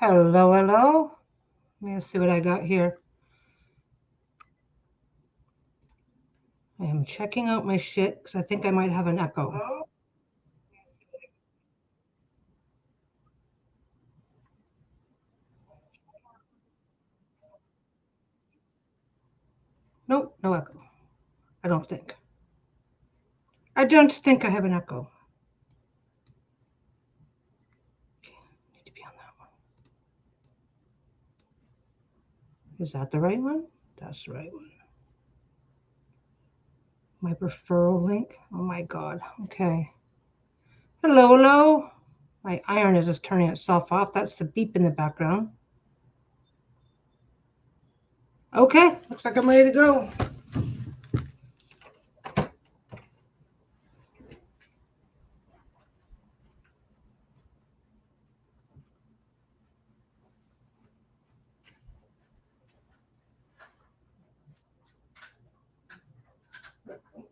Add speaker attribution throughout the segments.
Speaker 1: Hello, hello. Let me see what I got here. I am checking out my shit because I think I might have an echo. Nope, no echo. I don't think. I don't think I have an echo. Okay, need to be on that one. Is that the right one? That's the right one. My referral link. Oh my God. Okay. Hello, hello. My iron is just turning itself off. That's the beep in the background. Okay, looks like I'm ready to go.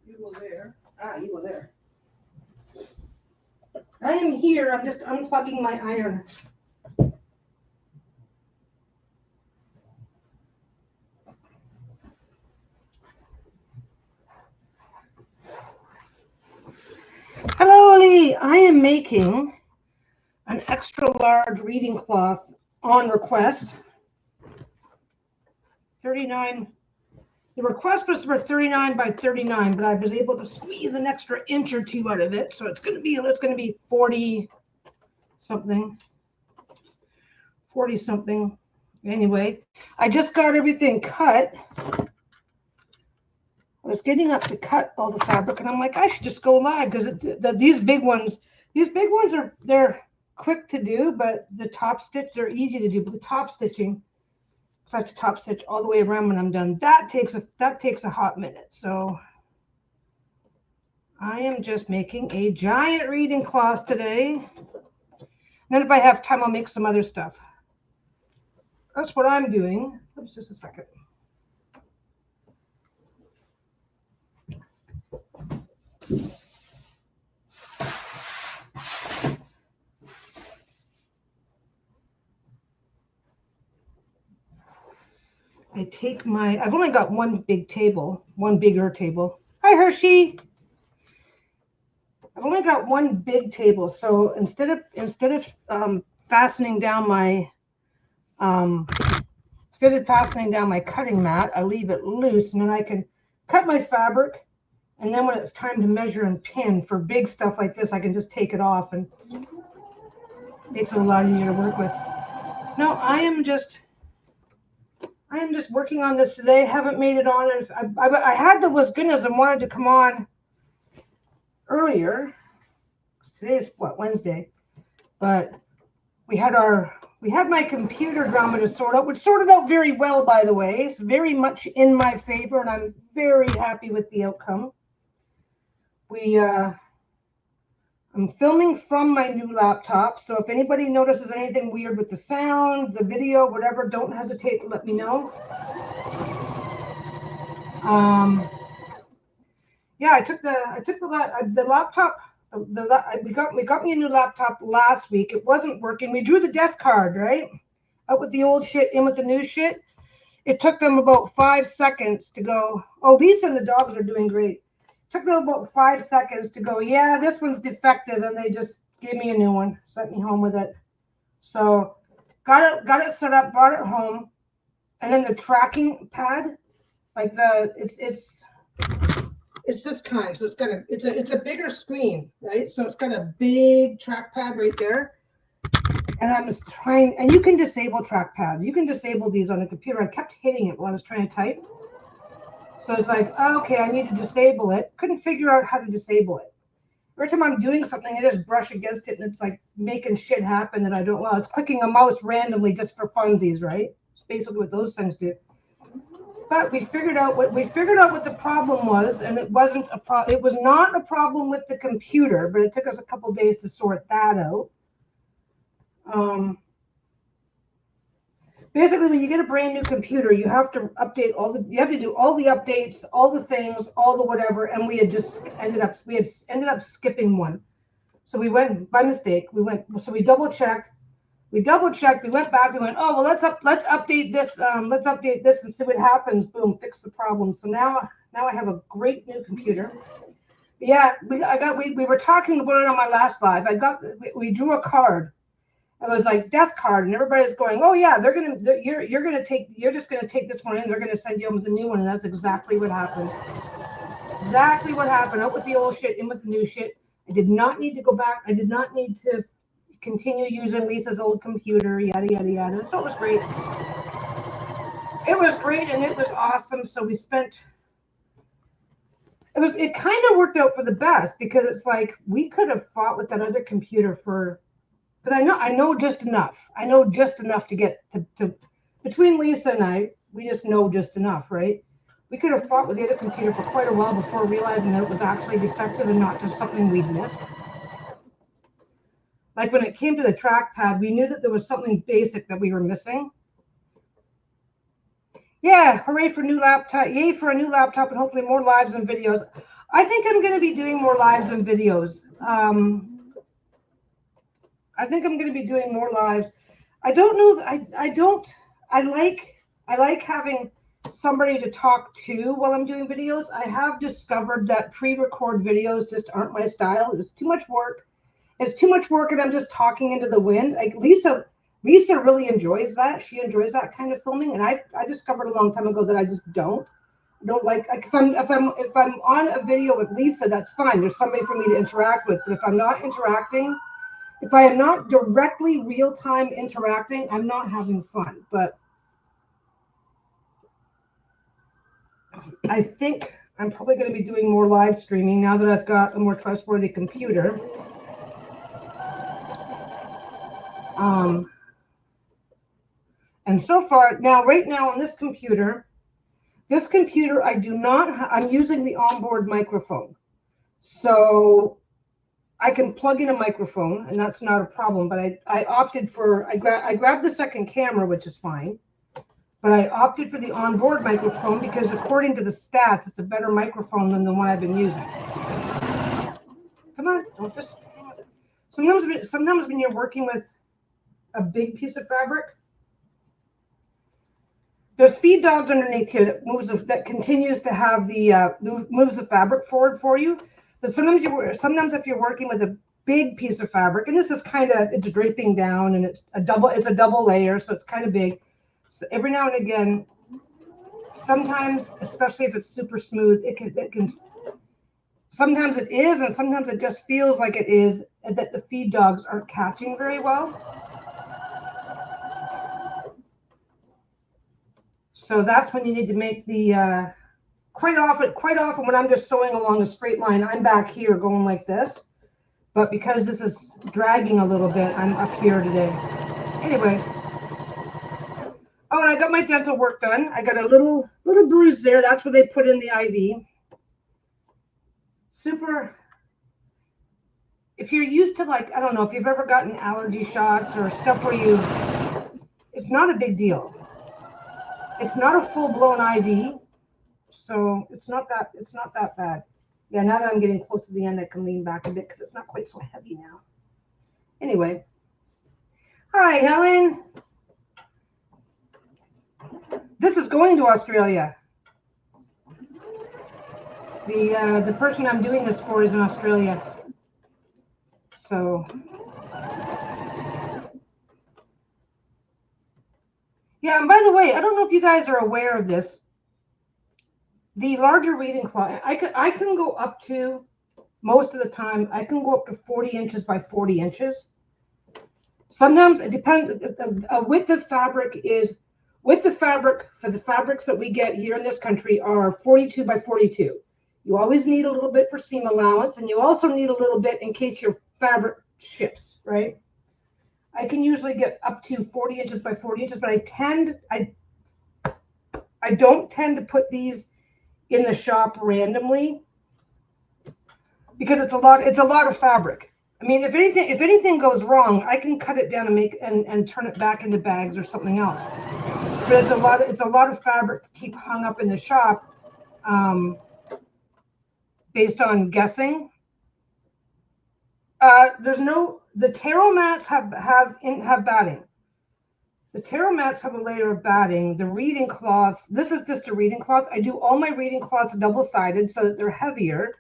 Speaker 1: You were there. You were there. I am here. I'm just unplugging my iron. Hello, Lee. I am making an extra large reading cloth on request. 39. The request was for 39 by 39, but I was able to squeeze an extra inch or two out of it, so it's going to be 40 something. 40 something. Anyway, I just got everything cut. I was getting up to cut all the fabric, and I'm like, I should just go live because these big ones they're quick to do, but the top stitch they're easy to do. But the top stitching, so I have to top stitch all the way around when I'm done. That takes a hot minute. So I am just making a giant reading cloth today. And then if I have time, I'll make some other stuff. That's what I'm doing. Oops, just a second. I've only got one big table, one bigger table. Hi, Hershey. I've only got one big table, so instead of fastening down my cutting mat, I leave it loose, and then I can cut my fabric, and then when it's time to measure and pin for big stuff like this, I can just take it off, and it makes it a lot easier to work with. No, I am just working on this today. Haven't made it on, and I had the was goodness and wanted to come on earlier. Today is Wednesday, but we had my computer drama to sort out, which sorted out very well, by the way. It's very much in my favor, and I'm very happy with the outcome. I'm filming from my new laptop, so if anybody notices anything weird with the sound, the video, whatever, don't hesitate to let me know. Yeah, I took the laptop. We got me a new laptop last week. It wasn't working. We drew the death card, right? Out with the old shit, in with the new shit. It took them about 5 seconds to go, oh, Lisa and the dogs are doing great. It took them about 5 seconds to go, yeah, this one's defective, and they just gave me a new one, sent me home with it. So got it set up, brought it home, and then the tracking pad, like it's this kind, so it's a bigger screen, right? So it's got a big trackpad right there. And I was trying, and you can disable trackpads. You can disable these on a computer. I kept hitting it while I was trying to type. So it's like, okay, I need to disable it. Couldn't figure out how to disable it. Every time I'm doing something, I just brush against it, and it's like making shit happen that I don't. Well, it's clicking a mouse randomly just for funsies, right? It's basically what those things do. But we figured out what the problem was, and it wasn't a problem. It was not a problem with the computer, but it took us a couple days to sort that out. Basically, when you get a brand new computer, you have to update you have to do all the updates, all the things, all the whatever. And we had just ended up skipping one. So we went by mistake. So we double checked. We double checked. We went back. We went, oh well, let's update this. Let's update this and see what happens. Boom, fix the problem. So now I have a great new computer. Yeah, we were talking about it on my last live. We drew a card. It was like death card, and everybody's going, oh yeah, you're just gonna take this one in. They're gonna send you home with a new one, and that's exactly what happened. Exactly what happened. Out with the old shit, in with the new shit. I did not need to go back. I did not need to continue using Lisa's old computer, yada, yada, yada. So it was great. It was great, and it was awesome. So we spent, it kind of worked out for the best, because it's like we could have fought with that other computer because I know just enough. I know just enough to get to between Lisa and I, we just know just enough, right? We could have fought with the other computer for quite a while before realizing that it was actually defective and not just something we'd missed. Like when it came to the trackpad, we knew that there was something basic that we were missing. Yeah, hooray for new laptop. Yay for a new laptop and hopefully more lives and videos. I think I'm going to be doing more lives and videos. I think I'm going to be doing more lives. I don't know. I like having somebody to talk to while I'm doing videos. I have discovered that pre-record videos just aren't my style. It's too much work. It's too much work, and I'm just talking into the wind. Like Lisa really enjoys that. She enjoys that kind of filming, and I discovered a long time ago that I just don't like if I'm on a video with Lisa, that's fine. There's somebody for me to interact with. But if I'm not interacting, if I am not directly real-time interacting, I'm not having fun. But I think I'm probably going to be doing more live streaming now that I've got a more trustworthy computer. And so far, right now on this computer, I do not, I'm using the onboard microphone. So I can plug in a microphone, and that's not a problem, but I opted for, I grabbed the second camera, which is fine, but I opted for the onboard microphone because according to the stats, it's a better microphone than the one I've been using. Come on, don't just, sometimes when you're working with a big piece of fabric, there's feed dogs underneath here that continues to have the moves the fabric forward for you. But sometimes if you're working with a big piece of fabric, and this is it's draping down, and it's a double layer, so it's kind of big. So every now and again, sometimes, especially if it's super smooth, it can. Sometimes it is, and sometimes it just feels like it is, that the feed dogs aren't catching very well. So that's when you need to make the, quite often when I'm just sewing along a straight line, I'm back here going like this. But because this is dragging a little bit, I'm up here today. Anyway. Oh, and I got my dental work done. I got a little bruise there. That's where they put in the IV. Super. If you're used to, like, I don't know, if you've ever gotten allergy shots or stuff where it's not a big deal. It's not a full-blown IV, so it's not that bad. Yeah, now that I'm getting close to the end, I can lean back a bit because it's not quite so heavy now. Anyway. Hi, Helen. This is going to Australia. The person I'm doing this for is in Australia. So yeah, and by the way, I don't know if you guys are aware of this. The larger reading cloth, I can go up to, most of the time, I can go up to 40 inches by 40 inches. Sometimes it depends. Width of fabric for the fabrics that we get here in this country are 42 by 42. You always need a little bit for seam allowance, and you also need a little bit in case your fabric shifts, right? I can usually get up to 40 inches by 40 inches, but I don't tend to put these in the shop randomly because it's a lot of fabric. I mean, if anything goes wrong, I can cut it down and turn it back into bags or something else. But it's a lot of fabric to keep hung up in the shop, based on guessing. The tarot mats have batting. The tarot mats have a layer of batting. The reading cloths, this is just a reading cloth. I do all my reading cloths double-sided so that they're heavier.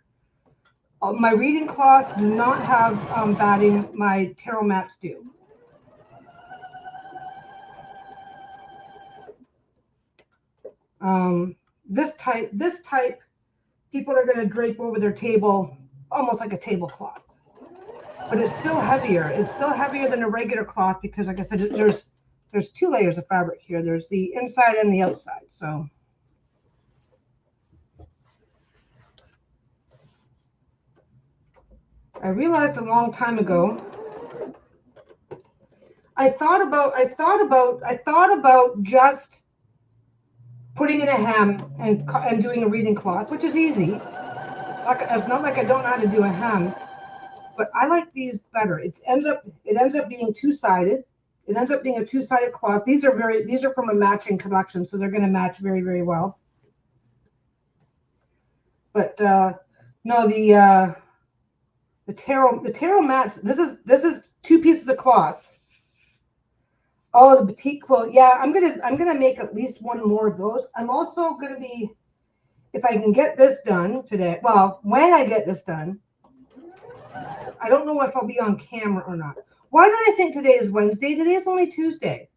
Speaker 1: My reading cloths do not have batting. My tarot mats do. This type, people are going to drape over their table almost like a tablecloth. But it's still heavier. It's still heavier than a regular cloth because, like I said, there's two layers of fabric here. There's the inside and the outside. So I realized a long time ago. I thought about just putting in a hem and doing a reading cloth, which is easy. It's not like I don't know how to do a hem, but I like these better. It ends up being two-sided. It ends up being a two-sided cloth. These are from a matching collection, so they're going to match very, very well. But no, the tarot mats. This is two pieces of cloth. Oh, the batik quilt. Yeah, I'm gonna make at least one more of those. I'm also gonna be, if I can get this done today. Well, when I get this done, I don't know if I'll be on camera or not. Why did I think today is Wednesday? Today is only Tuesday.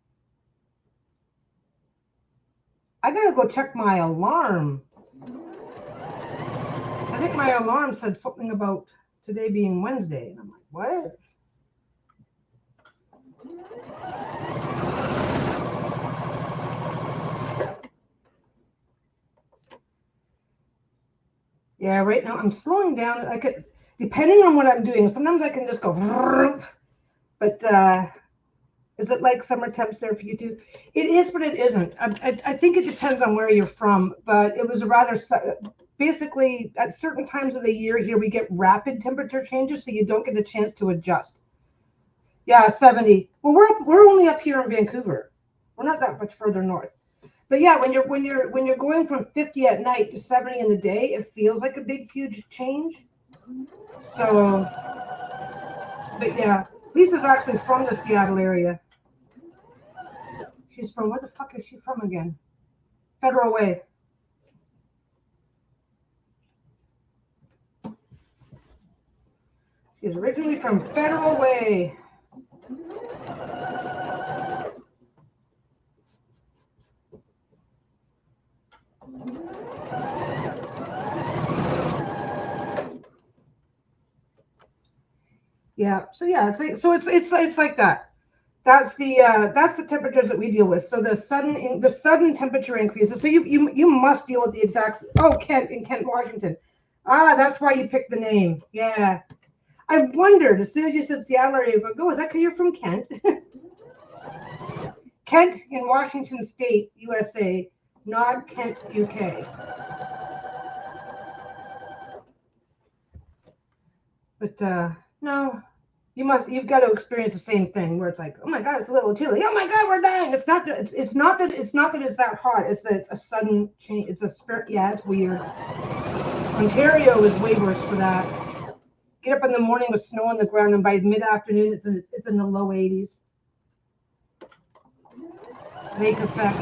Speaker 1: I gotta go check my alarm. I think my alarm said something about today being Wednesday, and I'm like, what? Yeah, right now I'm slowing down. I could, depending on what I'm doing, sometimes I can just go, but is it like summer temps there for you too? It is, but it isn't. I think it depends on where you're from, but it was a rather, basically at certain times of the year here, we get rapid temperature changes, so you don't get a chance to adjust. Yeah, 70. Well, we're only up here in Vancouver. We're not that much further north. But yeah, when you're going from 50 at night to 70 in the day, it feels like a big, huge change. So, but yeah, Lisa's actually from the Seattle area. She's from, where the fuck is she from again? Federal Way. She's originally from Federal Way. Yeah. So yeah, it's like that. That's the temperatures that we deal with. So the sudden temperature increases. So you must deal with the exact. Oh, Kent in Kent, Washington. Ah, that's why you picked the name. Yeah. I wondered as soon as you said Seattle area, I was like, oh, is that because you're from Kent? Kent in Washington State, USA, not Kent, UK. But no, you've got to experience the same thing where it's like, oh my God, it's a little chilly. Oh my God, we're dying. It's not that it's that hot. It's that it's a sudden change. It's a spirit. Yeah, it's weird. Ontario is way worse for that. Get up in the morning with snow on the ground, and by mid-afternoon, it's in the low 80s. Lake effect.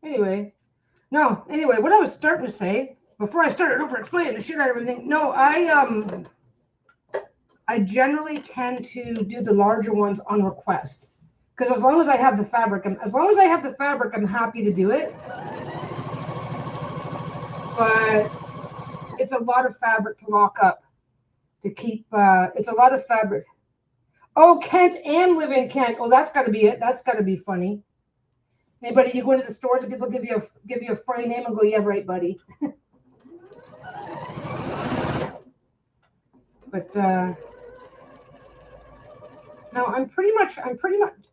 Speaker 1: Anyway, what I was starting to say before I started over explaining the shit out of everything. No, I generally tend to do the larger ones on request because as long as I have the fabric, I'm happy to do it. But it's a lot of fabric to lock up to keep. It's a lot of fabric. Oh, Kent and live in Kent. Oh, that's got to be it. That's got to be funny. Anybody, you go into the stores and people give you a funny name and go, yeah, right, buddy. But no, I'm pretty much,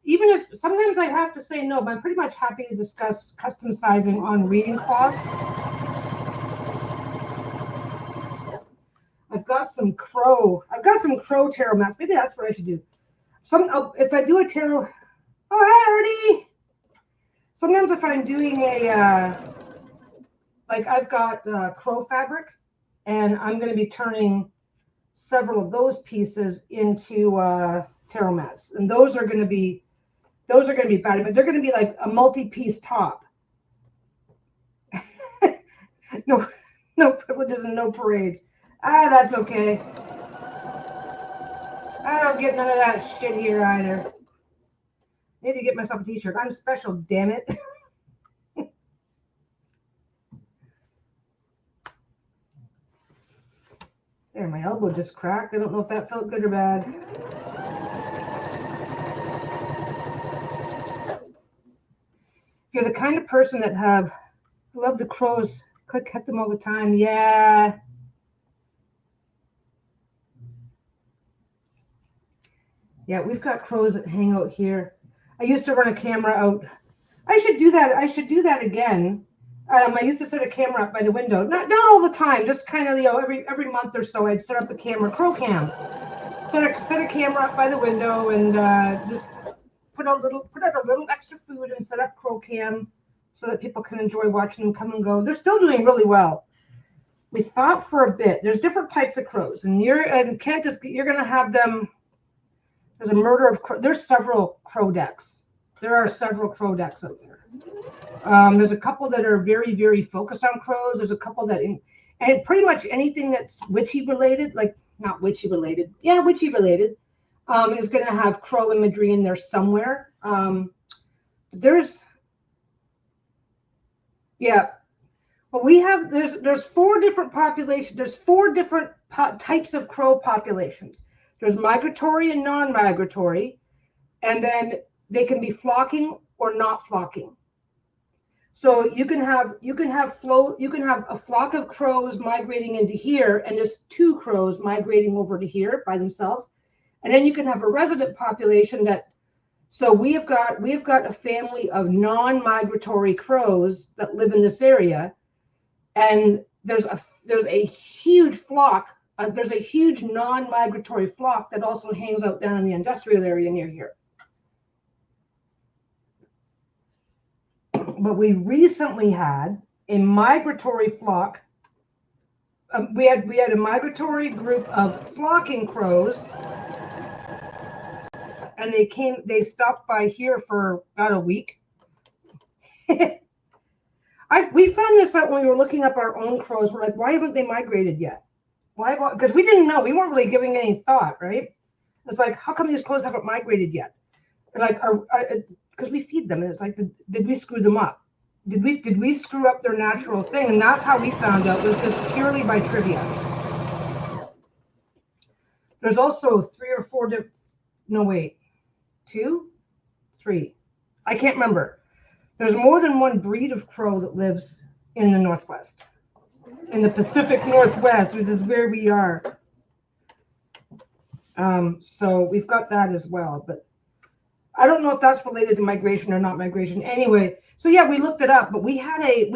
Speaker 1: even if sometimes I have to say no, but I'm pretty much happy to discuss custom sizing on reading cloths. I've got some crow tarot mats. Maybe that's what I should do. If I do a tarot, oh, hey, Ernie. Sometimes if I'm doing like I've got crow fabric and I'm going to be turning several of those pieces into taro mats, and those are going to be bad, but they're going to be like a multi-piece top. No privileges and no parades. That's okay. I don't get none of that shit here either. Need to get myself a t-shirt. I'm special, damn it. There, my elbow just cracked. I don't know if that felt good or bad. If you're the kind of person that love the crows, could cut them all the time. Yeah. Yeah, we've got crows that hang out here. I used to run a camera out. I should do that. I should do that again. I used to set a camera up by the window. Not all the time, just kind of, every month or so I'd set up a camera, crow cam. Set a camera up by the window and just put out a little extra food and set up crow cam so that people can enjoy watching them come and go. They're still doing really well. We thought for a bit. There's different types of crows, and you're going to have them. There's a murder of crows. There's several crow decks. There are several crow decks out there. There's a couple that are very, very focused on crows. There's a couple that, and pretty much anything that's witchy related, like not witchy related, yeah, witchy related, is going to have crow imagery in there somewhere. There's four different populations. There's four different types of crow populations. There's migratory and non-migratory, and then they can be flocking or not flocking. So you can have a flock of crows migrating into here, and there's two crows migrating over to here by themselves, and then you can have a resident population that. So we have got a family of non-migratory crows that live in this area, and there's a huge flock. There's a huge non-migratory flock that also hangs out down in the industrial area near here. But we recently had a migratory flock. We had a migratory group of flocking crows, and they stopped by here for about a week. We found this out when we were looking up our own crows. We're like, why haven't they migrated yet? Why? Because we didn't know. We weren't really giving any thought, right? It's like, how come these crows haven't migrated yet? And like, because we feed them, and it's like, did we screw them up? Did we screw up their natural thing? And that's how we found out. It was just purely by trivia. There's also 3 or 4 different. No, wait. 2, 3. I can't remember. There's more than one breed of crow that lives in the Northwest. In the Pacific Northwest, which is where we are. So we've got that as well, but I don't know if that's related to migration or not migration. Anyway, so yeah, we looked it up, but we had a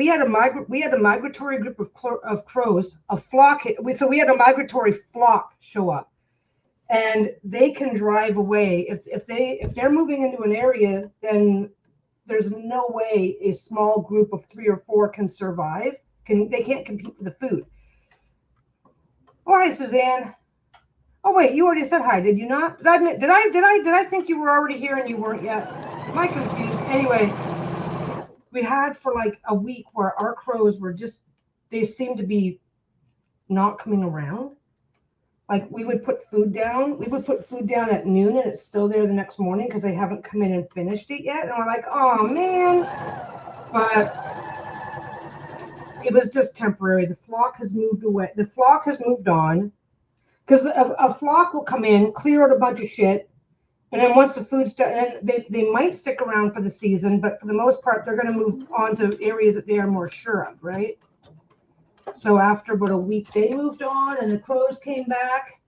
Speaker 1: migratory group of crows, a flock. So we had a migratory flock show up, and they can drive away if they're moving into an area. Then there's no way a small group of 3 or 4 can survive. They can't compete for the food. Oh, hi, Suzanne. Oh wait, you already said hi, did you not? Did I think you were already here and you weren't yet? Am I confused? Anyway, we had for like a week where our crows were they seemed to be not coming around. Like we would put food down. We would put food down at noon and it's still there the next morning because they haven't come in and finished it yet. And we're like, oh man. But it was just temporary. The flock has moved away. The flock has moved on. Because a flock will come in, clear out a bunch of shit, and then once the food's done, and they might stick around for the season, but for the most part, they're going to move on to areas that they are more sure of, right? So after about a week, they moved on, and the crows came back.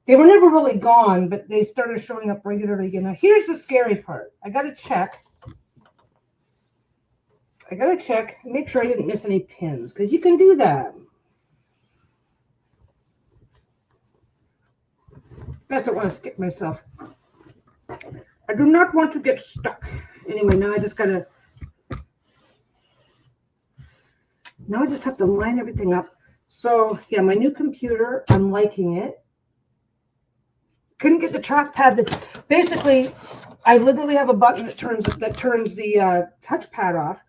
Speaker 1: They were never really gone, but they started showing up regularly again. Now, here's the scary part. I got to check. Make sure I didn't miss any pins, because you can do that. I just don't want to stick myself. I do not want to get stuck. Anyway, now I just have to line everything up. So yeah, my new computer, I'm liking it. Couldn't get the trackpad. Basically, I literally have a button that turns the touchpad off.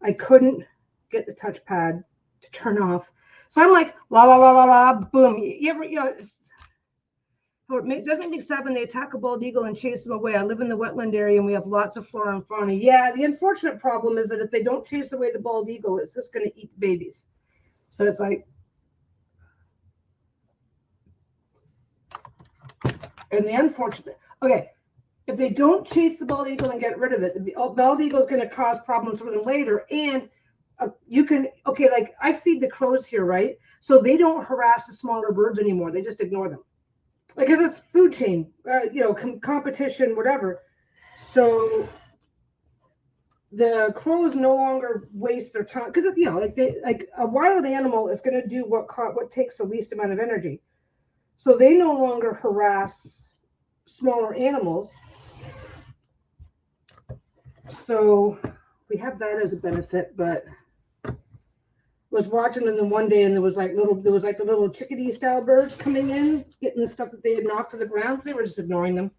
Speaker 1: I couldn't get the touchpad to turn off. So I'm like, la la la la la, boom. You ever, it does make me sad when they attack a bald eagle and chase them away. I live in the wetland area and we have lots of flora and fauna. Yeah, the unfortunate problem is that if they don't chase away the bald eagle, it's just going to eat the babies. So it's like, and the unfortunate, okay, if they don't chase the bald eagle and get rid of it, the bald eagle is going to cause problems for them later. And you can, okay, like I feed the crows here, right? So they don't harass the smaller birds anymore. They just ignore them. Because it's food chain, competition, whatever. So the crows no longer waste their time because like a wild animal is going to do what takes the least amount of energy. So they no longer harass smaller animals. So we have that as a benefit, but was watching them one day and there was like the little chickadee style birds coming in, getting the stuff that they had knocked to the ground. They were just ignoring them.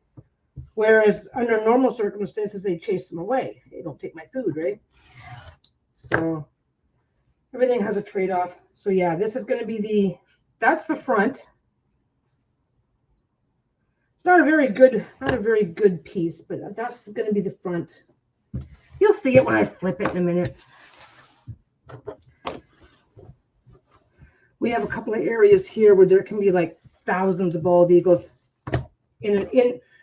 Speaker 1: Whereas under normal circumstances, they chase them away. They don't take my food, right? So everything has a trade-off. So yeah, this is going to be that's the front. It's not a very good piece, but that's going to be the front. You'll see it when I flip it in a minute. We have a couple of areas here where there can be like thousands of bald eagles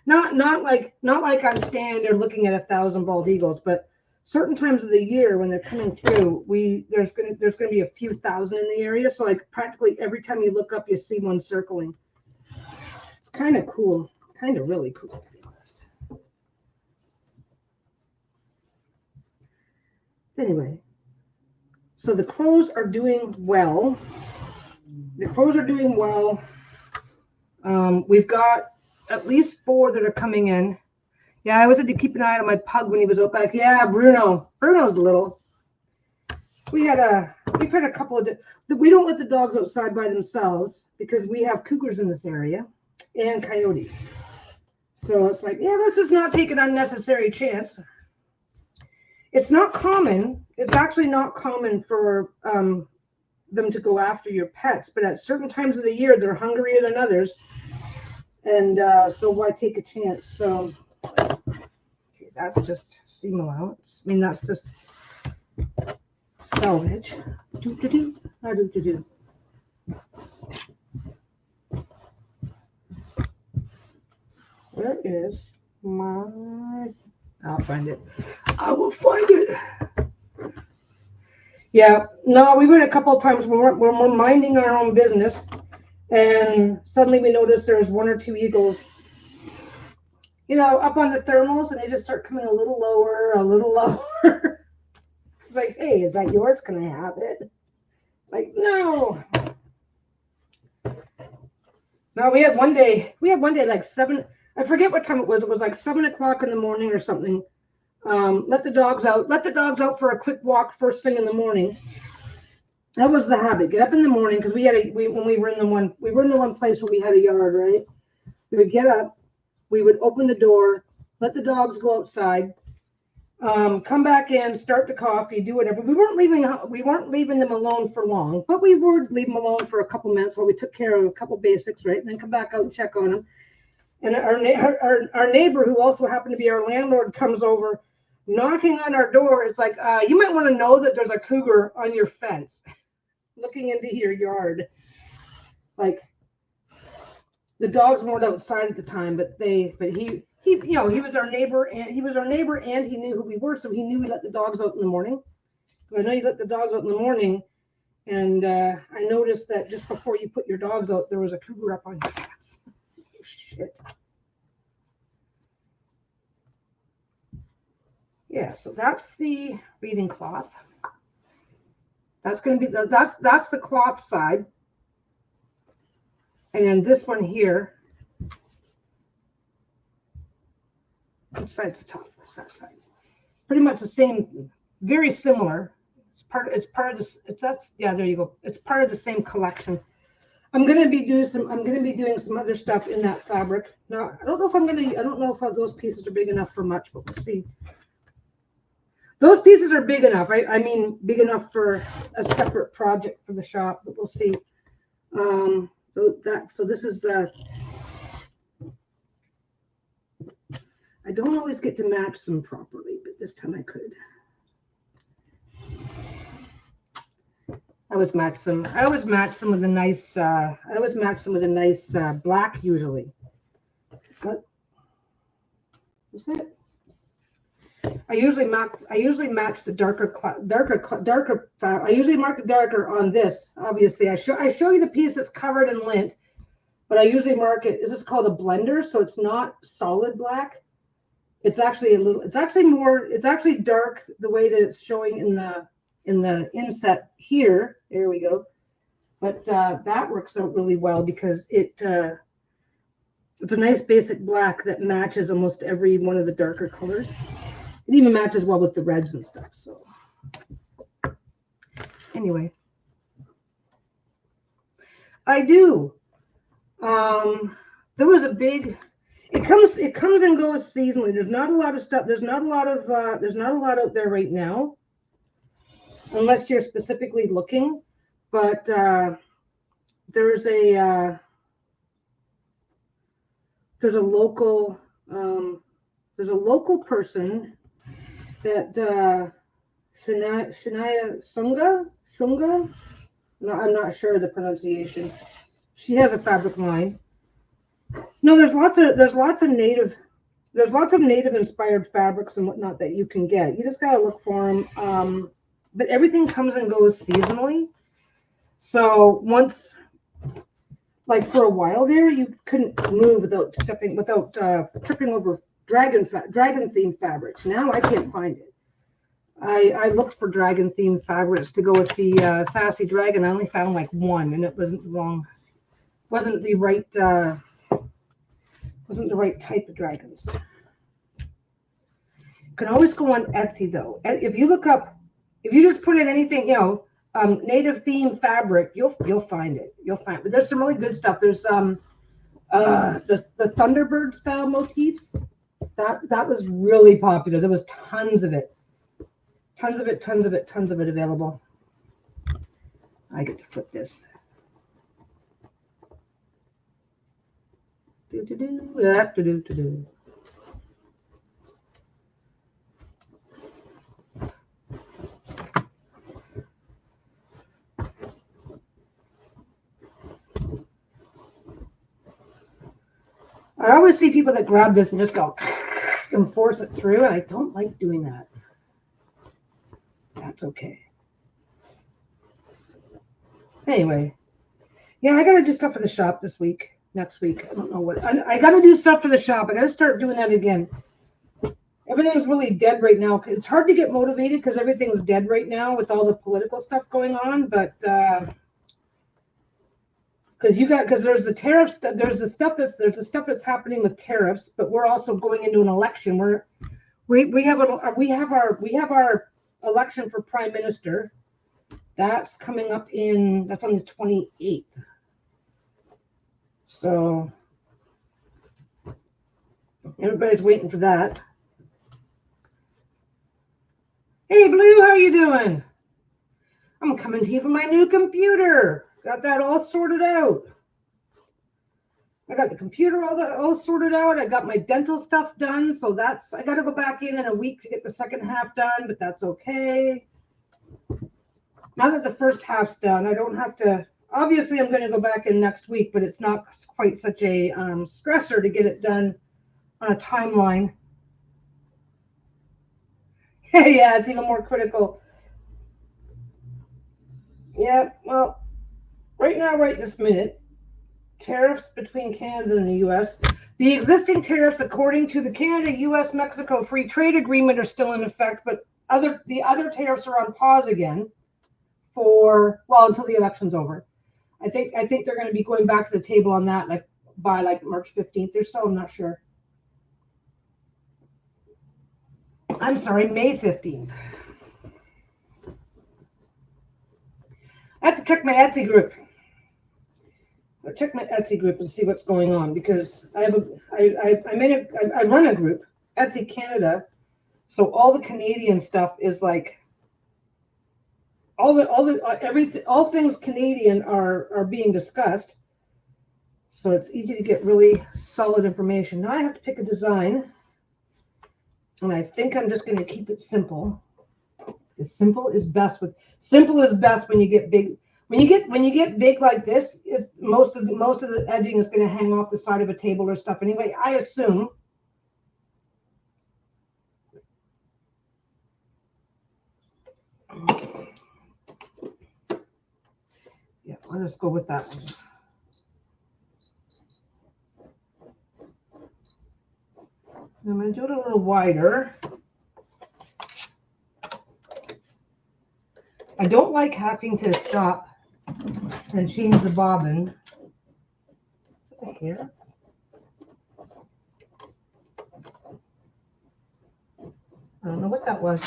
Speaker 1: not like I'm standing there looking at 1,000 bald eagles, but certain times of the year when they're coming through, there's gonna be a few thousand in the area. So like practically every time you look up, you see one circling. It's kind of cool, kind of really cool, to be honest. Anyway, so the crows are doing well. We've got at least 4 that are coming in. Yeah, I always had to keep an eye on my pug when he was out back. Yeah, Bruno's little. We've had a couple of. We don't let the dogs outside by themselves because we have cougars in this area and coyotes. So it's like, yeah, let's just not take an unnecessary chance. It's not common. It's actually not common for them to go after your pets, but at certain times of the year, they're hungrier than others. And so why take a chance? So okay, that's just seam allowance. I mean, that's just salvage. Where is my... I'll find it. I will find it. Yeah, no, we went a couple of times when we're minding our own business, and suddenly we notice there's 1 or 2 eagles, up on the thermals, and they just start coming a little lower. It's like, hey, is that yours? Can I have it? It's like, no. No, we had one day like 7. I forget what time it was. It was like 7 o'clock in the morning or something. Let the dogs out for a quick walk first thing in the morning. That was the habit. Get up in the morning because when we were in the one place where we had a yard, right? We would get up, we would open the door, let the dogs go outside, come back in, start the coffee, do whatever. We weren't leaving them alone for long, but we would leave them alone for a couple minutes while we took care of a couple basics, right? And then come back out and check on them. And our neighbor, who also happened to be our landlord, comes over, knocking on our door. It's like, you might want to know that there's a cougar on your fence, looking into your yard. Like, the dogs weren't outside at the time, but he was our neighbor, and he knew who we were, so he knew we let the dogs out in the morning. I know you let the dogs out in the morning, and I noticed that just before you put your dogs out, there was a cougar up on your fence. Shit. Yeah, so that's the breathing cloth. That's going to be that's the cloth side. And then this one here. Which side's the top? That's that side. Pretty much the same, very similar. It's part of this. Yeah, there you go. It's part of the same collection. I'm gonna be doing some other stuff in that fabric. Now, I don't know if those pieces are big enough for much, but we'll see. Those pieces are big enough. I mean, big enough for a separate project for the shop, but we'll see. So this is. I don't always get to match them properly, but this time I could. I always match them with a nice. Black usually. But that's it. I usually match the darker. I usually mark the darker on this. Obviously, I show you the piece that's covered in lint, but I usually mark it. This is called a blender, so it's not solid black. It's actually it's actually dark the way that it's showing in the inset here. There we go. But that works out really well because it's a nice basic black that matches almost every one of the darker colors. It even matches well with the reds and stuff. So anyway, I do. There was a big. It comes and goes seasonally. There's not a lot of stuff. There's not a lot out there right now, unless you're specifically looking. But there's a local person that Shania Shunga. No, I'm not sure the pronunciation. She has a fabric line. No, there's lots of native inspired fabrics and whatnot that you can get. You just gotta look for them. But everything comes and goes seasonally. So once, like for a while there, you couldn't move without tripping over dragon themed fabrics. Now I can't find it. I looked for dragon themed fabrics to go with the Sassy Dragon. I only found like one, and it wasn't the right type of dragons. You can always go on Etsy though. If you just put in anything, native theme fabric, you'll find it. But there's some really good stuff. There's the Thunderbird style motifs. That was really popular. There was tons of it available. I get to flip this. Do. I always see people that grab this and just go and force it through, and I don't like doing that. That's okay. Anyway, yeah, I gotta do stuff for the shop next week. I don't know what. I gotta do stuff for the shop. I gotta start doing that again. Everything's really dead right now. It's hard to get motivated because everything's dead right now with all the political stuff going on. But because there's the tariffs, there's the stuff that's happening with tariffs. But we're also going into an election. We have our election for prime minister. That's coming up that's on the 28th. So everybody's waiting for that. Hey, Blue, how you doing? I'm coming to you from my new computer. Got that all sorted out. I got the computer all sorted out. I got my dental stuff done. So I got to go back in a week to get the second half done, but that's okay. Now that the first half's done, I don't have to. Obviously, I'm going to go back in next week, but it's not quite such a stressor to get it done on a timeline. Yeah, it's even more critical. Yeah, well, right now, right this minute, tariffs between Canada and the U.S. The existing tariffs, according to the Canada-U.S.-Mexico Free Trade Agreement, are still in effect, but the other tariffs are on pause again until the election's over. I think they're going to be going back to the table on that by March 15th or so. I'm not sure. I'm sorry, May 15th. I have to check my Etsy group. I'll check my Etsy group and see what's going on because I run a group, Etsy Canada. So all the Canadian stuff is like all things Canadian are being discussed. So it's easy to get really solid information. Now I have to pick a design, and I think I'm just going to keep it simple. Simple is best when you get big. When you get big like this, it's most of the edging is going to hang off the side of a table or stuff anyway. I assume. Yeah, I'll just go with that one. I'm going to do it a little wider. I don't like having to stop and change the bobbin. Is it here? I don't know what that was.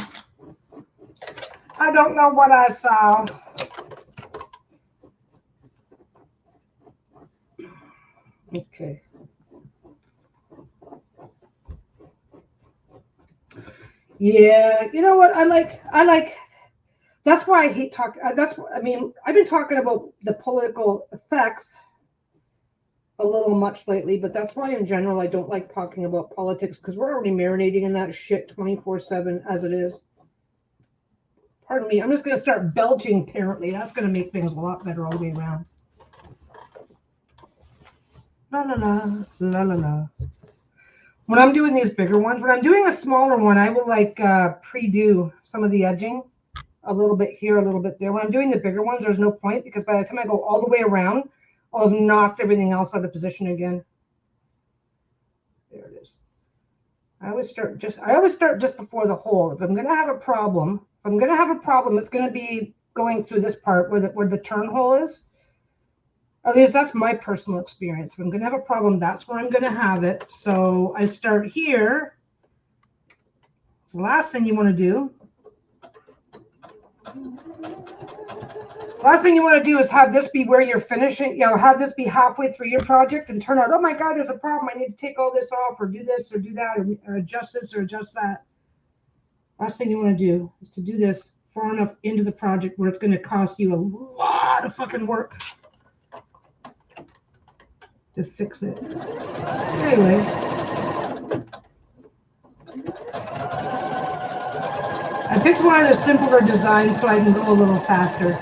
Speaker 1: I don't know what I saw. Okay. Yeah, you know what? I like. That's why I hate talking. I've been talking about the political effects a little much lately, but that's why in general I don't like talking about politics because we're already marinating in that shit 24/7 as it is. Pardon me. I'm just going to start belching. Apparently, that's going to make things a lot better all the way around. La la la la la la. When I'm doing these bigger ones, when I'm doing a smaller one, I will like pre-do some of the edging, a little bit here, a little bit there. When I'm doing the bigger ones, there's no point because by the time I go all the way around, I'll have knocked everything else out of position again. There it is. I always start just before the hole. If I'm going to have a problem, it's going to be going through this part where the turn hole is. At least that's my personal experience. If I'm going to have a problem, that's where I'm going to have it. So I start here. So the last thing you want to do. Last thing you want to do is have this be where you're finishing, have this be halfway through your project and turn out, oh my God, there's a problem. I need to take all this off or do this or do that or adjust this or adjust that. Last thing you want to do is to do this far enough into the project where it's going to cost you a lot of fucking work to fix it. Anyway. I picked one of the simpler designs so I can go a little faster.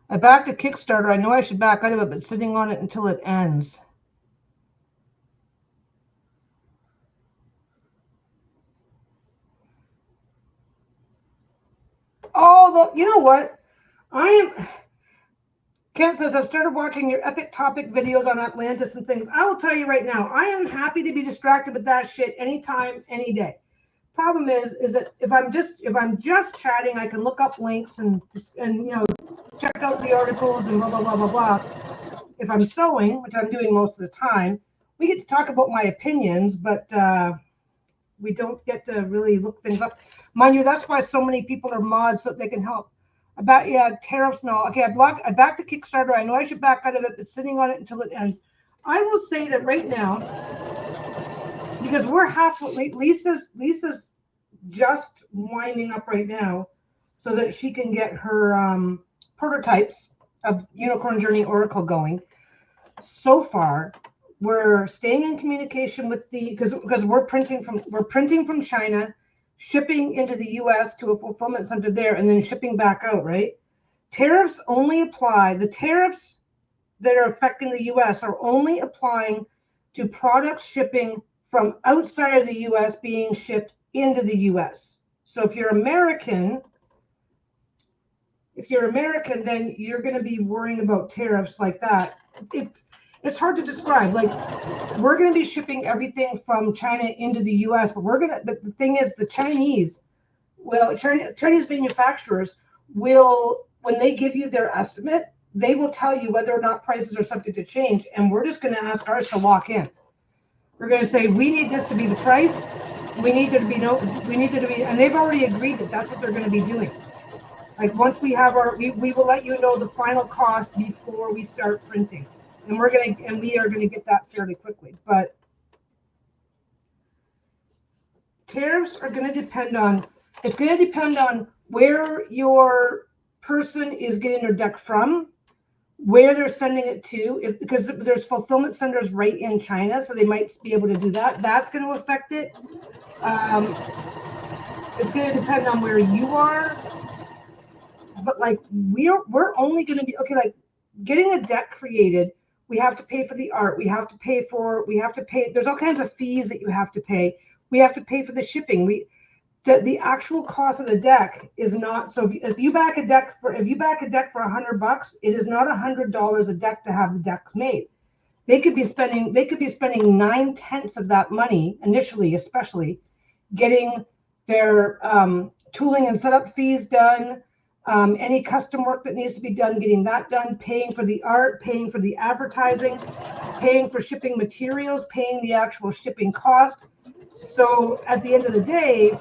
Speaker 1: I backed a Kickstarter. I know I should back out of it, but sitting on it until it ends. Oh, you know what? Kent says, I've started watching your epic topic videos on Atlantis and things. I will tell you right now, I am happy to be distracted with that shit anytime, any day. Problem is that if I'm just chatting, I can look up links and check out the articles and blah blah blah blah blah. If I'm sewing, which I'm doing most of the time, we get to talk about my opinions, but we don't get to really look things up. Mind you, that's why so many people are mods so that they can help. About tariffs and all. Okay, I backed the Kickstarter. I know I should back out of it, but sitting on it until it ends. I will say that right now, because we're halfway. Lisa's just winding up right now, so that she can get her prototypes of Unicorn Journey Oracle going. So far, we're staying in communication with because we're printing from China, shipping into the U.S. to a fulfillment center there, and then shipping back out. Right? Tariffs only apply. The tariffs that are affecting the U.S. are only applying to products shipping from outside of the U.S. being shipped into the U.S. So if you're American, then you're going to be worrying about tariffs like that. It's hard to describe. Like, we're going to be shipping everything from China into the U.S., but the thing is, the Chinese manufacturers will, when they give you their estimate, they will tell you whether or not prices are subject to change, and we're just going to ask ours to lock in. We're going to say, we need this to be the price. We need there to be and they've already agreed that that's what they're going to be doing. Like once we have we will let you know the final cost before we start printing, and we are going to get that fairly quickly. But tariffs are going to depend on. It's going to depend on where your person is getting their deck from, where they're sending it to, because there's fulfillment centers right in China, so they might be able to do that. That's going to affect it. It's going to depend on where you are, but like we're only going to be okay. Like getting a deck created, we have to pay for the art. We have to pay. There's all kinds of fees that you have to pay. We have to pay for the shipping. The actual cost of the deck is not. So if you back a deck for $100, it is not $100 a deck to have the decks made. They could be spending 9/10 of that money initially, especially getting their tooling and setup fees done, any custom work that needs to be done, getting that done, paying for the art, paying for the advertising, paying for shipping materials, paying the actual shipping cost. So at the end of the day,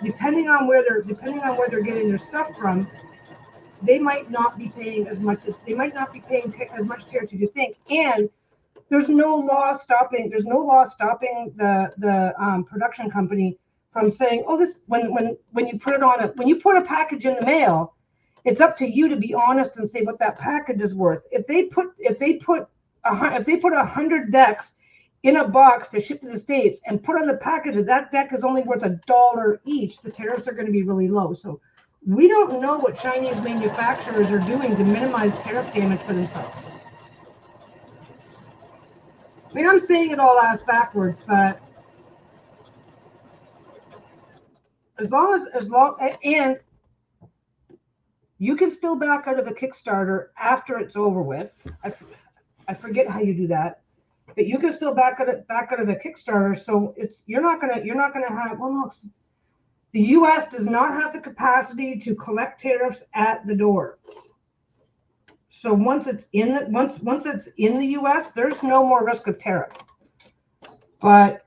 Speaker 1: depending on where they're getting their stuff from, they might not be paying as much as as much tariff as you think. And there's no law stopping the production company from saying, oh, this when you put a package in the mail, it's up to you to be honest and say what that package is worth. If they put 100 decks in a box to ship to the States and put on the package that deck is only worth $1 each, the tariffs are going to be really low. So we don't know what Chinese manufacturers are doing to minimize tariff damage for themselves. I mean, I'm saying it all ass backwards, but as long and you can still back out of a Kickstarter after it's over with. I forget how you do that. But you can still back out of a Kickstarter, so you're not gonna have. Well, no, the U.S. does not have the capacity to collect tariffs at the door. So once it's in the U.S., there's no more risk of tariff. But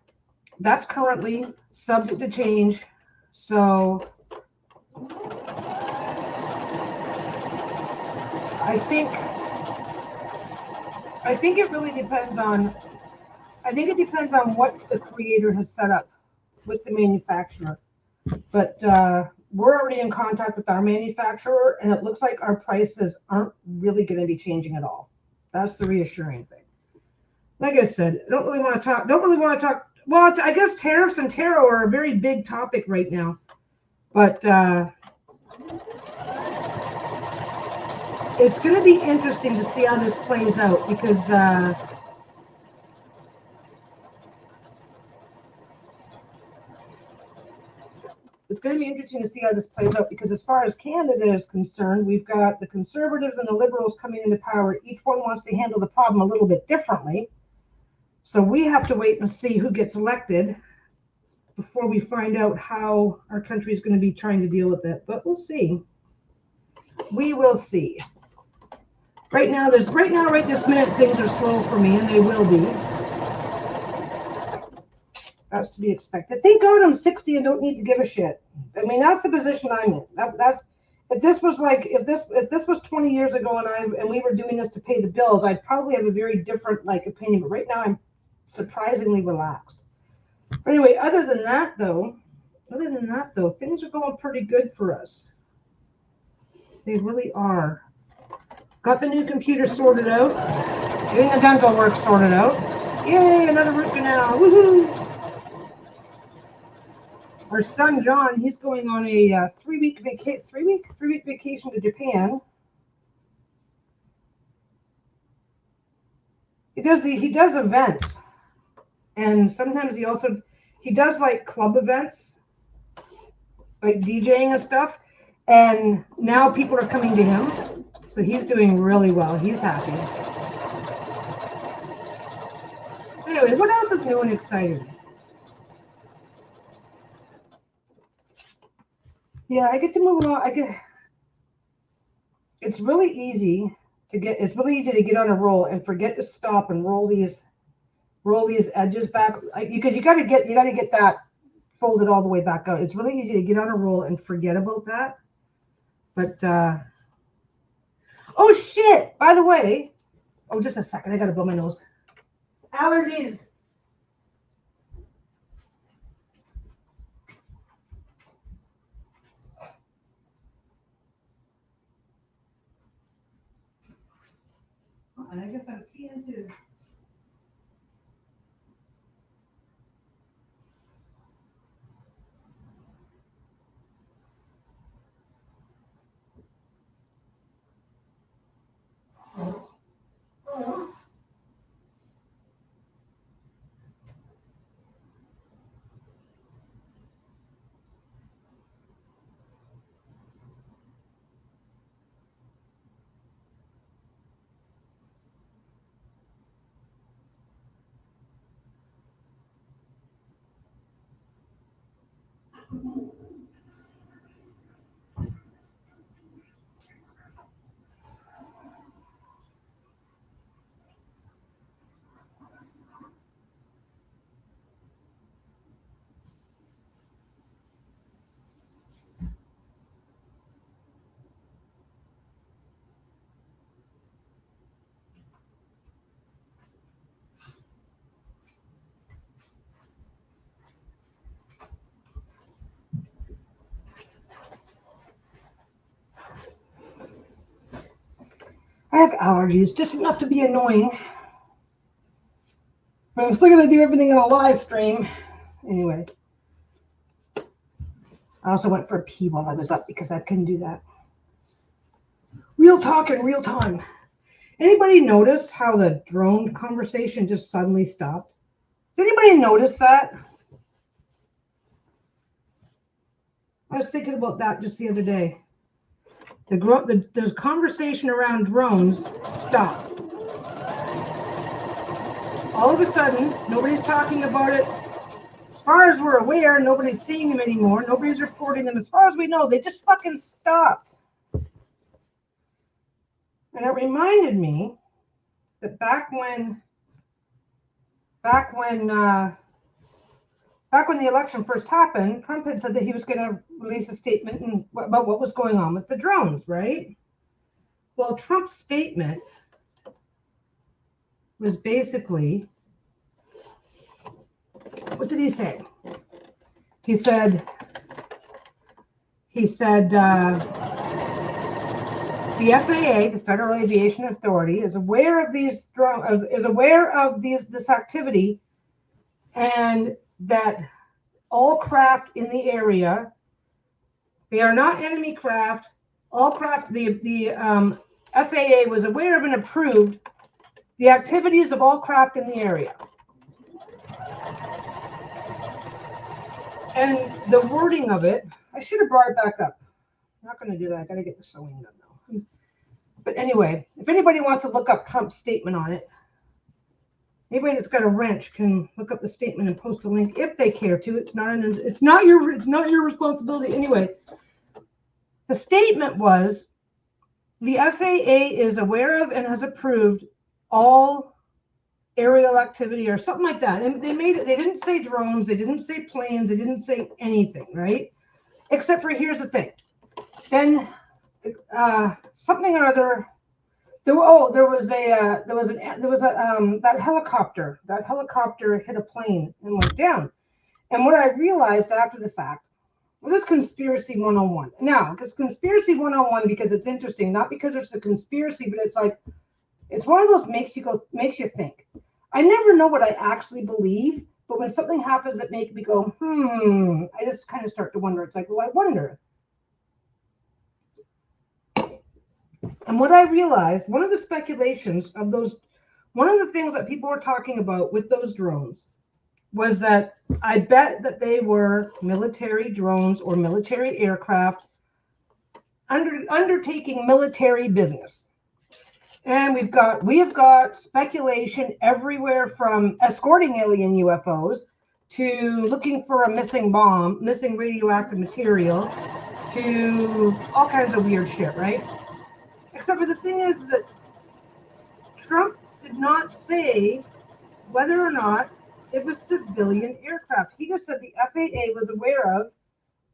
Speaker 1: that's currently subject to change. So I think it really depends on. I think it depends on what the creator has set up with the manufacturer. But we're already in contact with our manufacturer, and it looks like our prices aren't really going to be changing at all. That's the reassuring thing. Like I said, I don't really want to talk. Well, I guess tariffs and tarot are a very big topic right now. But it's going to be interesting to see how this plays out, because it's going to be interesting to see how this plays out, because as far as Canada is concerned, we've got the Conservatives and the Liberals coming into power. Each one wants to handle the problem a little bit differently. So we have to wait and see who gets elected before we find out how our country is going to be trying to deal with it. But we'll see. We will see. Right now, right this minute, things are slow for me, and they will be. That's to be expected. Thank God I'm 60 and don't need to give a shit. I mean, that's the position I'm in. If this was 20 years ago and we were doing this to pay the bills, I'd probably have a very different opinion. But right now, I'm surprisingly relaxed. But anyway, other than that though, things are going pretty good for us. They really are. Got the new computer sorted out. Getting the dental work sorted out. Yay, another root canal. Woohoo! Our son John, he's going on a 3-week vacation to Japan. He does events, and sometimes he does club events, like DJing and stuff. And now people are coming to him, so he's doing really well. He's happy. Anyway, what else is new and exciting? Yeah, I get to move on. it's really easy to get on a roll and forget to stop and roll these edges back, because you got to get that folded all the way back out. It's really easy to get on a roll and forget about that. But oh shit, by the way, oh, just a second, I gotta blow my nose. Allergies. And I guess I'm peeing too. I have allergies, just enough to be annoying. But I'm still gonna do everything on a live stream. Anyway. I also went for a pee while I was up because I couldn't do that. Real talk in real time. Anybody notice how the drone conversation just suddenly stopped? Did anybody notice that? I was thinking about that just the other day. The conversation around drones stopped. All of a sudden, nobody's talking about it. As far as we're aware, nobody's seeing them anymore. Nobody's reporting them. As far as we know, they just fucking stopped. And it reminded me that back when the election first happened, Trump had said that he was going to release a statement about what was going on with the drones, right? Well, Trump's statement was basically, what did he say? He said the FAA, the Federal Aviation Authority, is aware of these drones, this activity, and that all craft in the area, they are not enemy craft. All craft, the FAA was aware of and approved the activities of all craft in the area. And the wording of it, I should have brought it back up. I'm not going to do that. I got to get the sewing done now. But anyway, if anybody wants to look up Trump's statement on it, anybody that's got a wrench can look up the statement and post a link if they care to. It's not your responsibility. Anyway, the statement was the FAA is aware of and has approved all aerial activity or something like that. And they didn't say drones, they didn't say planes, they didn't say anything, right? Except for, here's the thing. Then something or other. That helicopter. That helicopter hit a plane and went down. And what I realized after the fact was this conspiracy 101. Now, it's conspiracy 101 because it's interesting, not because it's a conspiracy, but it's like, it's one of those makes you think. I never know what I actually believe, but when something happens that makes me go, I just kind of start to wonder. It's like, well, I wonder. And what I realized, one of the speculations of those, one of the things that people were talking about with those drones was that I bet that they were military drones or military aircraft undertaking military business. And we have got speculation everywhere from escorting alien UFOs to looking for a missing bomb, missing radioactive material, to all kinds of weird shit, right? Except for the thing is that Trump did not say whether or not it was civilian aircraft. He just said the FAA was aware of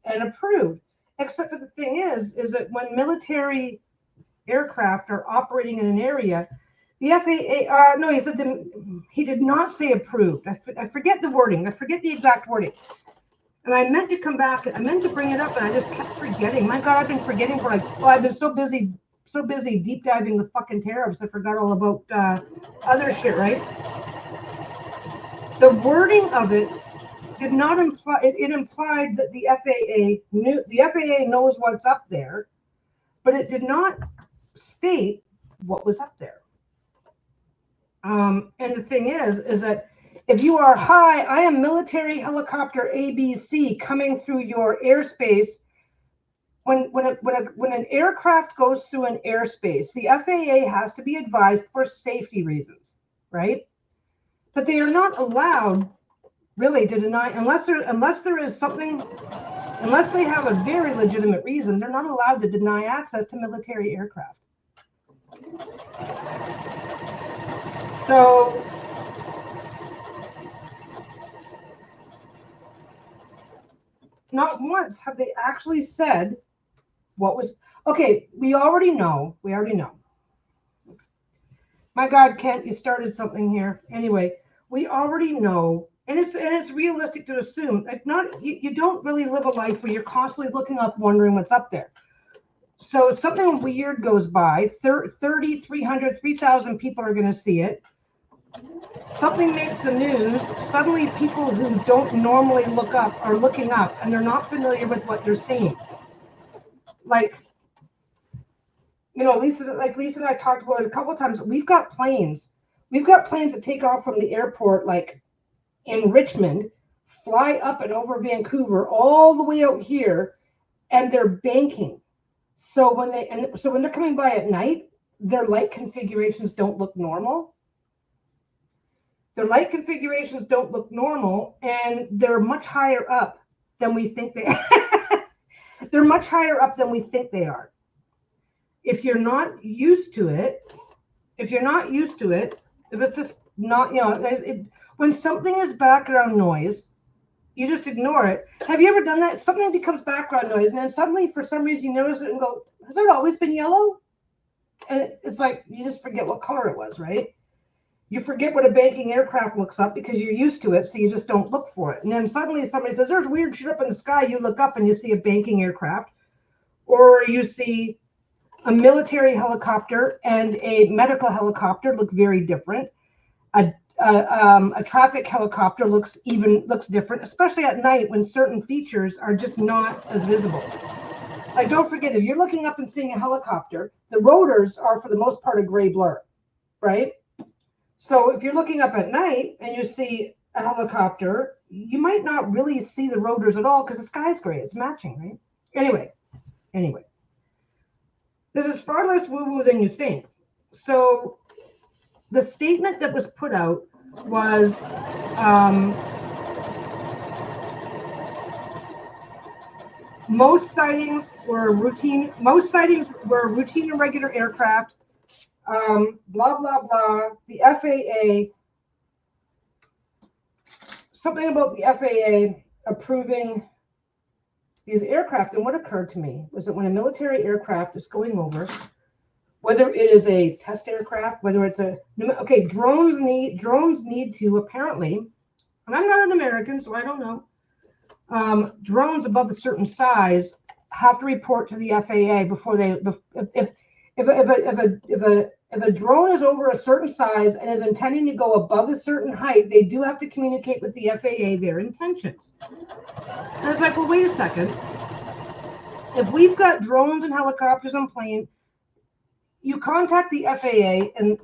Speaker 1: and approved. Except for the thing is that when military aircraft are operating in an area, the FAA, no, he did not say approved. I forget the wording. I forget the exact wording. And I meant to come back. I meant to bring it up, and I just kept forgetting. My God, I've been forgetting for like, well, I've been so busy deep diving the fucking tariffs. I forgot all about other shit, right? The wording of it did not imply, it implied that the FAA knows what's up there, but it did not state what was up there. And the thing is that if you are, hi, I am military helicopter ABC coming through your airspace. When an aircraft goes through an airspace, the FAA has to be advised for safety reasons, right? But they are not allowed really to deny, unless there is something, unless they have a very legitimate reason, they're not allowed to deny access to military aircraft. So not once have they actually said what was, okay, we already know. My God, Kent, you started something here. Anyway, we already know, and it's realistic to assume, like, not, you don't really live a life where you're constantly looking up, wondering what's up there. So something weird goes by, 30, 300, 3,000 people are going to see it. Something makes the news. Suddenly people who don't normally look up are looking up, and they're not familiar with what they're seeing. Like, you know, Lisa and I talked about it a couple of times. We've got planes that take off from the airport, like in Richmond, fly up and over Vancouver, all the way out here, and they're banking. So when they're coming by at night, their light configurations don't look normal. Their light configurations don't look normal, and they're much higher up than we think they are. They're much higher up than we think they are. If you're not used to it, if it's just not, you know, when something is background noise, you just ignore it. Have you ever done that? Something becomes background noise, and then suddenly, for some reason, you notice it and go, has it always been yellow? And it's like, you just forget what color it was, right? You forget what a banking aircraft looks up because you're used to it, so you just don't look for it. And then suddenly somebody says, there's weird shit up in the sky. You look up and you see a banking aircraft, or you see a military helicopter and a medical helicopter look very different. A traffic helicopter looks different, especially at night when certain features are just not as visible. Like, don't forget, if you're looking up and seeing a helicopter, the rotors are for the most part a gray blur, right? So if you're looking up at night and you see a helicopter, you might not really see the rotors at all because the sky's gray. It's matching, right? Anyway. This is far less woo-woo than you think. So the statement that was put out was most sightings were routine and regular aircraft, blah, blah, blah. The FAA, something about the FAA approving these aircraft. And what occurred to me was that when a military aircraft is going over, whether it is a test aircraft, whether it's drones need to apparently, and I'm not an American, so I don't know. Drones above a certain size have to report to the FAA before they, if a drone is over a certain size and is intending to go above a certain height, they do have to communicate with the FAA their intentions. And it's like, well, wait a second. If we've got drones and helicopters and planes, you contact the FAA and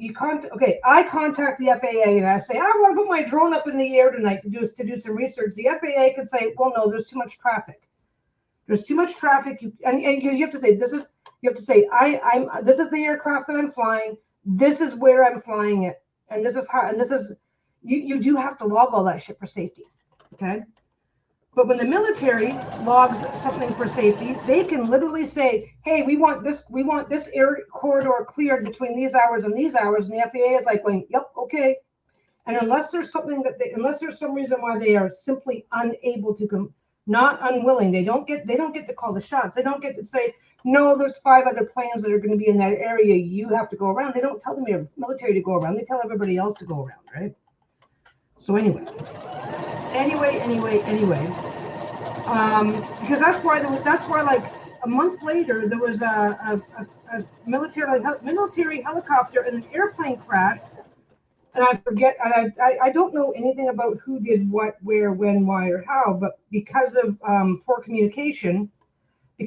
Speaker 1: I contact the FAA and I say, I want to put my drone up in the air tonight to do some research. The FAA could say, well, no, there's too much traffic. There's too much traffic. And you have to say, this is the aircraft that I'm flying. This is where I'm flying it. And this is how, and this is, you do have to log all that shit for safety. Okay. But when the military logs something for safety, they can literally say, hey, we want this air corridor cleared between these hours and these hours. And the FAA is like going, yep, okay. And unless there's something unless there's some reason why they are simply unable to not unwilling, they don't get to call the shots. They don't get to say, no, there's 5 other planes that are going to be in that area. You have to go around. They don't tell the military to go around. They tell everybody else to go around, right? So anyway, because that's why like a month later there was a military helicopter and an airplane crash, and I don't know anything about who did what, where, when, why, or how, but because of poor communication, the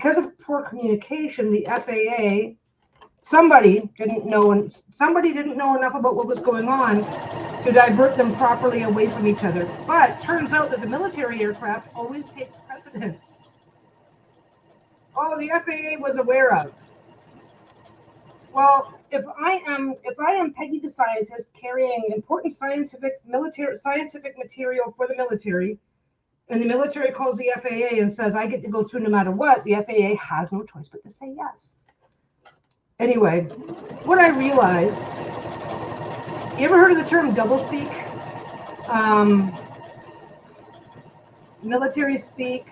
Speaker 1: FAA, somebody didn't know enough about what was going on to divert them properly away from each other. But it turns out that the military aircraft always takes precedence. Oh, the FAA was aware of. Well, if I am Peggy the scientist carrying important scientific material for the military, and the military calls the FAA and says I get to go through no matter what, the FAA has no choice but to say yes. Anyway, what I realized, you ever heard of the term doublespeak? Military speak,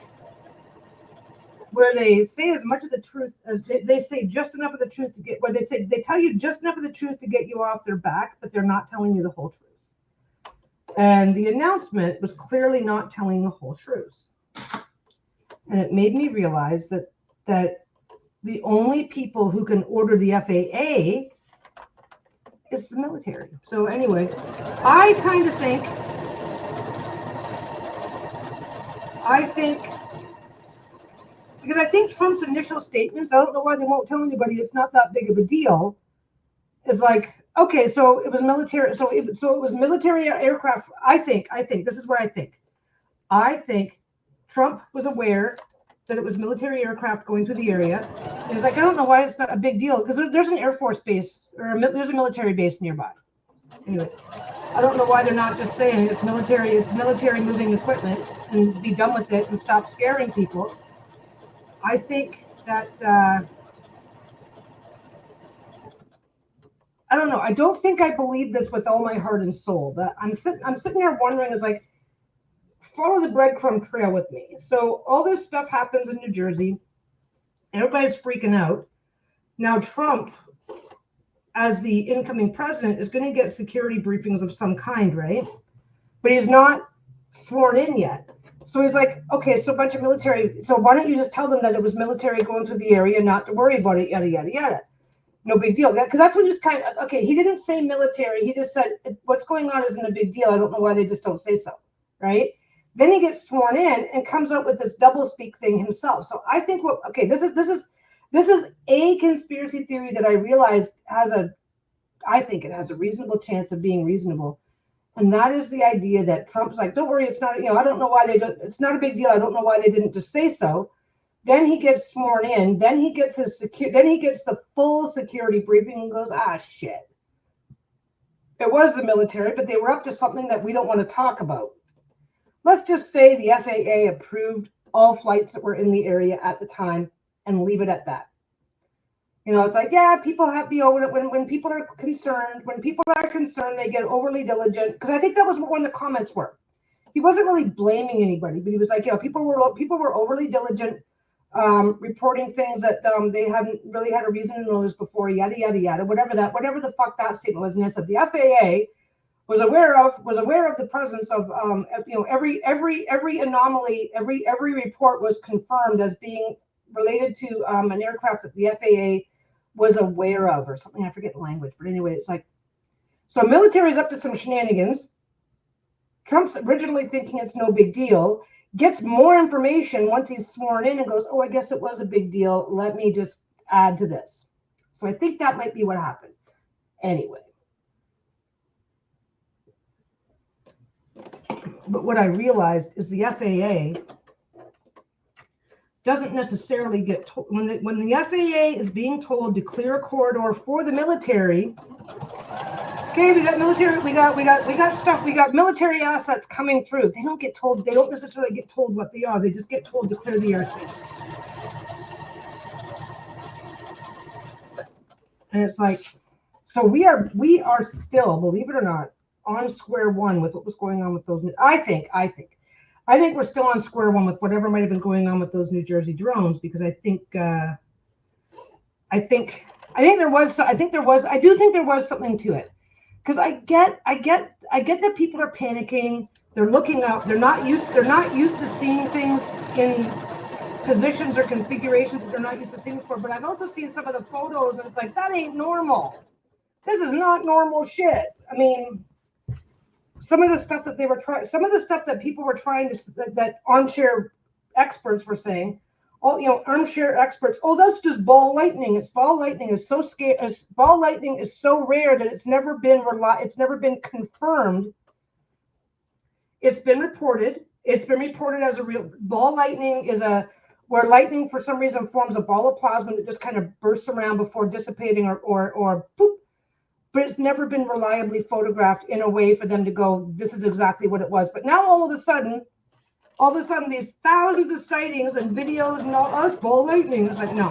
Speaker 1: where they say as much of the truth as they say just enough of the truth to get, where they tell you just enough of the truth to get you off their back, but they're not telling you the whole truth. And the announcement was clearly not telling the whole truth. And it made me realize that the only people who can order the FAA is the military. So anyway, I think because I think Trump's initial statements, I don't know why they won't tell anybody it's not that big of a deal, is like, okay, so it was military, so it was military aircraft. I think this is what I think. I think Trump was aware that it was military aircraft going through the area. He was like, I don't know why it's not a big deal, because there's an Air Force base, or there's a military base nearby. Anyway, I don't know why they're not just saying it's military moving equipment and be done with it and stop scaring people. I think that I don't know. I don't think I believe this with all my heart and soul. But I'm sitting there wondering, it's like, follow the breadcrumb trail with me. So all this stuff happens in New Jersey. Everybody's freaking out. Now Trump, as the incoming president, is going to get security briefings of some kind, right? But he's not sworn in yet. So he's like, okay, so a bunch of military. So why don't you just tell them that it was military going through the area, not to worry about it, yada, yada, yada. No big deal. Because that's what he's kind of, okay, he didn't say military. He just said, what's going on isn't a big deal. I don't know why they just don't say so, right? Then he gets sworn in and comes up with this doublespeak thing himself. So I think this is a conspiracy theory that I realized I think it has a reasonable chance of being reasonable. And that is the idea that Trump's like, don't worry, it's not, I don't know why it's not a big deal. I don't know why they didn't just say so. Then he gets sworn in. Then he gets the full security briefing and goes, shit. It was the military, but they were up to something that we don't want to talk about. Let's just say the FAA approved all flights that were in the area at the time and leave it at that. It's like, yeah, people have when people are concerned, they get overly diligent. Because I think that was what one of the comments were. He wasn't really blaming anybody, but he was like, people were overly diligent, reporting things that they hadn't really had a reason to notice before, yada yada yada, whatever the fuck that statement was. And it said the FAA was aware of the presence of every anomaly, every report was confirmed as being related to an aircraft that the FAA was aware of, or something. I forget the language, but anyway, it's like, so military's up to some shenanigans. Trump's originally thinking it's no big deal, gets more information once he's sworn in and goes, I guess it was a big deal. Let me just add to this. So I think that might be what happened. Anyway. But what I realized is the FAA doesn't necessarily get told, when the FAA is being told to clear a corridor for the military, Okay, we got military, we got stuff, we got military assets coming through. They don't get told, they don't necessarily get told what they are. They just get told to clear the airspace. And it's like, so we are still, believe it or not, on square one with what was going on with those. I think we're still on square one with whatever might have been going on with those New Jersey drones, because I do think there was something to it. Because I get that people are panicking. They're looking up. They're not used to seeing things in positions or configurations that they're not used to seeing before. But I've also seen some of the photos, and it's like, that ain't normal. This is not normal shit. I mean, some of the stuff that they were trying, some of the stuff that people were trying to, that armchair experts were saying, armchair experts, oh, that's just ball lightning. It's ball lightning is so scary. Ball lightning is so rare that it's never been confirmed. It's been reported. It's been reported as a real ball lightning is where lightning for some reason forms a ball of plasma that just kind of bursts around before dissipating or boop. But it's never been reliably photographed in a way for them to go, this is exactly what it was. But now all of a sudden, these thousands of sightings and videos and all, it's ball lightning. It's like, no.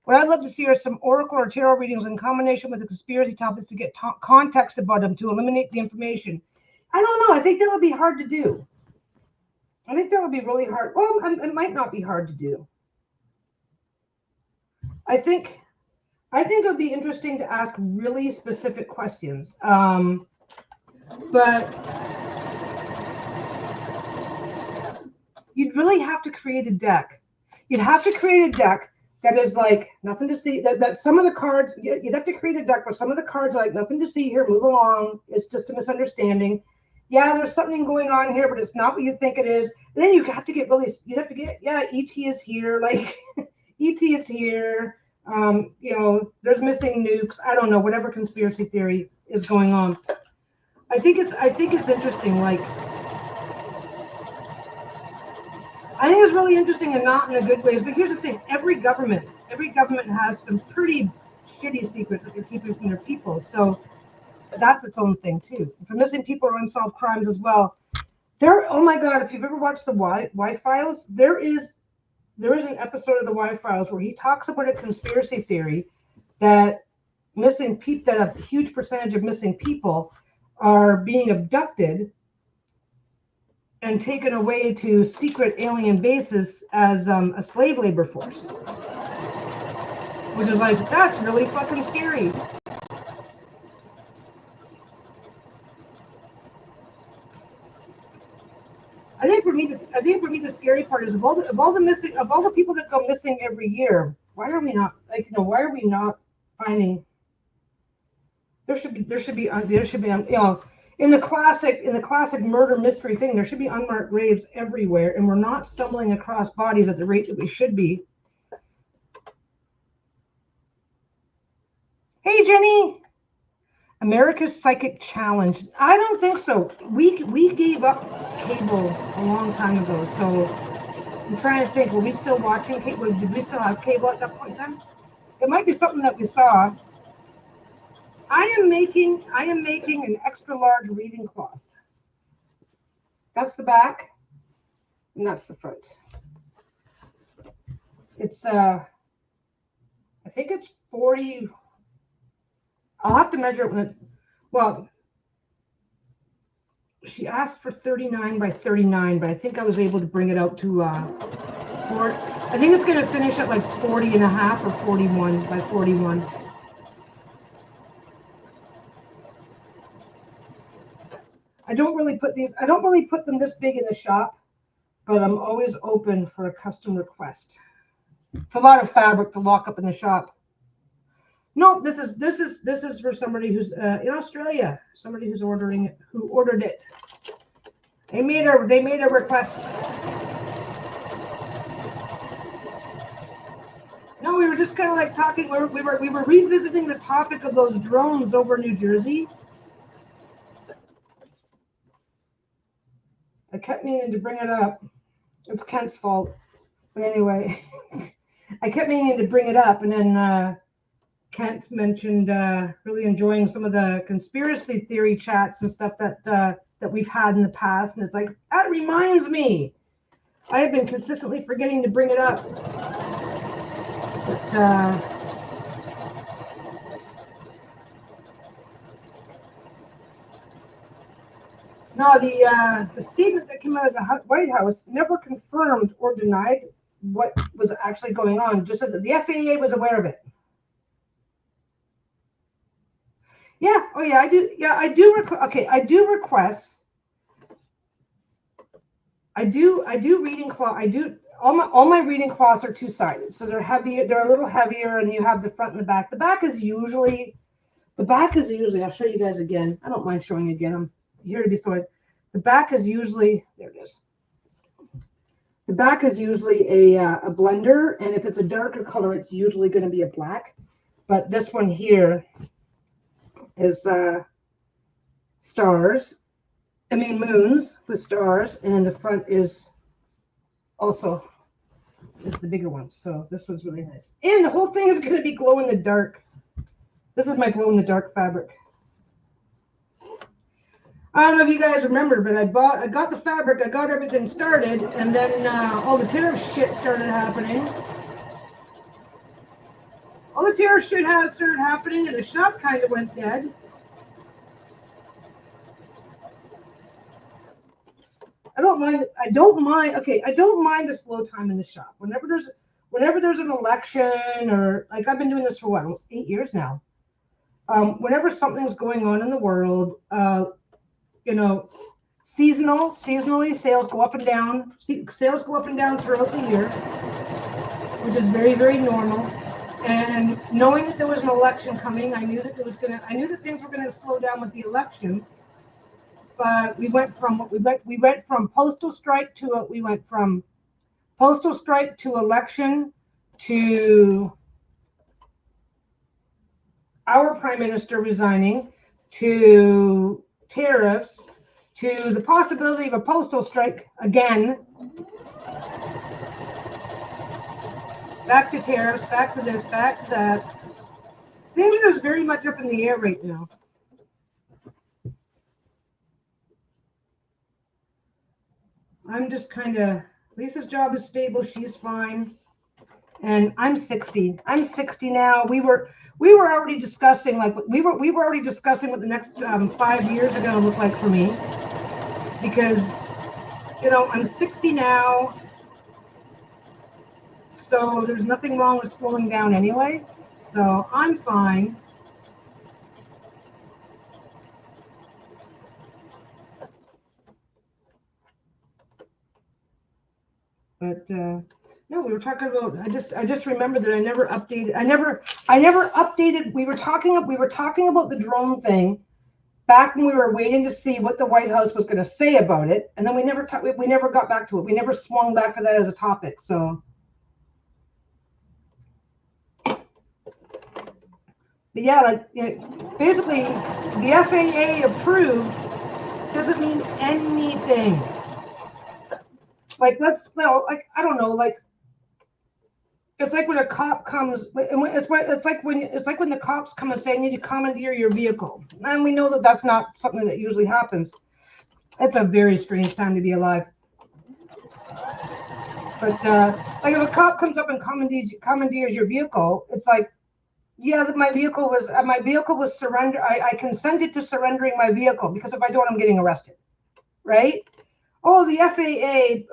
Speaker 1: What I'd love to see are some oracle or tarot readings in combination with the conspiracy topics to get context about them, to eliminate the information. I don't know. I think that would be hard to do. I think that would be really hard. Well, it might not be hard to do. I think it would be interesting to ask really specific questions. But you'd really have to create a deck. You'd have to create a deck that is like nothing to see. That some of the cards, you'd have to create a deck where some of the cards are like nothing to see here, move along. It's just a misunderstanding. Yeah, there's something going on here, but it's not what you think it is. And then you'd have to get, ET is here, like ET is here. There's missing nukes. I don't know, whatever conspiracy theory is going on. I think it's interesting. Like, I think it's really interesting and not in a good ways. But here's the thing: every government has some pretty shitty secrets that they're keeping from their people. So that's its own thing too. For missing people or unsolved crimes as well. Oh my God! If you've ever watched the Y-Files, there is an episode of the Y-Files where he talks about a conspiracy theory that a huge percentage of missing people are being abducted and taken away to secret alien bases as a slave labor force. Which is like, that's really fucking scary. I think for me the scary part is of all the people that go missing every year, why are we not finding? There should be in the classic murder mystery thing, there should be unmarked graves everywhere, and we're not stumbling across bodies at the rate that we should be. Hey, Jenny. America's Psychic Challenge. I don't think so. We gave up cable a long time ago, so I'm trying to think. Were we still watching cable? Did we still have cable at that point in time? It might be something that we saw. I am making an extra large reading cloth. That's the back, and that's the front. It's I think it's 40. I'll have to measure it she asked for 39 by 39, but I think I was able to bring it out to 4. I think it's going to finish at like 40 and a half or 41 by 41. I don't really put them this big in the shop, but I'm always open for a custom request. It's a lot of fabric to lock up in the shop. No, this is for somebody who's in Australia. Somebody who ordered it. They made a request. No, we were just kind of like talking. We were revisiting the topic of those drones over New Jersey. I kept meaning to bring it up. It's Kent's fault, but anyway, I kept meaning to bring it up, and then. Kent mentioned really enjoying some of the conspiracy theory chats and stuff that we've had in the past, and it's like, that reminds me. I have been consistently forgetting to bring it up. But no, the statement that came out of the White House never confirmed or denied what was actually going on. Just said that the FAA was aware of it. Yeah. Oh yeah, I do. Yeah, I do. Okay, I do request. I do reading cloth. I do all my reading cloths are two-sided, so they're heavier. They're a little heavier, and you have the front and the back. The back is usually. I'll show you guys again. I don't mind showing again. I'm here to be sorted. The back is usually, there it is. The back is usually a blender, and if it's a darker color, it's usually going to be a black. But this one here is moons with stars, and the front is also the bigger one. So this one's really nice. And the whole thing is going to be glow in the dark. This is my glow in the dark fabric. I don't know if you guys remember, but I got the fabric, I got everything started, and then all the tariff shit started happening. All the tariff shit started happening, and the shop kind of went dead. I don't mind. Okay, I don't mind a slow time in the shop. Whenever there's an election, or like I've been doing this for what, 8 years now. Whenever something's going on in the world, seasonally sales go up and down. Sales go up and down throughout the year, which is very, very normal. And knowing that there was an election coming, I knew that things were gonna slow down with the election. But we went from postal strike to election to our prime minister resigning to tariffs to the possibility of a postal strike again, back to tariffs, back to this, back to that. Things are just very much up in the air right now. I'm just kind of, Lisa's job is stable, she's fine. And I'm 60. I'm 60 now. We were already discussing what the next 5 years are going to look like for me, because I'm 60 now, so there's nothing wrong with slowing down anyway, so I'm fine. But no, we were talking about. I just remembered that I never updated. I never updated. We were talking about the drone thing back when we were waiting to see what the White House was going to say about it, and then we never got back to it. We never swung back to that as a topic. So, but yeah, basically, the FAA approved doesn't mean anything. Like, I don't know, like, it's like when a cop comes, it's like when the cops come and say, I need to commandeer your vehicle. And we know that that's not something that usually happens. It's a very strange time to be alive. But like if a cop comes up and commandeers your vehicle, it's like, yeah, that my vehicle was surrendered. I consented to surrendering my vehicle, because if I don't, I'm getting arrested, right? Oh, the FAA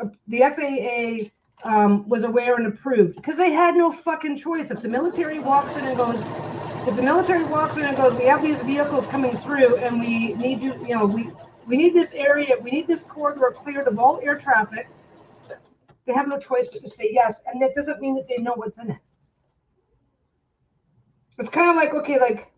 Speaker 1: was aware and approved, because they had no fucking choice. If the military walks in and goes, we have these vehicles coming through, and we need you, we need this area, we need this corridor cleared of all air traffic. They have no choice but to say yes, and that doesn't mean that they know what's in it. It's kind of like, okay, like,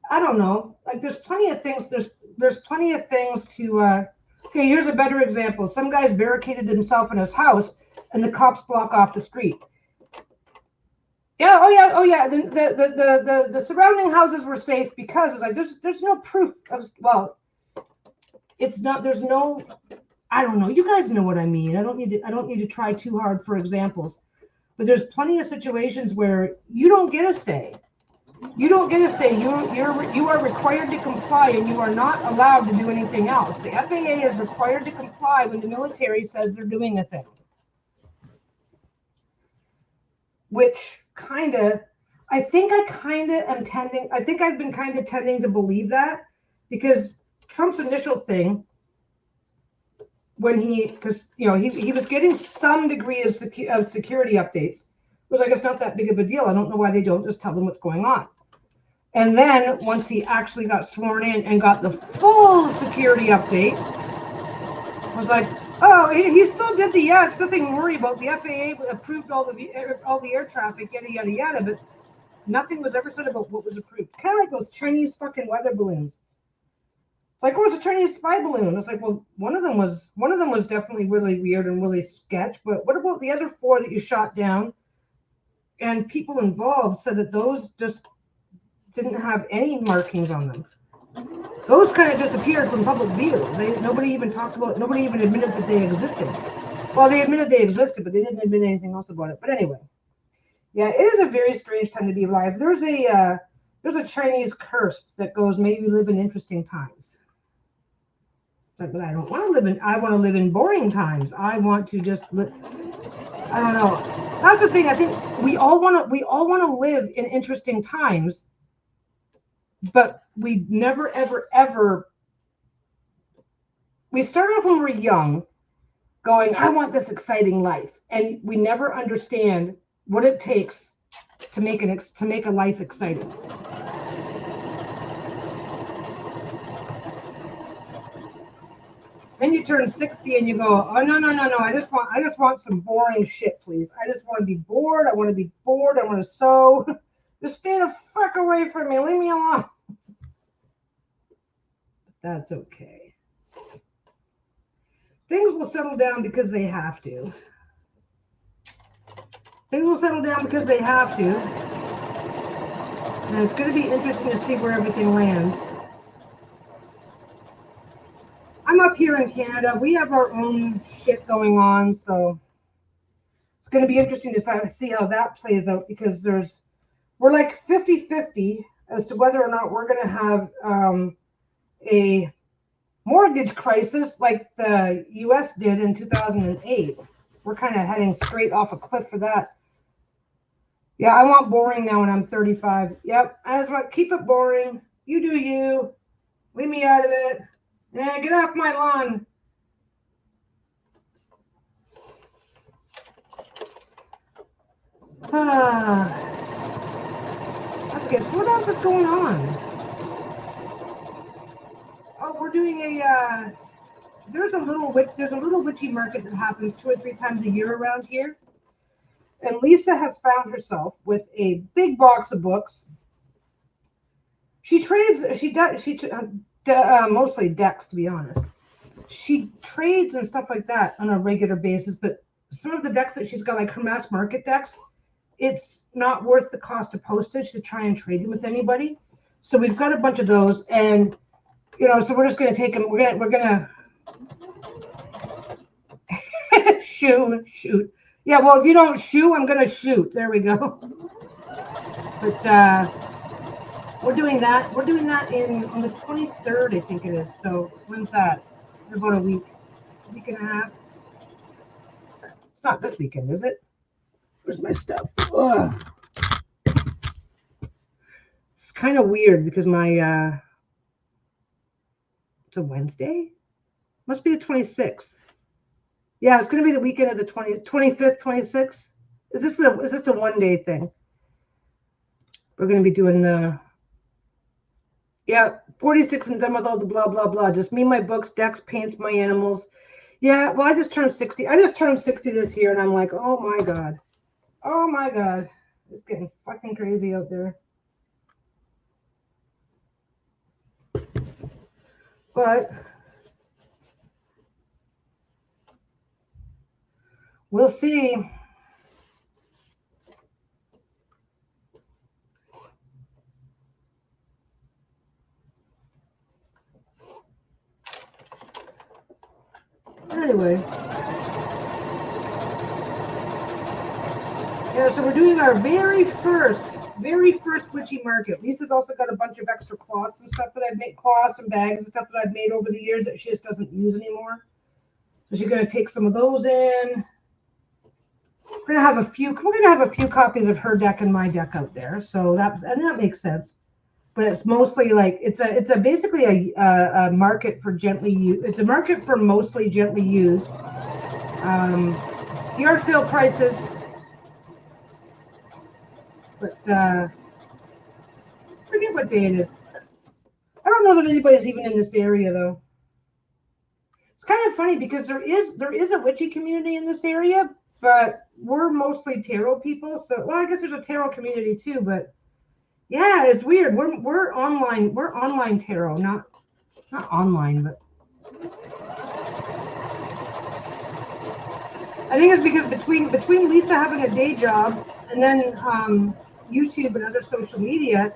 Speaker 1: I don't know, like there's plenty of things. There's plenty of things to. Okay, here's a better example. Some guy's barricaded himself in his house, and the cops block off the street. Yeah, oh yeah. The surrounding houses were safe because it's like there's no proof of, well, it's not. There's no. I don't know. You guys know what I mean. I don't need to try too hard for examples, but there's plenty of situations where you don't get a say. You don't get to say you are required to comply and you are not allowed to do anything else. The FAA is required to comply when the military says they're doing a thing. Which kind of, I think I've been kind of tending to believe that, because Trump's initial thing, when because he was getting some degree of security updates, was I guess not that big of a deal. I don't know why they don't just tell them what's going on. And then once he actually got sworn in and got the full security update, was like, oh, he still did it's nothing to worry about. The FAA approved all the air traffic, yada yada yada, but nothing was ever said about what was approved. Kind of like those Chinese fucking weather balloons. It's like, oh, it's a Chinese spy balloon. It's like, well, one of them was definitely really weird and really sketch. But what about the other 4 that you shot down? And people involved said that those just didn't have any markings on them. Those kind of disappeared from public view. Nobody even admitted that they existed. Well, they admitted they existed, but they didn't admit anything else about it. But anyway, yeah, it is a very strange time to be alive. There's a Chinese curse that goes, "May you live in interesting times." But I don't want to live in. I want to live in boring times. I want to just live. I don't know. That's the thing. I think we all want to live in interesting times. But we never, ever, ever, we start off when we're young going, I want this exciting life. And we never understand what it takes to make a life exciting. Then you turn 60 and you go, oh, no. I just want some boring shit, please. I just want to be bored. I want to be bored. I want to sew. Just stay the fuck away from me. Leave me alone. That's okay. Things will settle down because they have to. Things will settle down because they have to. And it's going to be interesting to see where everything lands. I'm up here in Canada. We have our own shit going on, so it's going to be interesting to see how that plays out, because we're like 50-50 as to whether or not we're going to have a mortgage crisis like the U.S. did in 2008. We're kind of heading straight off a cliff for that. Yeah, I want boring now when I'm 35. Yep, I just want keep it boring. You do you. Leave me out of it. Yeah, get off my lawn. That's good. So what else is going on? Oh, we're doing there's a little witchy market that happens 2 or 3 times a year around here. And Lisa has found herself with a big box of books. She mostly decks, to be honest. She trades and stuff like that on a regular basis, but some of the decks that she's got, like her mass market decks, it's not worth the cost of postage to try and trade them with anybody. So we've got a bunch of those, and so we're just going to take them. We're going to shoot. Yeah, well, if you don't shoot, I'm going to shoot. There we go. But we're doing that. We're doing that on the 23rd, I think it is. So when's that? In about a week and a half. It's not this weekend, is it? Where's my stuff? Ugh. It's kind of weird because my it's a Wednesday. Must be the 26th. Yeah, it's going to be the weekend of the 25th, 26th. Is this a one-day thing? We're going to be doing 46 and done with all the blah, blah, blah. Just me, my books, decks, paints, my animals. Yeah, well, I just turned 60. I just turned 60 this year, and I'm like, oh, my God. Oh, my God. It's getting fucking crazy out there. But we'll see. Anyway. Yeah, so we're doing our very first Very first witchy market. Lisa's also got a bunch of extra cloths and stuff that I've made, cloths and bags and stuff that I've made over the years that she just doesn't use anymore. So she's gonna take some of those in. We're gonna have a few copies of her deck and my deck out there. So that makes sense. But it's mostly like it's basically a market for gently used. It's a market for mostly gently used. Yard sale prices. But forget what day it is. I don't know that anybody's even in this area though. It's kind of funny because there is a witchy community in this area, but we're mostly tarot people. So well, I guess there's a tarot community too, but yeah, it's weird. We're online tarot, not online, but I think it's because between Lisa having a day job and then YouTube and other social media,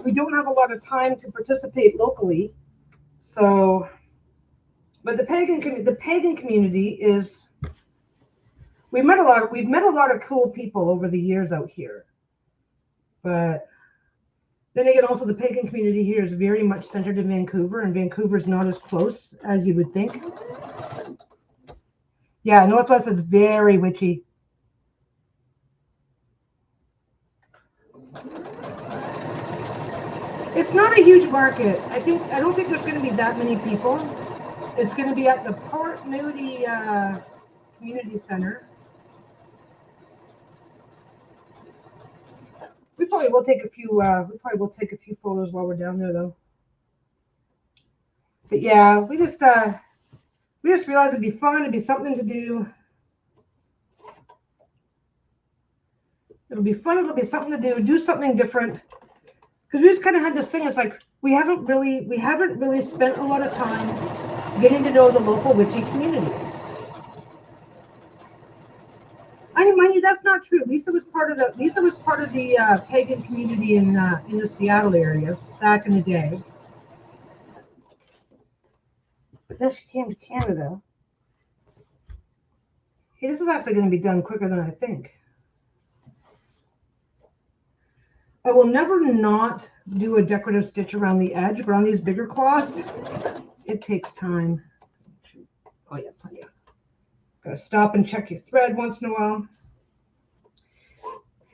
Speaker 1: we don't have a lot of time to participate locally. So, but the pagan community is we've met a lot of cool people over the years out here. But then again, also the pagan community here is very much centered in Vancouver, and Vancouver's not as close as you would think. Yeah, Northwest is very witchy. It's not a huge market. I don't think there's going to be that many people. It's going to be at the Port Moody Community Center. We probably will take a few. Photos while we're down there, though. But yeah, we just realized it'd be fun. It'd be something to do. It'll be fun. It'll be something to do. Do something different. Because we just kind of had this thing. It's like we haven't really spent a lot of time getting to know the local witchy community. Mind you, that's not true. Lisa was part of the pagan community in the Seattle area back in the day. But then she came to Canada. Hey, this is actually going to be done quicker than I think. I will never not do a decorative stitch around the edge, but on these bigger cloths, it takes time. Oh yeah, plenty of. Gotta stop and check your thread once in a while.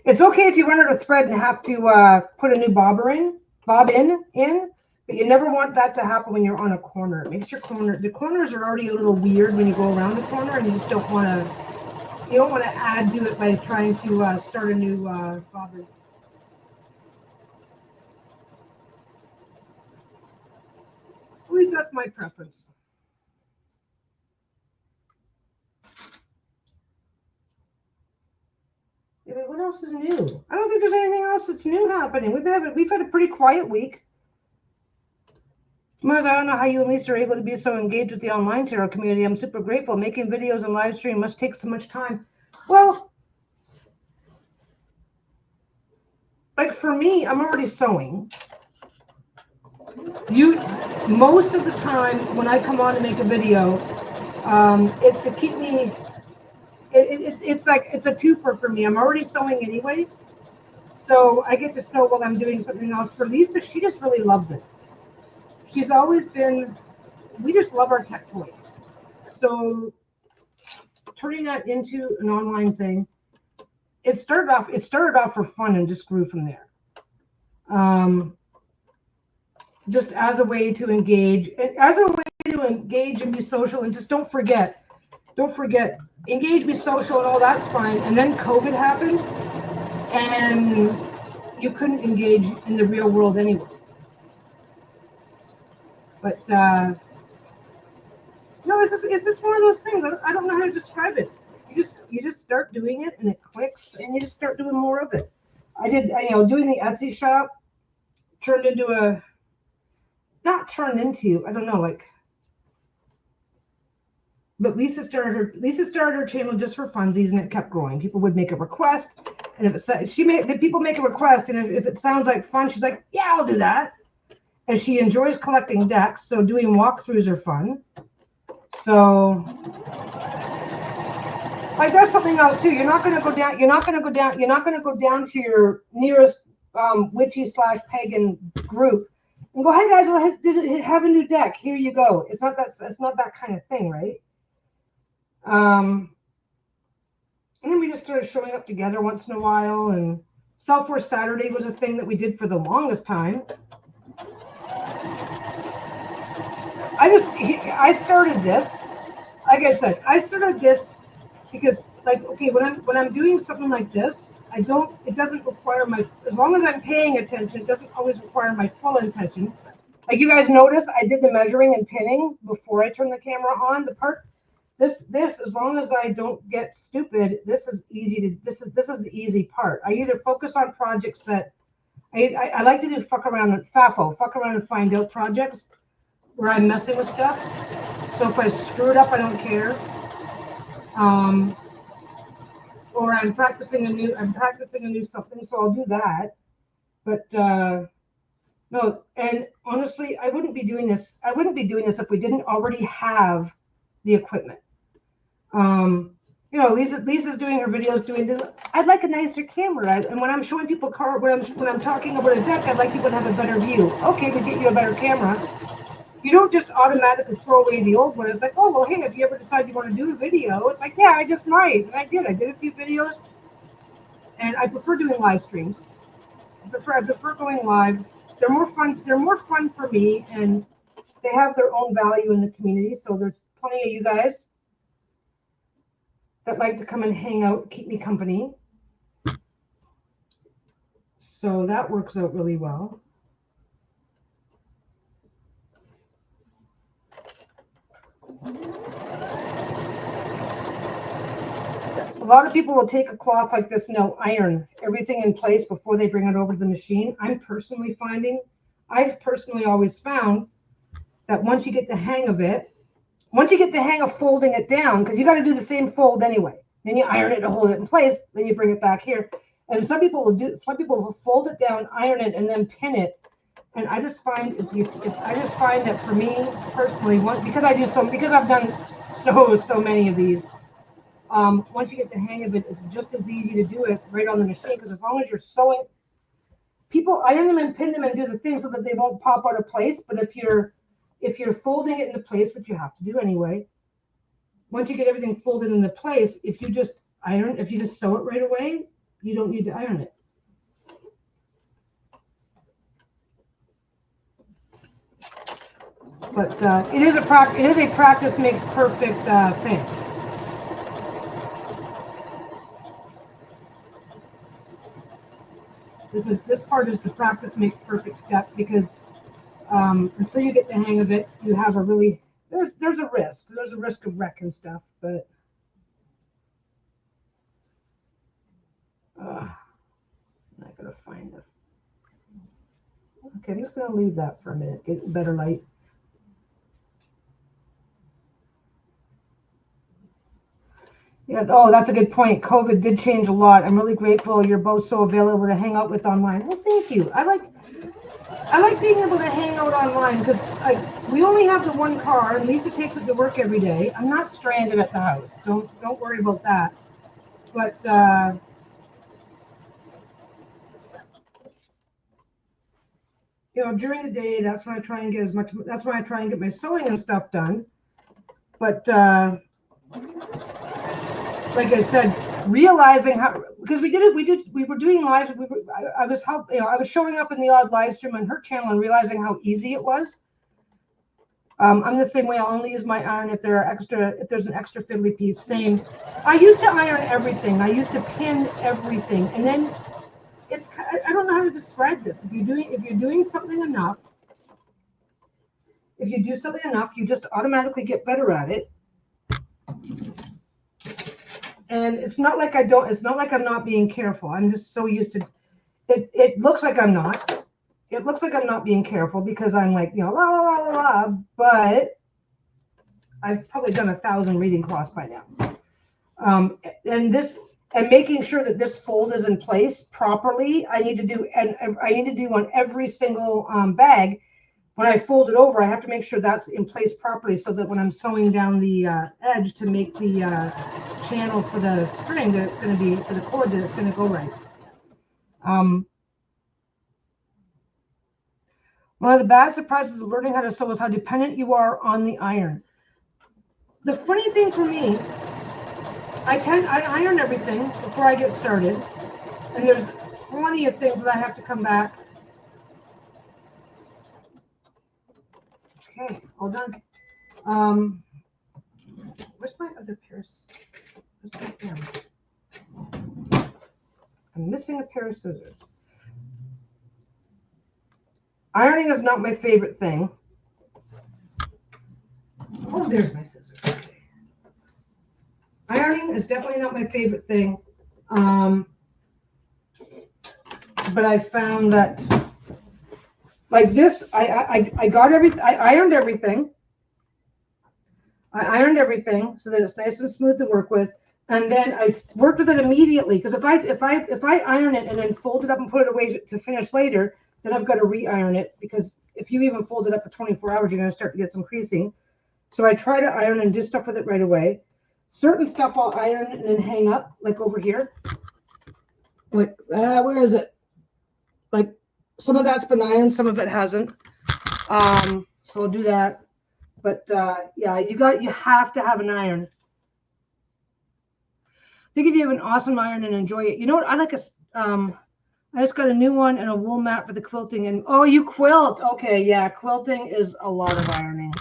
Speaker 1: It's okay if you run out of thread and have to put a new bob in, but you never want that to happen when you're on a corner. It makes the corners are already a little weird when you go around the corner, and you just don't want to add to it by trying to start a new bobbin. At least that's my preference. What else is new? I don't think there's anything else that's new happening. We've had a pretty quiet week. Mars, I don't know how you and Lisa are able to be so engaged with the online tarot community. I'm super grateful. Making videos and live stream must take so much time. Well, like for me, I'm already sewing. Most of the time when I come on to make a video, it's to keep me. It's like it's a twofer for me. I'm already sewing anyway, so I get to sew while I'm doing something else. For Lisa, she just really loves it. She's always been. We just love our tech toys. So turning that into an online thing, it started off for fun and just grew from there. Just as a way to engage, and be social, and just don't forget, engage, be social, and all that's fine. And then COVID happened, and you couldn't engage in the real world anyway. But no, it's just one of those things. I don't know how to describe it. You just start doing it, and it clicks, and you just start doing more of it. I did, doing the Etsy shop turned into a. Not turned into, I don't know, like. But Lisa started her channel just for funsies, and it kept growing. People would make a request, and if people make a request, and if it sounds like fun, she's like, yeah, I'll do that. And she enjoys collecting decks, so doing walkthroughs are fun. So, like that's something else too. You're not going to go down to your nearest witchy/pagan group and go, hey guys, well, have a new deck. Here you go. It's not that kind of thing, right? And then we just started showing up together once in a while, and Self-Worth Saturday was a thing that we did for the longest time. I started this, like I said, because okay, when I'm doing something like this, it doesn't require as long as I'm paying attention, it doesn't always require my full attention. Like you guys notice, I did the measuring and pinning before I turned the camera on. This, as long as I don't get stupid, this is the easy part. I either focus on projects that I like to do fuck around and find out projects where I'm messing with stuff. So if I screw it up, I don't care. Or I'm practicing a new something, so I'll do that. But no, and honestly, I wouldn't be doing this if we didn't already have the equipment. Lisa's doing her videos doing this. I'd like a nicer camera, and when I'm showing people when I'm talking about a deck, I'd like people to have a better view. Okay, we get you a better camera. You don't just automatically throw away the old one. It's like, oh well, hey, if you ever decide you want to do a video, it's like, yeah, I just might, and I did a few videos, and I prefer doing live streams. I prefer going live. They're more fun for me, and they have their own value in the community. So there's plenty of you guys that like to come and hang out, keep me company. So that works out really well. A lot of people will take a cloth like this and they'll iron everything in place before they bring it over to the machine. I've personally always found that once you get the hang of folding it down, because you got to do the same fold anyway. Then you iron it to hold it in place. Then you bring it back here. And some people will fold it down, iron it, and then pin it. And I just find that for me personally, because I've done so many of these. Once you get the hang of it, it's just as easy to do it right on the machine, because as long as you're sewing, people iron them and pin them and do the thing so that they won't pop out of place. But if you're folding it into place, which you have to do anyway, once you get everything folded into place, if you just sew it right away, you don't need to iron it. But it is a practice makes perfect thing. This part is the practice makes perfect step, because until you get the hang of it, you have there's a risk of wreck and stuff, but I gotta find it. Okay, I'm just gonna leave that for a minute, get better light. Yeah, oh, that's a good point. COVID did change a lot. I'm really grateful you're both so available to hang out with online. Well, thank you. I like being able to hang out online, because we only have the one car, and Lisa takes it to work every day. I'm not stranded at the house. Don't worry about that. But during the day, that's when I try and get my sewing and stuff done. But like I said, realizing how, because we were doing lives. I was showing up in the odd live stream on her channel and realizing how easy it was. I'm the same way. I'll only use my iron if there's an extra fiddly piece. Same. I used to iron everything. I used to pin everything, and then I don't know how to describe this. If you're doing something enough, you just automatically get better at it. And it's not like I'm not being careful. I'm just so used to it. It looks like I'm not. It looks like I'm not being careful, because I'm like, la la la la la, but I've probably done 1,000 reading cloths by now. And making sure that this fold is in place properly, I need to do on every single bag. When I fold it over, I have to make sure that's in place properly, so that when I'm sewing down the edge to make the channel for the string, that it's going to be, for the cord, that it's going to go right. One of the bad surprises of learning how to sew is how dependent you are on the iron. The funny thing for me, I iron everything before I get started, and there's plenty of things that I have to come back. Okay, all done. Where's my other pairs? I'm missing a pair of scissors. Ironing is not my favorite thing. Oh, there's my scissors. Okay. Ironing is definitely not my favorite thing. But I found that, like this, I got everything. I ironed everything. I ironed everything so that it's nice and smooth to work with, and then I worked with it immediately. Because if I iron it and then fold it up and put it away to finish later, then I've got to re-iron it, because if you even fold it up for 24 hours, you're going to start to get some creasing. So I try to iron and do stuff with it right away. Certain stuff I'll iron and then hang up, like over here. Like, where is it? Like, some of that's been ironed, some of it hasn't. So I'll do that. But yeah, you have to have an iron. I think if you have an awesome iron and enjoy it, you know what? I like I just got a new one and a wool mat for the quilting. And oh, you quilt? Okay, yeah, quilting is a lot of ironing.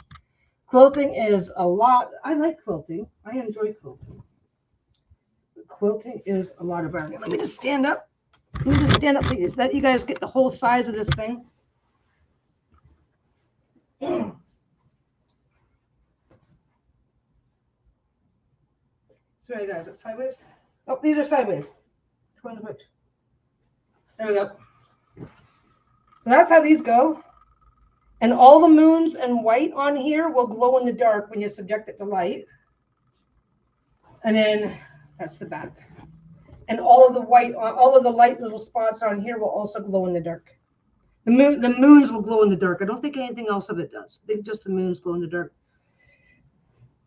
Speaker 1: Quilting is a lot. I like quilting. I enjoy quilting. Quilting is a lot of ironing. Let me just stand up. Let me just stand up so that you guys get the whole size of this thing. Sorry, guys. It's sideways. Oh, these are sideways. Which one's which? There we go. So that's how these go. And all the moons and white on here will glow in the dark when you subject it to light. And then that's the back. And all of the white, all of the light little spots on here will also glow in the dark. The moons will glow in the dark. I don't think anything else of it does. I think just the moons glow in the dark.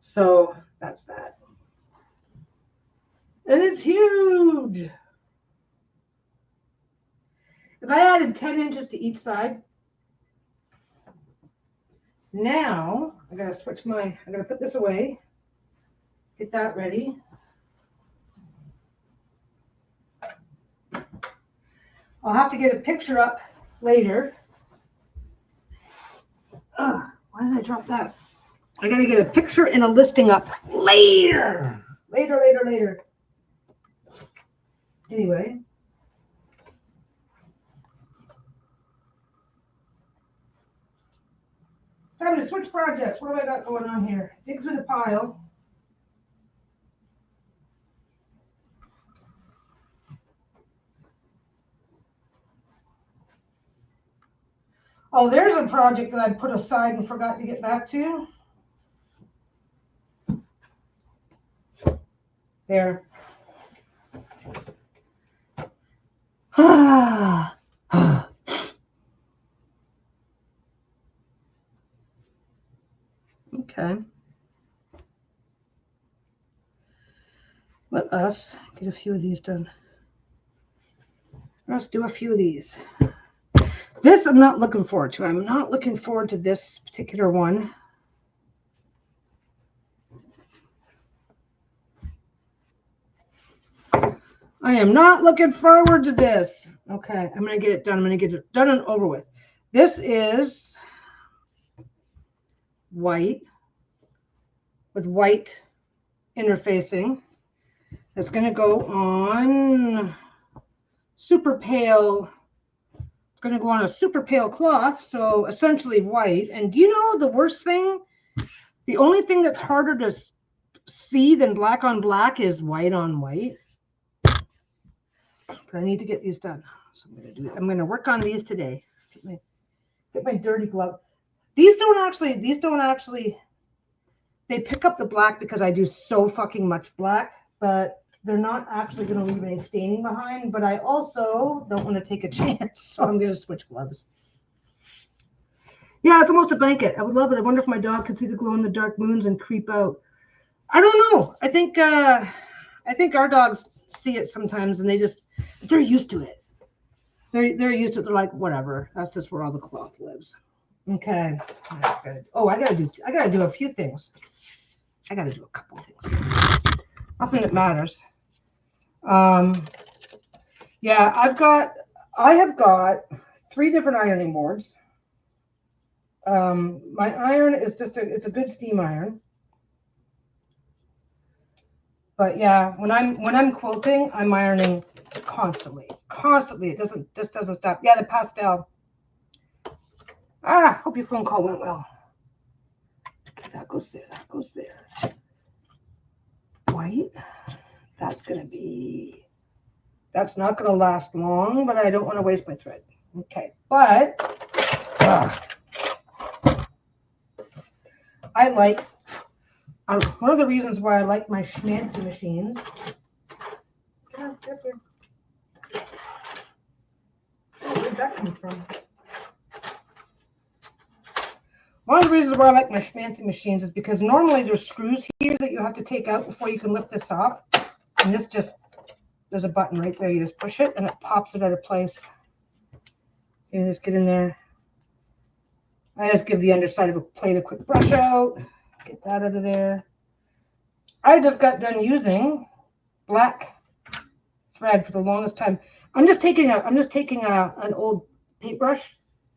Speaker 1: So that's that. And it's huge. If I added 10 inches to each side, now I gotta I gotta put this away, get that ready. I'll have to get a picture up later. Why did I drop that? I gotta get a picture and a listing up later. Later. Anyway. Time to switch projects. What do I got going on here? Dig through the pile. Oh, there's a project that I put aside and forgot to get back to. There. Okay. Let us get a few of these done. Let's do a few of these. This I'm not looking forward to. I'm not looking forward to this particular one. I am not looking forward to this. Okay, I'm going to get it done. I'm going to get it done and over with. This is white with white interfacing. That's going to go on super pale. It's going to go on a super pale cloth, so essentially white. And do you know the worst thing? The only thing that's harder to see than black on black is white on white. But I need to get these done. So I'm going to do it. I'm going to work on these today. Get my dirty glove. These don't actually, they pick up the black because I do so fucking much black, but they're not actually going to leave any staining behind. But I also don't want to take a chance, so I'm going to switch gloves. Yeah, it's almost a blanket. I would love it. I wonder if my dog could see the glow in the dark moons and creep out. I don't know. I think our dogs see it sometimes, and they're used to it. They're used to it. They're like, whatever. That's just where all the cloth lives. Okay, that's good. Oh, I gotta do a few things. I gotta do a couple of things. Nothing that matters. Yeah, I have got 3 different ironing boards. My iron is it's a good steam iron. But yeah, when I'm quilting, I'm ironing constantly. It doesn't stop. Yeah, the pastel. Hope your phone call went well. That goes there. That goes there. White. That's not gonna last long, but I don't want to waste my thread. Okay, but I like one of the reasons why I like my Schmancy machines. Where did that come from? One of the reasons why I like my Schmancy machines is because normally there's screws here that you have to take out before you can lift this off. And this there's a button right there. You just push it and it pops it out of place. You just get in there. I just give the underside of a plate a quick brush out. Get that out of there. I just got done using black thread for the longest time. I'm just taking an old paintbrush,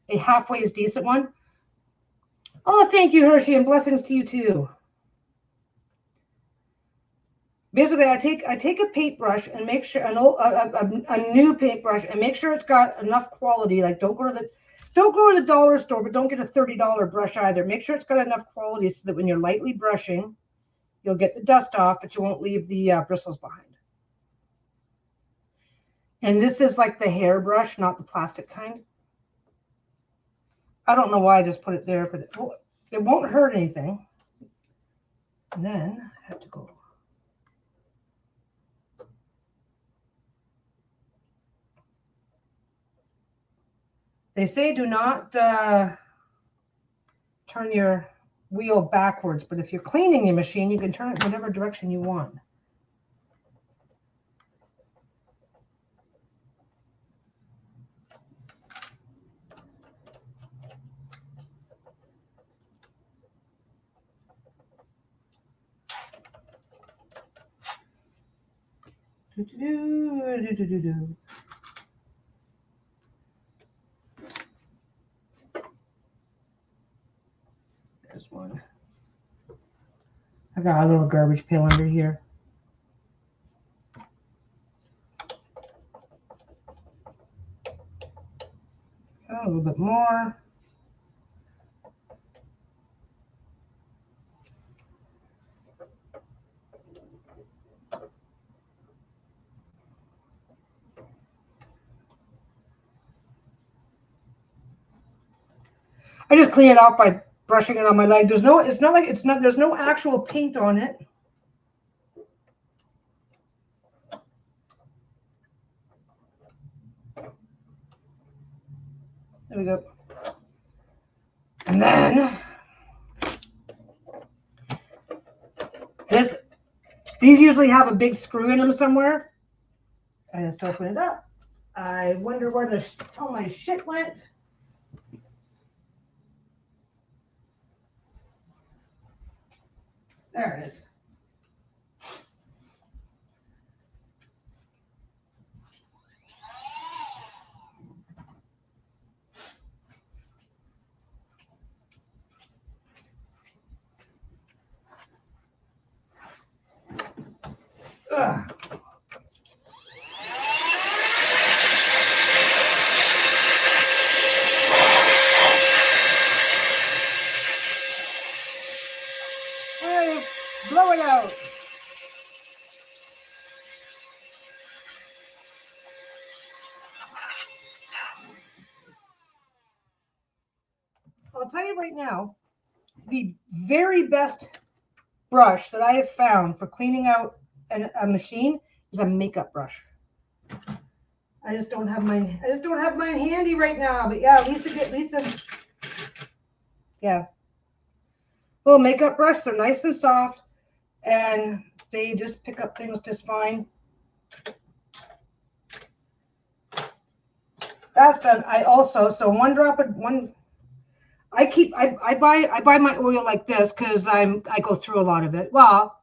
Speaker 1: a halfways decent one. Oh, thank you, Hershey, and blessings to you too. Basically, I take a paintbrush and make sure a new paintbrush and make sure it's got enough quality. Like don't go to the dollar store, but don't get a $30 brush either. Make sure it's got enough quality so that when you're lightly brushing, you'll get the dust off, but you won't leave the bristles behind. And this is like the hair brush, not the plastic kind. I don't know why I just put it there, but it won't hurt anything. And then I have to go. They say do not turn your wheel backwards, but if you're cleaning your machine, you can turn it in whatever direction you want. There's one. I got a little garbage pail under here. A little bit more. I just clean it off by brushing it on my leg. There's no actual paint on it. There we go. And then these usually have a big screw in them somewhere. I just open it up. I wonder where all my shit went. There it is. Ugh. Hey, blow it out. I'll tell you right now, the very best brush that I have found for cleaning out a machine is a makeup brush. I just don't have mine handy right now. But yeah, Lisa. Yeah. Little makeup brush. They're nice and soft, and they just pick up things just fine. That's done. I also one. I buy my oil like this because I go through a lot of it. Well,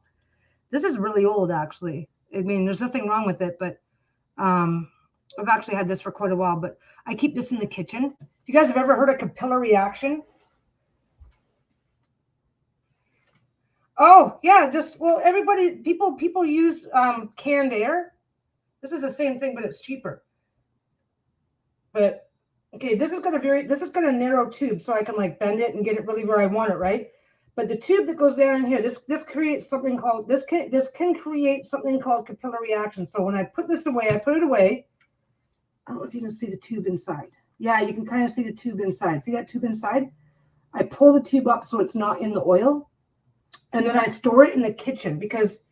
Speaker 1: this is really old actually. I mean, there's nothing wrong with it, but I've actually had this for quite a while. But I keep this in the kitchen. If you guys have ever heard of capillary action? Oh yeah, people use canned air. This is the same thing, but it's cheaper. But okay, this is gonna narrow tube so I can like bend it and get it really where I want it, right? But the tube that goes down in here, this creates something called this can create something called capillary action. So when I put this away, I put it away. I don't know if you can see the tube inside. Yeah, you can kind of see the tube inside. See that tube inside? I pull the tube up so it's not in the oil. And then I store it in the kitchen because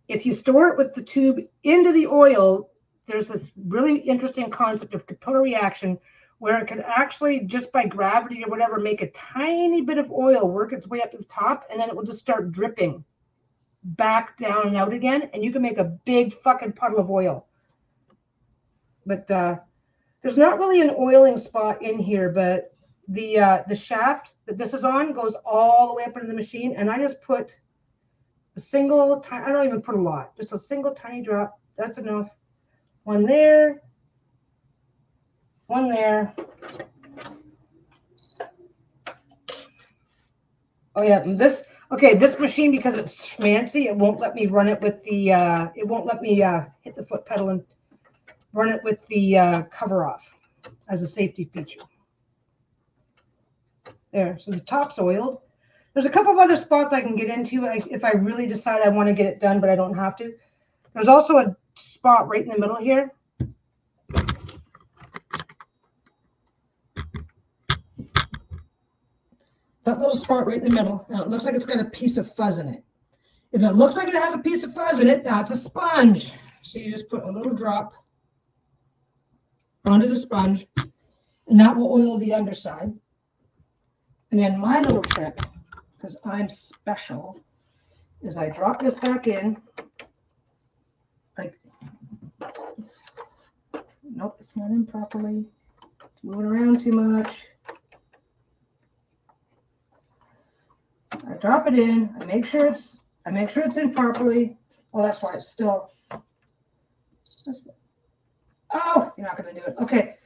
Speaker 1: if you store it with the tube into the oil, there's this really interesting concept of capillary action where it can actually, just by gravity or whatever, make a tiny bit of oil work its way up to the top, and then it will just start dripping back down and out again, and you can make a big fucking puddle of oil. But there's not really an oiling spot in here, but the shaft that this is on goes all the way up into the machine, and I just put a single, I don't even put a lot, just a single tiny drop. That's enough. One there, one there. Oh yeah, and this machine, because it's fancy, it won't let me run it with the, it won't let me hit the foot pedal and run it with the cover off as a safety feature. There, so the top's oiled. There's a couple of other spots I can get into if I really decide I want to get it done, but I don't have to. There's also a spot right in the middle here. That little spot right in the middle. Now it looks like it's got a piece of fuzz in it. If it looks like it has a piece of fuzz in it, that's a sponge. So you just put a little drop onto the sponge, and that will oil the underside. And then my little trick, because I'm special, is I drop this back in. Like, nope, it's not in properly. It's moving around too much. I drop it in. I make sure it's in properly. Well, that's why it's still. Oh, you're not going to do it. Okay,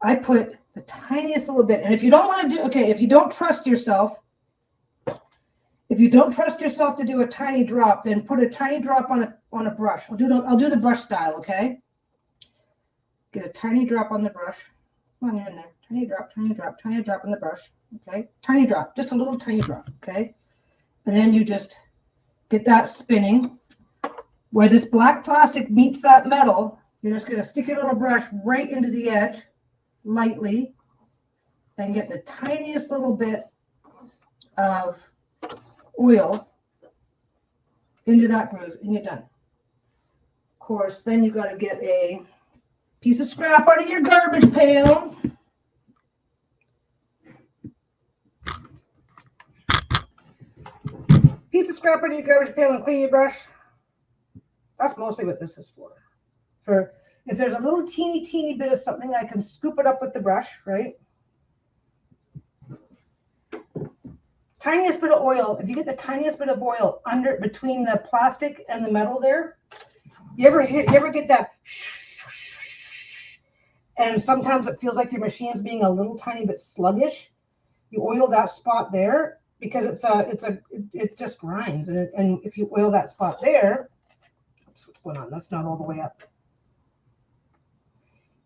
Speaker 1: I put the tiniest little bit, and if you don't want to do, okay, if you don't trust yourself to do a tiny drop, then put a tiny drop on a brush. I'll do the brush style, okay? Get a tiny drop on the brush. Come on, you're in there. Tiny drop, tiny drop, tiny drop on the brush. Okay, tiny drop, just a little tiny drop. Okay, and then you just get that spinning. Where this black plastic meets that metal, you're just going to stick your little brush right into the edge, lightly, and get the tiniest little bit of oil into that groove, and you're done. Of course, then you've got to get a piece of scrap out of your garbage pail. Piece of scrap out of your garbage pail and clean your brush. That's mostly what this is for. For if there's a little teeny bit of something, I can scoop it up with the brush, right? Tiniest bit of oil. If you get the tiniest bit of oil between the plastic and the metal there, you ever get that? And sometimes it feels like your machine's being a little tiny bit sluggish. You oil that spot there because it just grinds, and if you oil that spot there, that's what's going on. That's not all the way up.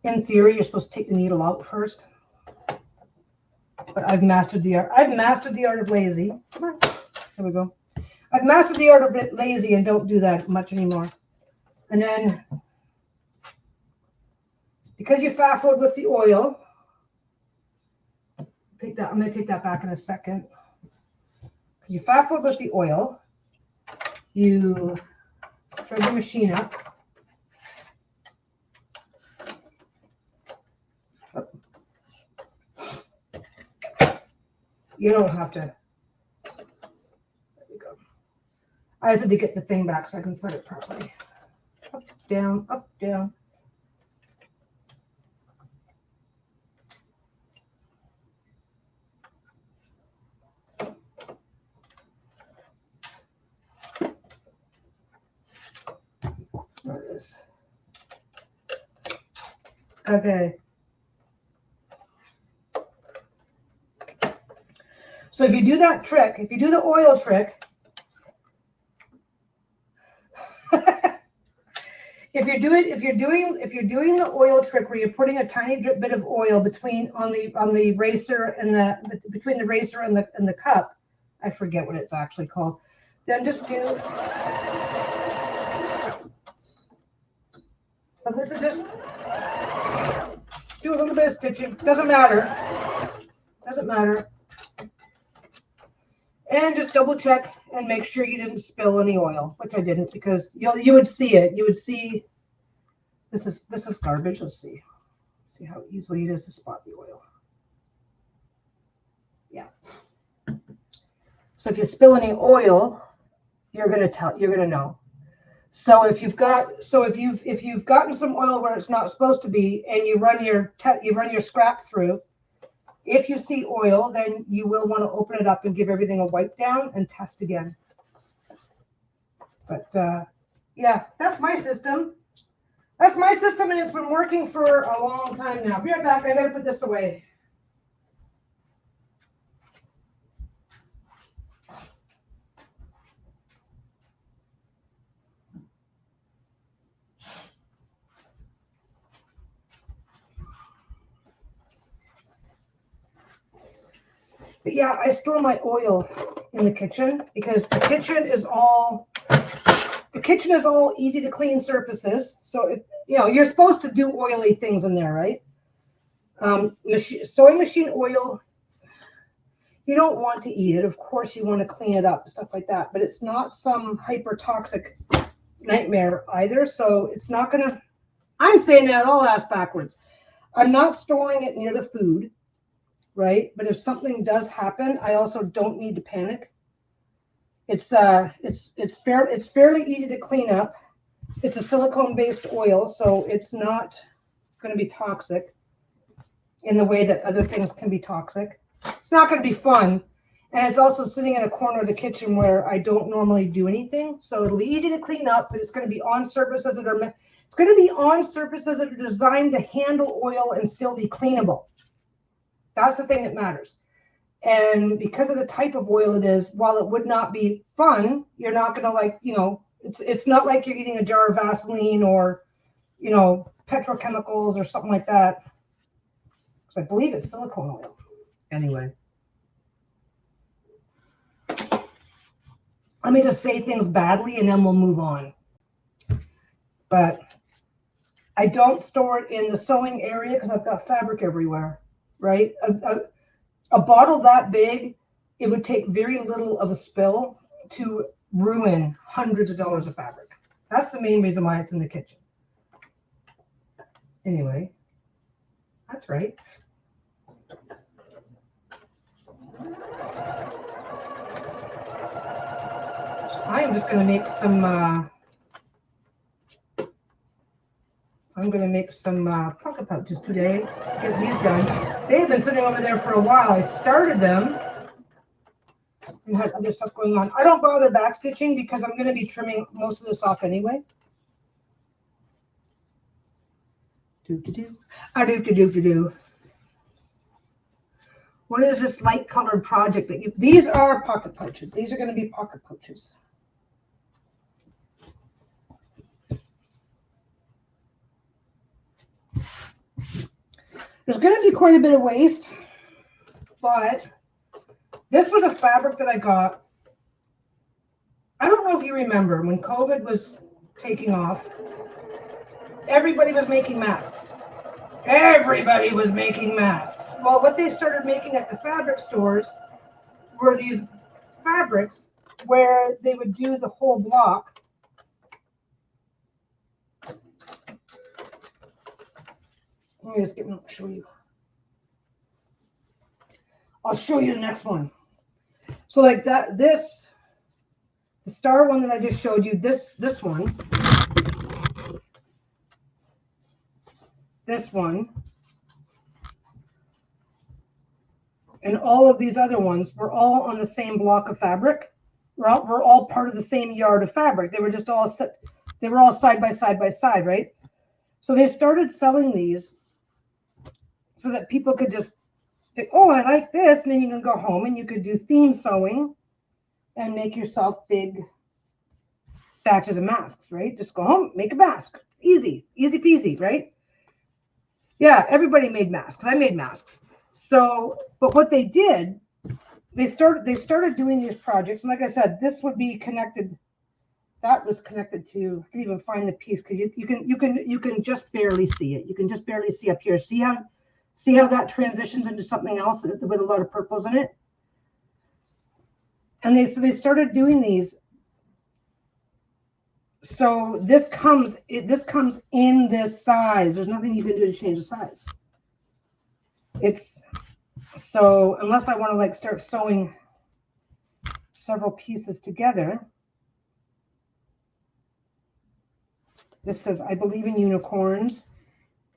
Speaker 1: In theory, you're supposed to take the needle out first, but I've mastered the art. I've mastered the art of lazy. Come on, there we go. I've mastered the art of lazy and don't do that much anymore. And then, because you faffled with the oil, take that. I'm going to take that back in a second. Because you faffled with the oil, you thread the machine up. You don't have to. There we go. I just had to get the thing back so I can thread it properly. Up, down, up, down. this. Okay. So if you do that trick, if you do the oil trick, if you're doing the oil trick where you're putting a tiny bit of oil between on the racer and between the racer and the cup, I forget what it's actually called. Then just do. Just do a little bit of stitching. Doesn't matter. Doesn't matter. And just double check and make sure you didn't spill any oil, which I didn't, because you would see it. You would see this is garbage. Let's see how easily it is to spot the oil. Yeah. So if you spill any oil, you're gonna know. So if you've gotten some oil where it's not supposed to be, and you run your scrap through, if you see oil, then you will want to open it up and give everything a wipe down and test again. But yeah, that's my system. That's my system, and it's been working for a long time now. Be right back. I gotta put this away. But yeah, I store my oil in the kitchen because the kitchen is all easy to clean surfaces. So if you're supposed to do oily things in there, right? Sewing machine oil, you don't want to eat it. Of course, you want to clean it up, stuff like that. But it's not some hyper toxic nightmare either. So it's not gonna. I'm saying that all ass backwards. I'm not storing it near the food. Right, but if something does happen, I also don't need to panic. It's fairly easy to clean up. It's a silicone-based oil, so it's not going to be toxic in the way that other things can be toxic. It's not going to be fun, and it's also sitting in a corner of the kitchen where I don't normally do anything, so it'll be easy to clean up. But it's going to be on surfaces that are designed to handle oil and still be cleanable. That's the thing that matters. And because of the type of oil it is, while it would not be fun, you're not going to it's not like you're eating a jar of Vaseline or, petrochemicals or something like that. Because I believe it's silicone oil. Anyway. Let me just say things badly and then we'll move on. But I don't store it in the sewing area because I've got fabric everywhere. Right? A bottle that big, it would take very little of a spill to ruin hundreds of dollars of fabric. That's the main reason why it's in the kitchen. Anyway, that's right. So I am just going to make some pocket pouches today. Get these done. They've been sitting over there for a while. I started them and had other stuff going on. I don't bother back stitching because I'm going to be trimming most of this off anyway. What is this light colored project these are pocket pouches. These are going to be pocket pouches. There's going to be quite a bit of waste, but this was a fabric that I got. I don't know if you remember when COVID was taking off, everybody was making masks. Everybody was making masks. Well, what they started making at the fabric stores were these fabrics where they would do the whole block. Let me just show you. I'll show you the next one. So like that, the star one that I just showed you, this one, and all of these other ones were all on the same block of fabric. We're all part of the same yard of fabric. They were just all set. They were all side by side, right? So they started selling these so that people could just think, oh, I like this. And then you can go home and you could do theme sewing and make yourself big batches of masks, right? Just go home, make a mask. Easy peasy, right? Yeah, everybody made masks. I made masks. So, but what they did, they started doing these projects. And like I said, this would be connected. That was connected to, I can even find the piece because you can just barely see it. You can just barely see up here. See how that transitions into something else with a lot of purples in it? And they started doing these. So this comes in this size. There's nothing you can do to change the size. It's so unless I want to like start sewing several pieces together. This says, I believe in unicorns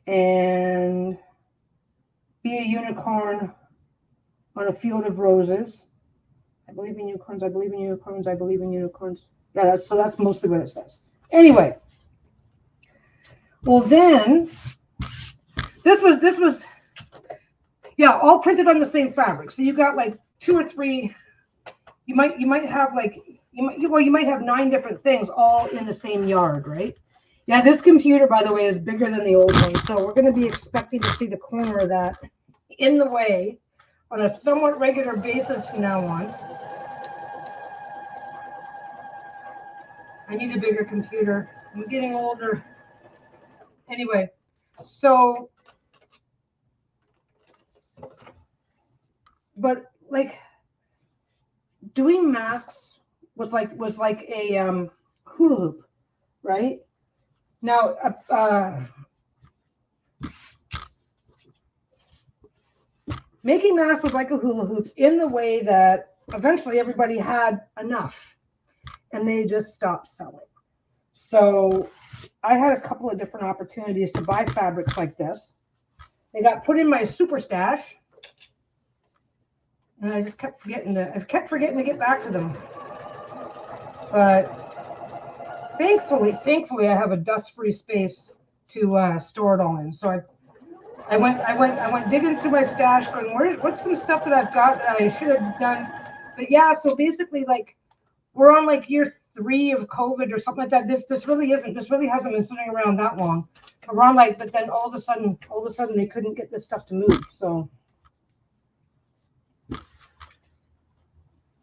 Speaker 1: and be a unicorn on a field of roses. I believe in unicorns. I believe in unicorns. I believe in unicorns. Yeah, so that's mostly what it says. Anyway, well then, this was, yeah, all printed on the same fabric. So you got like 2 or 3. You might have like you might have 9 different things all in the same yard, right? Yeah, this computer, by the way, is bigger than the old one, so we're going to be expecting to see the corner of that in the way on a somewhat regular basis from now on. I need a bigger computer. I'm getting older. Anyway, so, but like doing masks was like a hula hoop, right? Now, making masks was like a hula hoop in the way that eventually everybody had enough and they just stopped selling. So I had a couple of different opportunities to buy fabrics like this. They got put in my super stash and I just kept forgetting to get back to them. But thankfully I have a dust-free space to store it all in. So I went digging through my stash going, what's some stuff that I've got that I should have done. But yeah, so basically like we're on like year 3 of COVID or something like that. This really hasn't been sitting around that long. We're on like, but then all of a sudden they couldn't get this stuff to move. So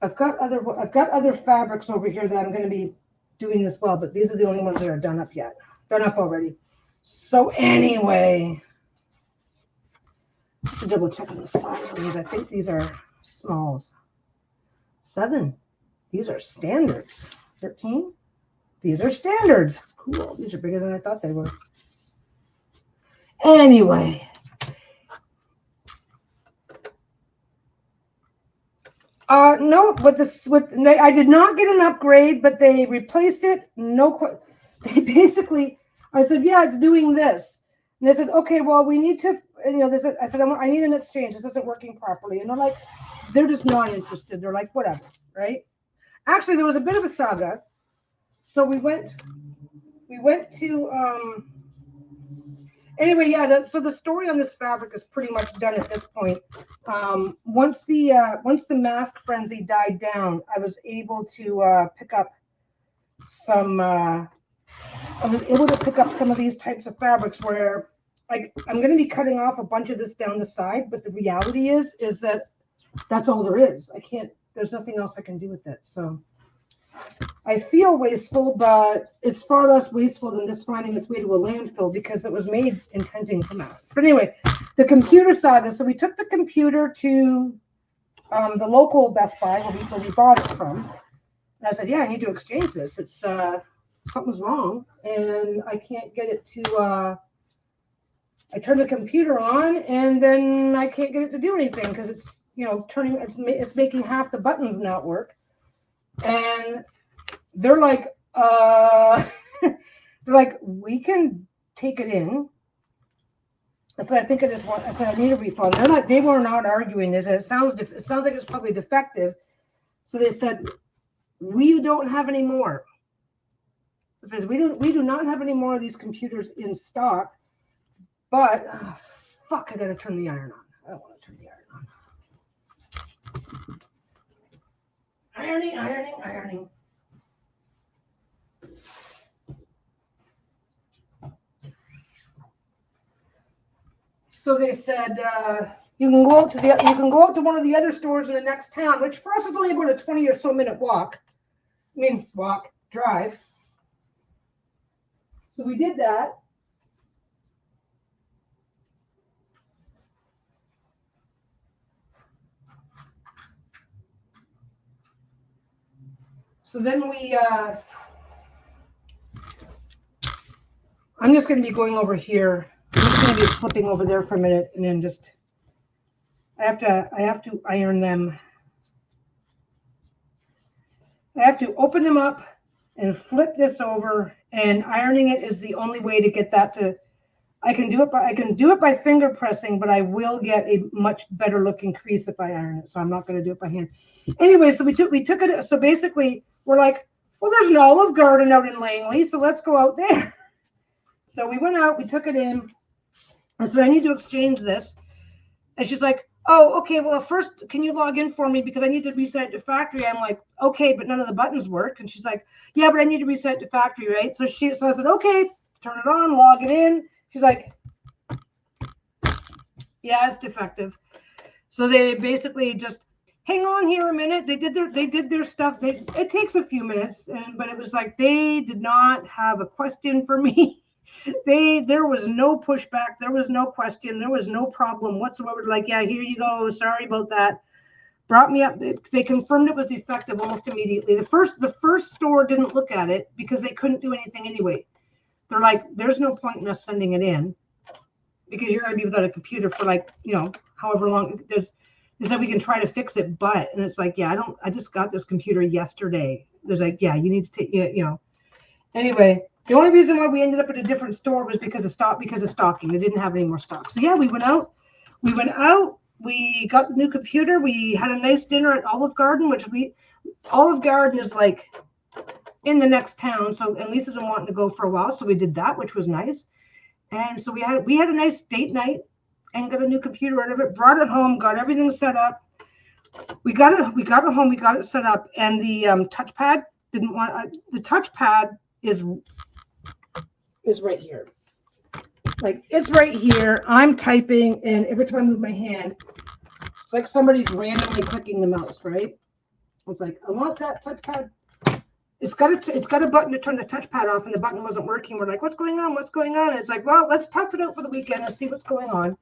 Speaker 1: I've got other fabrics over here that I'm going to be doing as well, but these are the only ones that are done up already. So anyway, I should double check on the size of these. I think these are smalls. 7. These are standards. 13. These are standards. Cool. These are bigger than I thought they were. Anyway. No, I did not get an upgrade, but they replaced it. They basically, I said, yeah, it's doing this. And they said, okay, well, we need to, I said, I need an exchange. This isn't working properly. And they're just not interested. They're like, whatever, right? Actually, there was a bit of a saga. So we went to, anyway, yeah, so the story on this fabric is pretty much done at this point. Once the mask frenzy died down, I was able to pick up some of these types of fabrics where I'm going to be cutting off a bunch of this down the side, but the reality is that that's all there is. There's nothing else I can do with it. So I feel wasteful, but it's far less wasteful than this finding its way to a landfill because it was made intending for masks. But anyway, the computer saga. So we took the computer to the local Best Buy where we bought it from. And I said, yeah, I need to exchange this. It's something's wrong, and I can't get it to. I turn the computer on, and then I can't get it to do anything because it's it's making half the buttons not work. And they're like, we can take it in. So I think I said I need a refund. They were not arguing this. It sounds like it's probably defective. So they said, we don't have any more. It says we do not have any more of these computers in stock, but fuck, I gotta turn the iron on. I don't want to turn the iron on. Ironing. So they said you can go out to one of the other stores in the next town, which for us is only about a 20 or so minute drive. So we did that. So then I'm just going to be going over here. I'm just going to be flipping over there for a minute, and then just I have to iron them. I have to open them up and flip this over, and ironing it is the only way to get that to. I can do it by finger pressing, but I will get a much better looking crease if I iron it. So I'm not going to do it by hand. Anyway, so we took it. So basically, we're like, well, there's an Olive Garden out in Langley, so let's go out there. So we went out, we took it in. And so I need to exchange this. And she's like, oh, okay, well, first, can you log in for me? Because I need to reset it to factory. I'm like, okay, but none of the buttons work. And she's like, yeah, but I need to reset it to factory, right? So I said, okay, turn it on, log it in. She's like, yeah, it's defective. So they basically just hang on here a minute. They did their stuff. It takes a few minutes, but it was like they did not have a question for me. There was no pushback. There was no question. There was no problem whatsoever. Like, yeah, here you go. Sorry about that. Brought me up. They confirmed it was defective almost immediately. The first store didn't look at it because they couldn't do anything anyway. They're like, there's no point in us sending it in because you're going to be without a computer for like, however long. They said we can try to fix it, but, and it's like, yeah, I just got this computer yesterday. There's like, yeah, you need to take, Anyway, the only reason why we ended up at a different store was because of stocking. They didn't have any more stock. So yeah, we went out. We got the new computer. We had a nice dinner at Olive Garden, Olive Garden is like in the next town. So and Lisa's been wanting to go for a while. So we did that, which was nice. And so we had a nice date night and got a new computer out of it, brought it home, got everything set up. We got it home, we got it set up. And the touchpad the touchpad is right here. Like it's right here. I'm typing, and every time I move my hand, it's like somebody's randomly clicking the mouse, right? It's like, I want that touchpad. It's got a button to turn the touchpad off, and the button wasn't working. We're like, what's going on? What's going on? And it's like, well, let's tough it out for the weekend and see what's going on.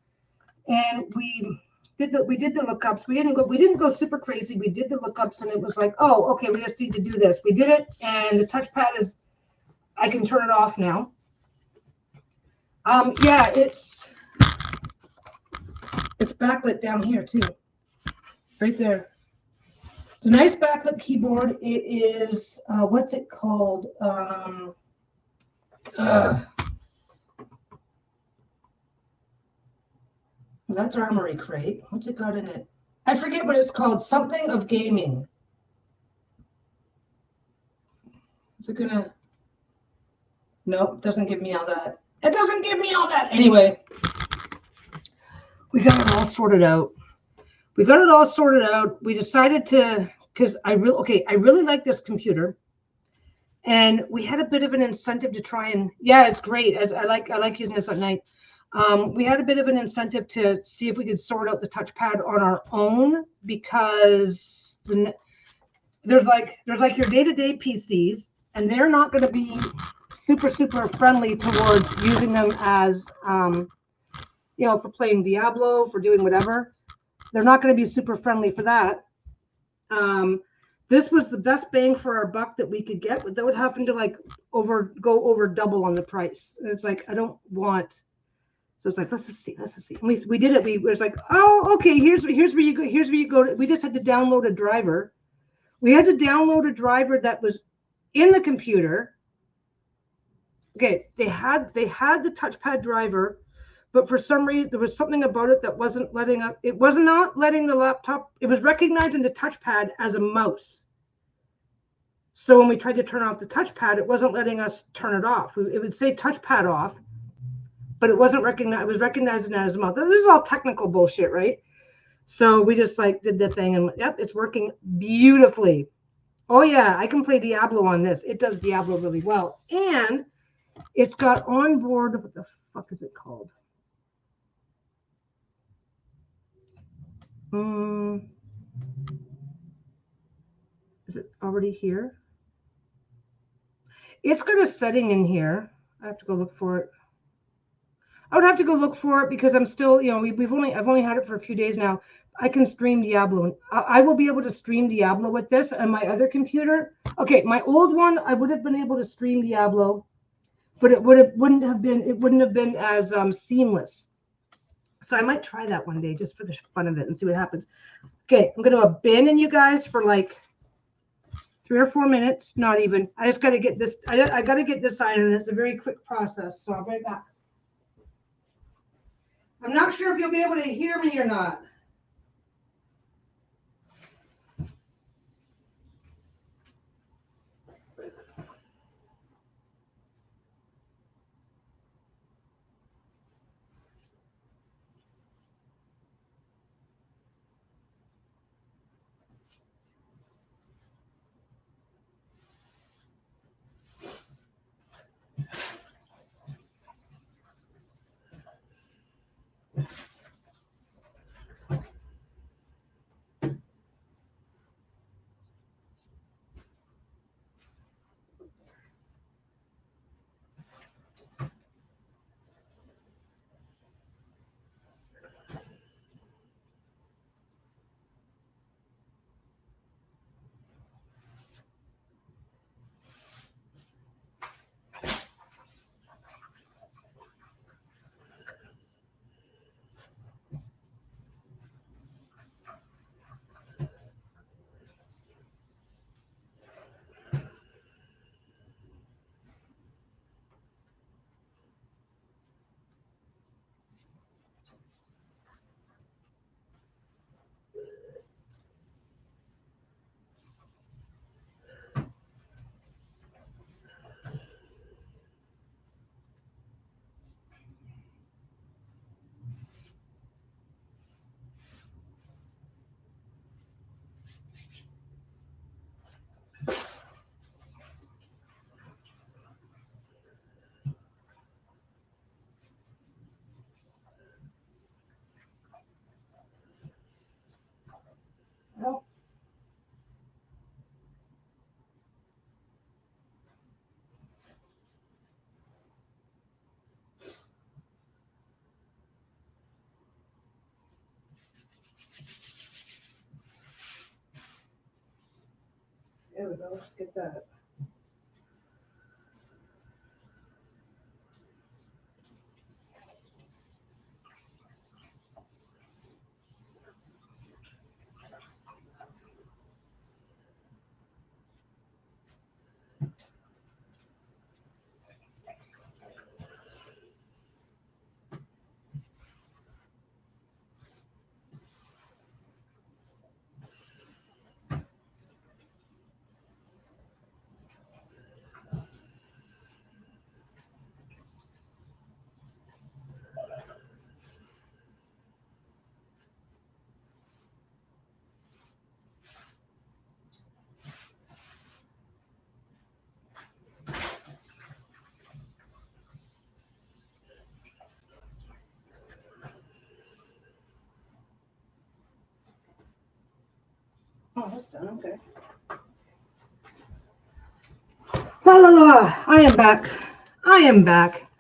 Speaker 1: And we did the lookups. We didn't go super crazy. We did the lookups, and it was like, oh, okay, we just need to do this. We did it, and the touchpad I can turn it off now. Yeah, it's backlit down here too, right there. It's a nice backlit keyboard. It is what's it called? That's Armory Crate. What's it got in it? I forget what it's called. Something of gaming. Is it gonna? Nope, doesn't give me all that. It doesn't give me all that. Anyway, we got it all sorted out. We decided to, because I really like this computer, and we had a bit of an incentive to try and, yeah, it's great. I like using this at night. We had a bit of an incentive to see if we could sort out the touchpad on our own, because there's like your day-to-day PCs, and they're not going to be super friendly towards using them as for playing Diablo, for doing whatever. They're not going to be super friendly for that. This was the best bang for our buck that we could get without having to go over double on the price. And it's like, I don't want. So it's like, let's just see. And we did it. We was like, oh, okay. Here's where you go. We just had to download a driver. We had to download a driver that was in the computer. Okay, they had the touchpad driver, but for some reason there was something about it that wasn't letting us. It was not letting the laptop. It was recognizing the touchpad as a mouse. So when we tried to turn off the touchpad, it wasn't letting us turn it off. It would say touchpad off, but it wasn't recognized. It was recognizing that as a mouse. This is all technical bullshit, right? So we just like did the thing, and yep, it's working beautifully. Oh yeah, I can play Diablo on this. It does Diablo really well, and it's got onboard. What the fuck is it called? Is it already here? It's got a setting in here. I have to go look for it. I would have to go look for it because I'm still, you know, I've only had it for a few days now. I can stream Diablo. I will be able to stream Diablo with this and my other computer. Okay, my old one, I would have been able to stream Diablo, but it wouldn't have been as seamless. So I might try that one day just for the fun of it and see what happens. Okay, I'm going to abandon you guys for like 3 or 4 minutes, not even. I just got to get this. I got to get this signed, and it's a very quick process. So I'll be right back. I'm not sure if you'll be able to hear me or not. Well, there we go. Let's get that. Oh, that's done. Okay. La la la. I am back. I am back.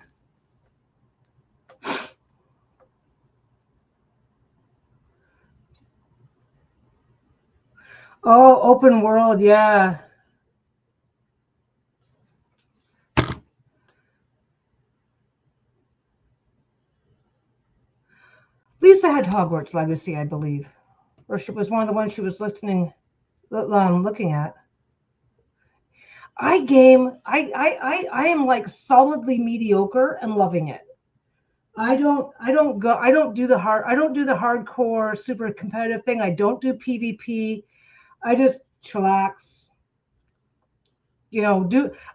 Speaker 1: Oh, open world. Yeah. Lisa had Hogwarts Legacy, I believe, or she was one of the ones she was looking at. I am like solidly mediocre and loving it. I don't do the hardcore super competitive thing. I don't do PvP. I just chillax. you know,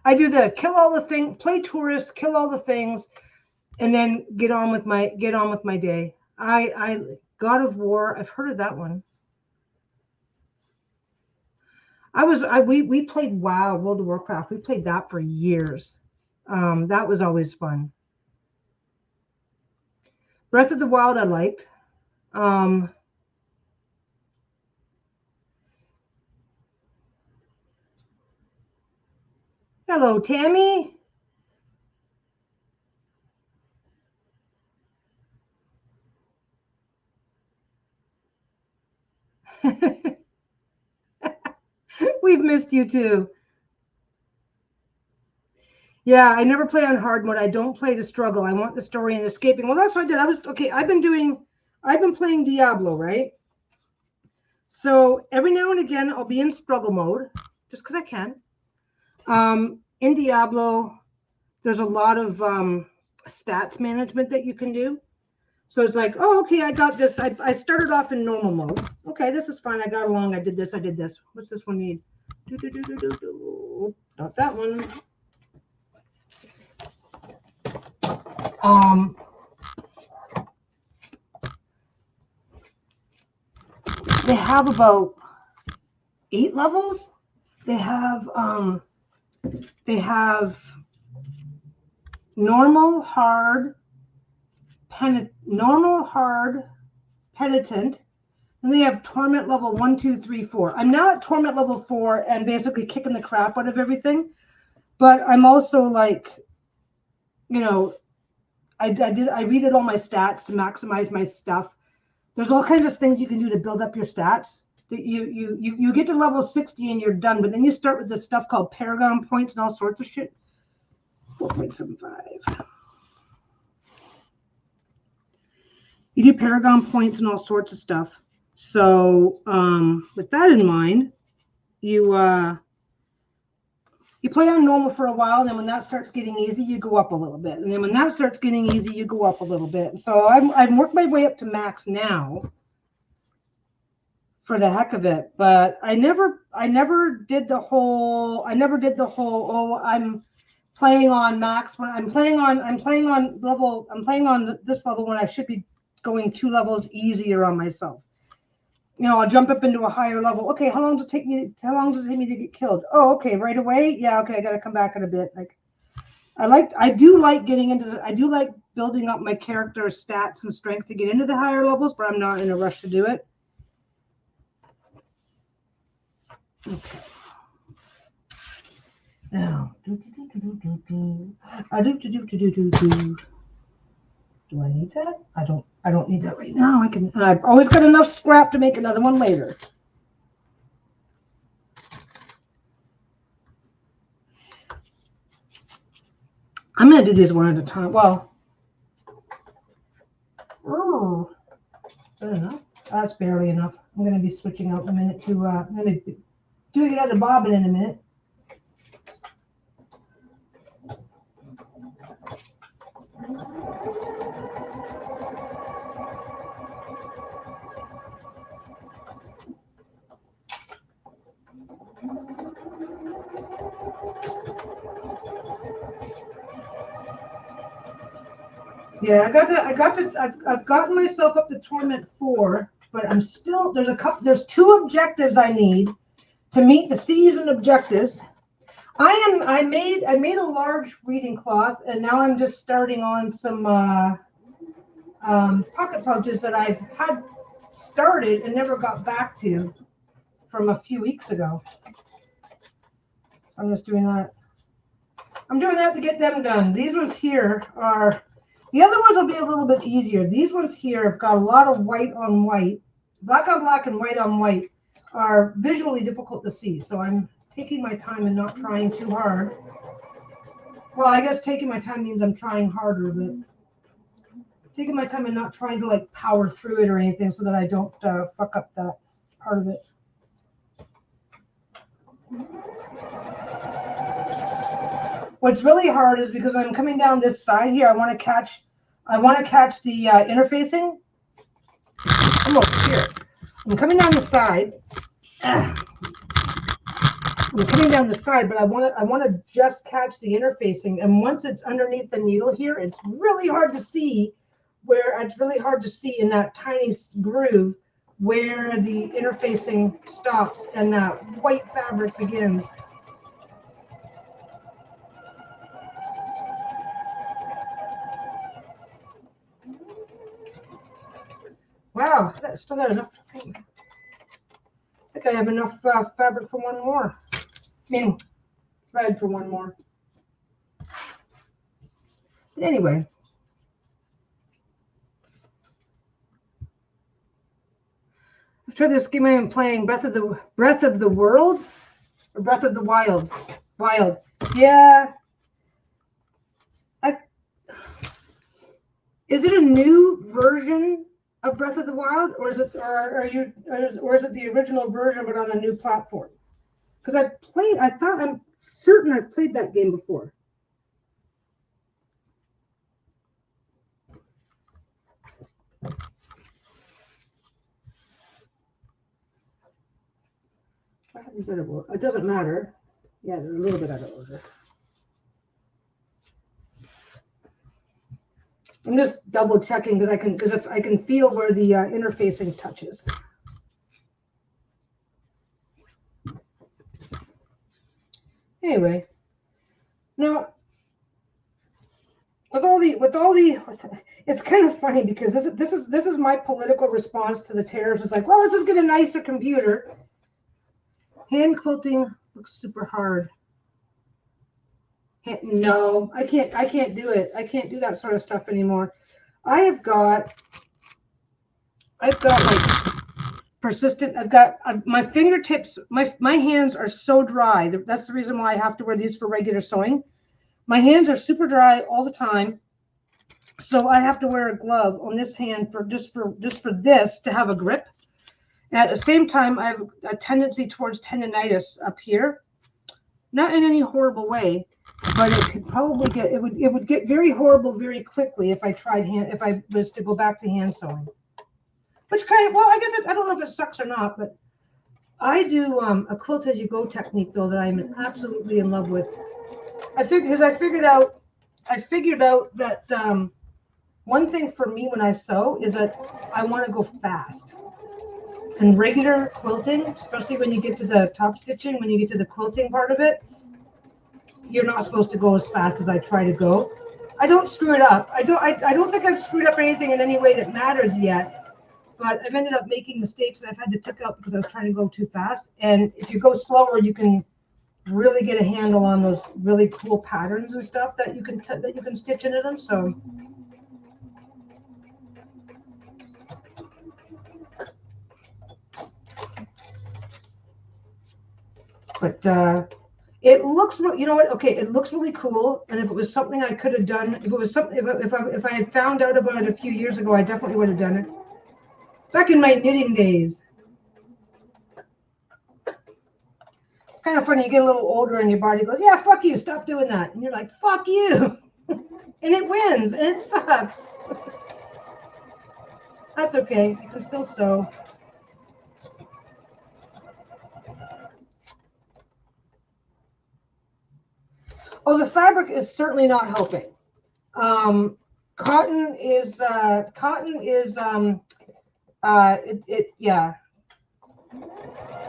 Speaker 1: I do the kill all the things, play tourists, kill all the things, and then get on with my day. I God of War, I've heard of that one. We played WoW, World of Warcraft. We played that for years. That was always fun. Breath of the Wild I liked. Hello, Tammy. We've missed you too. Yeah, I never play on hard mode. I don't play to struggle. I want the story and escaping. Well, that's what I did. I've been playing Diablo, right? So every now and again, I'll be in struggle mode just because I can. In Diablo, there's a lot of stats management that you can do. So it's like, oh, okay, I got this. I started off in normal mode. Okay, this is fine. I got along. I did this. What's this one need? Not that one. They have about 8 levels. They have normal, hard, penitent, and they have torment level 1, 2, 3, 4. I'm now at torment level 4 and basically kicking the crap out of everything. But I'm also like, you know, I redid all my stats to maximize my stuff. There's all kinds of things you can do to build up your stats. That you get to level 60 and you're done, but then you start with this stuff called Paragon points and all sorts of shit. 4.75. You do Paragon points and all sorts of stuff. So with that in mind, you play on normal for a while, and then when that starts getting easy, you go up a little bit, and then when that starts getting easy, you go up a little bit. And so I've worked my way up to max now for the heck of it, but I never did the whole oh, I'm playing on max when I'm playing on this level when I should be going 2 levels easier on myself. You know, I'll jump up into a higher level. Okay, how long does it take me to get killed? Oh, okay, right away. Yeah, okay, I gotta come back in a bit. Like, I do like building up my character's stats and strength to get into the higher levels, but I'm not in a rush to do it. Okay. Now, do I need that? I don't need that right now. I've always got enough scrap to make another one later. I'm going to do these one at a time. Well, oh, is that enough? That's barely enough. I'm going to be switching out in a minute to, I'm going to do it at a bobbin in a minute. Yeah, I've gotten myself up to torment 4, but I'm still, there's 2 objectives I need to meet the season objectives. I made a large reading cloth, and now I'm just starting on some pocket pouches that I've had started and never got back to from a few weeks ago. So I'm just doing that. I'm doing that to get them done. These ones here are, the other ones will be a little bit easier. These ones here have got a lot of white on white. Black on black and white on white are visually difficult to see. So I'm taking my time and not trying too hard. Well, I guess taking my time means I'm trying harder, but taking my time and not trying to like power through it or anything so that I don't fuck up that part of it. What's really hard is because I'm coming down this side here, I want to catch the interfacing. I'm over here. I'm coming down the side. I'm I'm coming down the side, but I want to just catch the interfacing. And once it's underneath the needle here, it's really hard to see in that tiny groove where the interfacing stops and that white fabric begins. Wow, I still got enough. I think I have enough fabric for one more. I mean, thread for one more. But anyway. I've tried this game I am playing, Breath of the World or Breath of the Wild. Yeah. Is it a new version of Breath of the Wild, or is it the original version but on a new platform? Because I'm certain I've played that game before. I have these out of order. It doesn't matter. Yeah, they're a little bit out of order. I'm just double checking because I can feel where the interfacing touches. Anyway, now with all the, it's kind of funny because this is my political response to the tariffs. It's like, well, let's just get a nicer computer. Hand quilting looks super hard. No, I can't do it. I can't do that sort of stuff anymore. I've got like persistent. My fingertips. My hands are so dry. That's the reason why I have to wear these for regular sewing. My hands are super dry all the time, so I have to wear a glove on this hand for just for this to have a grip. And at the same time, I have a tendency towards tendonitis up here, not in any horrible way. But it could probably it would get very horrible very quickly if I was to go back to hand sewing. Which I guess I don't know if it sucks or not, but I do a quilt as you go technique though that I'm absolutely in love with. I figured out that one thing for me when I sew is that I want to go fast. And regular quilting, especially when you get to the top stitching, when you get to the quilting part of it, you're not supposed to go as fast as I try to go. I don't screw it up. I don't think I've screwed up anything in any way that matters yet, but I've ended up making mistakes that I've had to pick up because I was trying to go too fast. And if you go slower, you can really get a handle on those really cool patterns and stuff that you can stitch into them. So but it looks, you know what? Okay, it looks really cool. And if it was something I could have done, if I had found out about it a few years ago, I definitely would have done it. Back in my knitting days. It's kind of funny. You get a little older, and your body goes, "Yeah, fuck you, stop doing that." And you're like, "Fuck you," and it wins, and it sucks. That's okay. You can still sew. Oh, the fabric is certainly not helping. Cotton is yeah.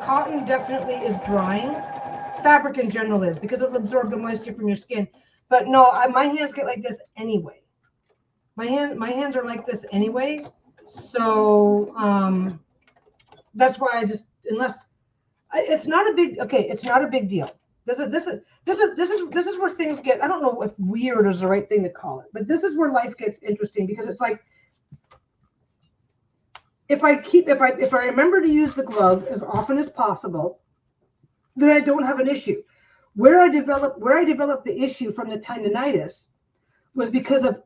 Speaker 1: Cotton definitely is drying. Fabric in general is, because it'll absorb the moisture from your skin. But no, my hands get like this anyway. My hands are like this anyway. So that's why it's not a big deal. This is where things get, I don't know if weird is the right thing to call it, but this is where life gets interesting, because it's like, if I remember to use the glove as often as possible, then I don't have an issue. Where I developed the issue from the tendonitis was because of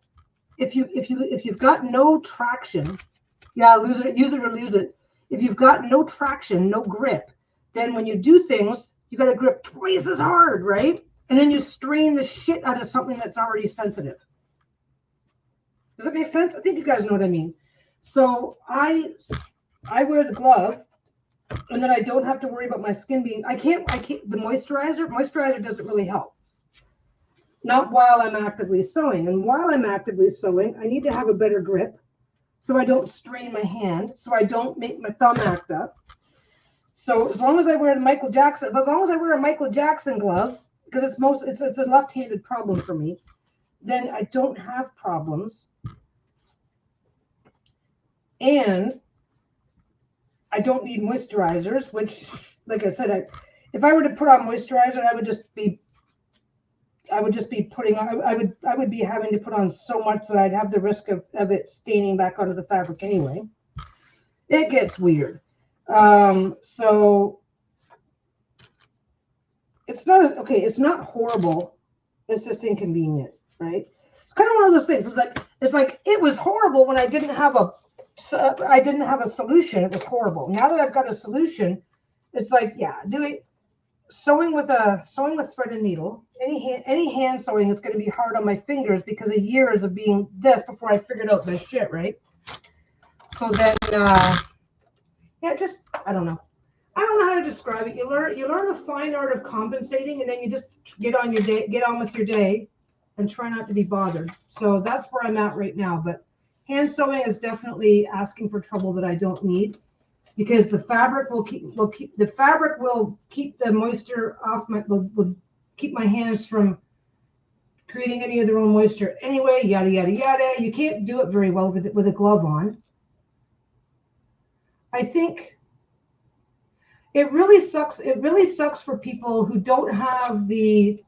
Speaker 1: if you've got no traction, yeah, use it or lose it. If you've got no traction, no grip, then when you do things, you got to grip twice as hard, right? And then you strain the shit out of something that's already sensitive. Does that make sense? I think you guys know what I mean. So I wear the glove And then I don't have to worry about my skin being, I can't, the moisturizer doesn't really help. Not while I'm actively sewing. And while I'm actively sewing, I need to have a better grip so I don't strain my hand, so I don't make my thumb act up. So as long as I wear a Michael Jackson glove, because it's a left-handed problem for me, then I don't have problems. And I don't need moisturizers, which, like I said, if I were to put on moisturizer, I would be having to put on so much that I'd have the risk of it staining back onto the fabric anyway. It gets weird. So it's not horrible. It's just inconvenient, right? It's kind of one of those things. It's like it was horrible when I didn't have a solution. It was horrible. Now that I've got a solution, it's like, yeah, sewing with thread and needle. Any hand sewing is going to be hard on my fingers because of years of being this before I figured out this shit, right? So then, I don't know. I don't know how to describe it. You learn the fine art of compensating, and then you just get on with your day, and try not to be bothered. So that's where I'm at right now. But hand sewing is definitely asking for trouble that I don't need, because the fabric will keep the moisture off will keep my hands from creating any of their own moisture anyway. Yada yada yada. You can't do it very well with a glove on. I think it really sucks. It really sucks for people who don't have the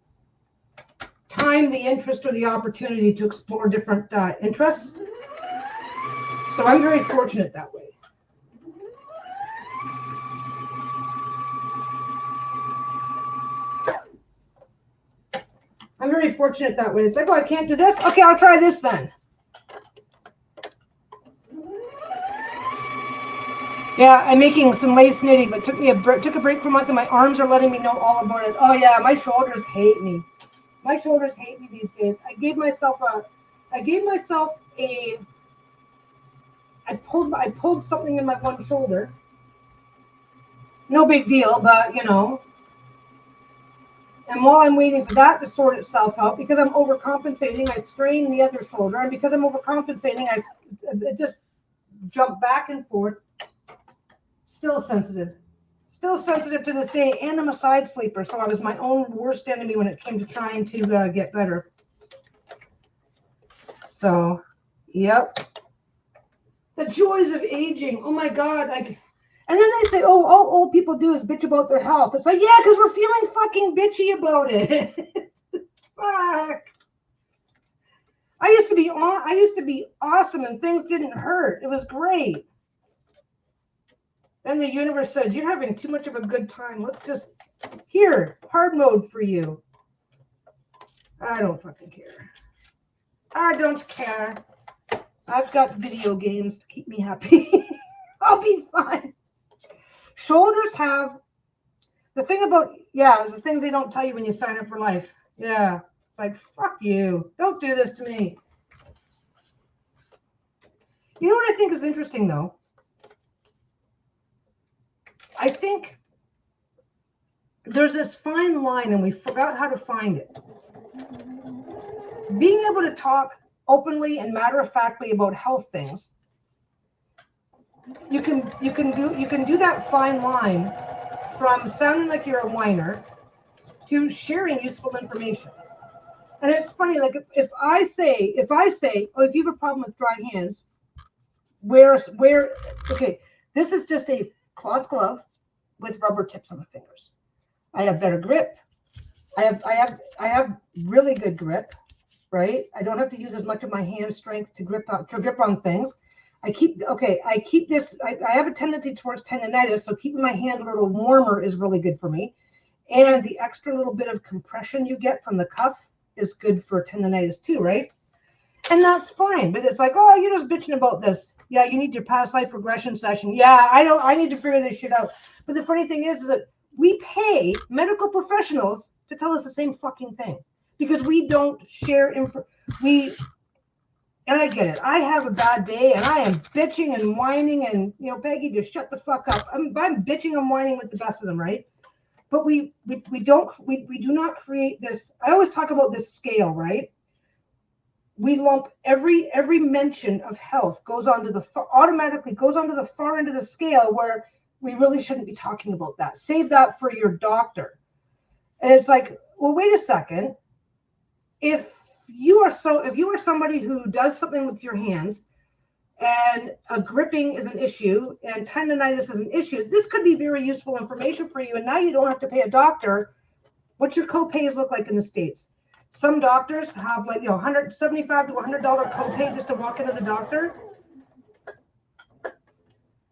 Speaker 1: time, the interest, or the opportunity to explore different interests. So I'm very fortunate that way. It's like, oh, I can't do this. Okay, I'll try this then. Yeah, I'm making some lace knitting, but took a break for a month, and my arms are letting me know all about it. Oh yeah, my shoulders hate me. My shoulders hate me these days. I pulled something in my one shoulder. No big deal, but you know. And while I'm waiting for that to sort itself out, because I'm overcompensating, I strain the other shoulder, and because I'm overcompensating, it just jump back and forth. Still sensitive to this day, and I'm a side sleeper, so I was my own worst enemy when it came to trying to get better. So, yep. The joys of aging. Oh my God. And then they say, oh, all old people do is bitch about their health. It's like, yeah, because we're feeling fucking bitchy about it. Fuck. I used to be awesome and things didn't hurt. It was great. Then the universe said, you're having too much of a good time. Let's just, here, hard mode for you. I don't fucking care. I don't care. I've got video games to keep me happy. I'll be fine. Shoulders have, the things they don't tell you when you sign up for life. Yeah. It's like, fuck you. Don't do this to me. You know what I think is interesting, though? I think there's this fine line, and we forgot how to find it. Being able to talk openly and matter-of-factly about health things, you can do that fine line from sounding like you're a whiner to sharing useful information. And it's funny, like if I say, oh, if you have a problem with dry hands, okay, this is just a cloth glove with rubber tips on the fingers. I have better grip. I have really good grip, right? I don't have to use as much of my hand strength to grip on things. I have a tendency towards tendonitis, so keeping my hand a little warmer is really good for me. And the extra little bit of compression you get from the cuff is good for tendonitis too, right? And that's fine. But it's like, oh, you're just bitching about this. Yeah, you need your past life regression session. Yeah, I need to figure this shit out. But the funny thing is that we pay medical professionals to tell us the same fucking thing because we don't share info. And I get it. I have a bad day and I am bitching and whining and, you know, Peggy, just shut the fuck up. I'm bitching and whining with the best of them, right? But we do not create this. I always talk about this scale, right? We lump every mention of health goes onto the automatically goes onto the far end of the scale where we really shouldn't be talking about that. Save that for your doctor. And it's like, well, wait a second. If you are somebody who does something with your hands and a gripping is an issue and tendonitis is an issue, this could be very useful information for you. And now you don't have to pay a doctor. What your copays look like in the States. Some doctors have like, you know, $175 to $100 copay just to walk into the doctor.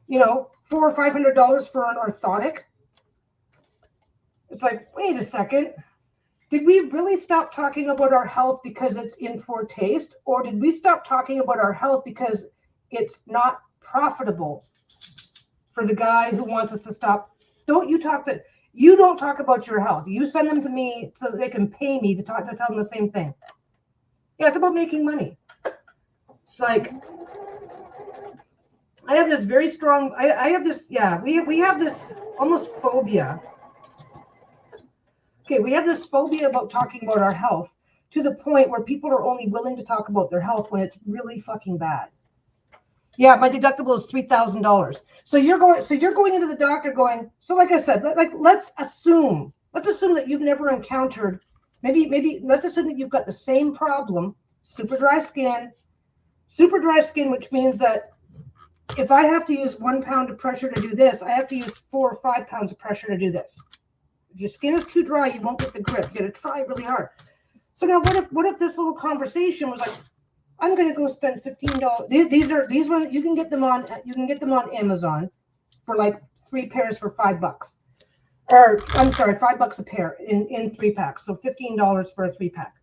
Speaker 1: You know, $400 or $500 for an orthotic. It's like, wait a second. Did we really stop talking about our health because it's in poor taste? Or did we stop talking about our health because it's not profitable for the guy who wants us to stop? You don't talk about your health. You send them to me so that they can pay me to tell them the same thing. Yeah, it's about making money. It's like, I have this very strong, we have this almost phobia. Okay, we have this phobia about talking about our health to the point where people are only willing to talk about their health when it's really fucking bad. Yeah, my deductible is $3,000. So you're going into the doctor going, so like I said, let's assume that you've never encountered, maybe let's assume that you've got the same problem, super dry skin, which means that if I have to use 1 pound of pressure to do this, I have to use 4 or 5 pounds of pressure to do this. If your skin is too dry, you won't get the grip. You got to try really hard. So now what if this little conversation was like, I'm going to go spend $15. These ones you can get them on Amazon for like 3 pairs for $5. Or I'm sorry, $5 a pair in 3 packs. So $15 for a 3-pack.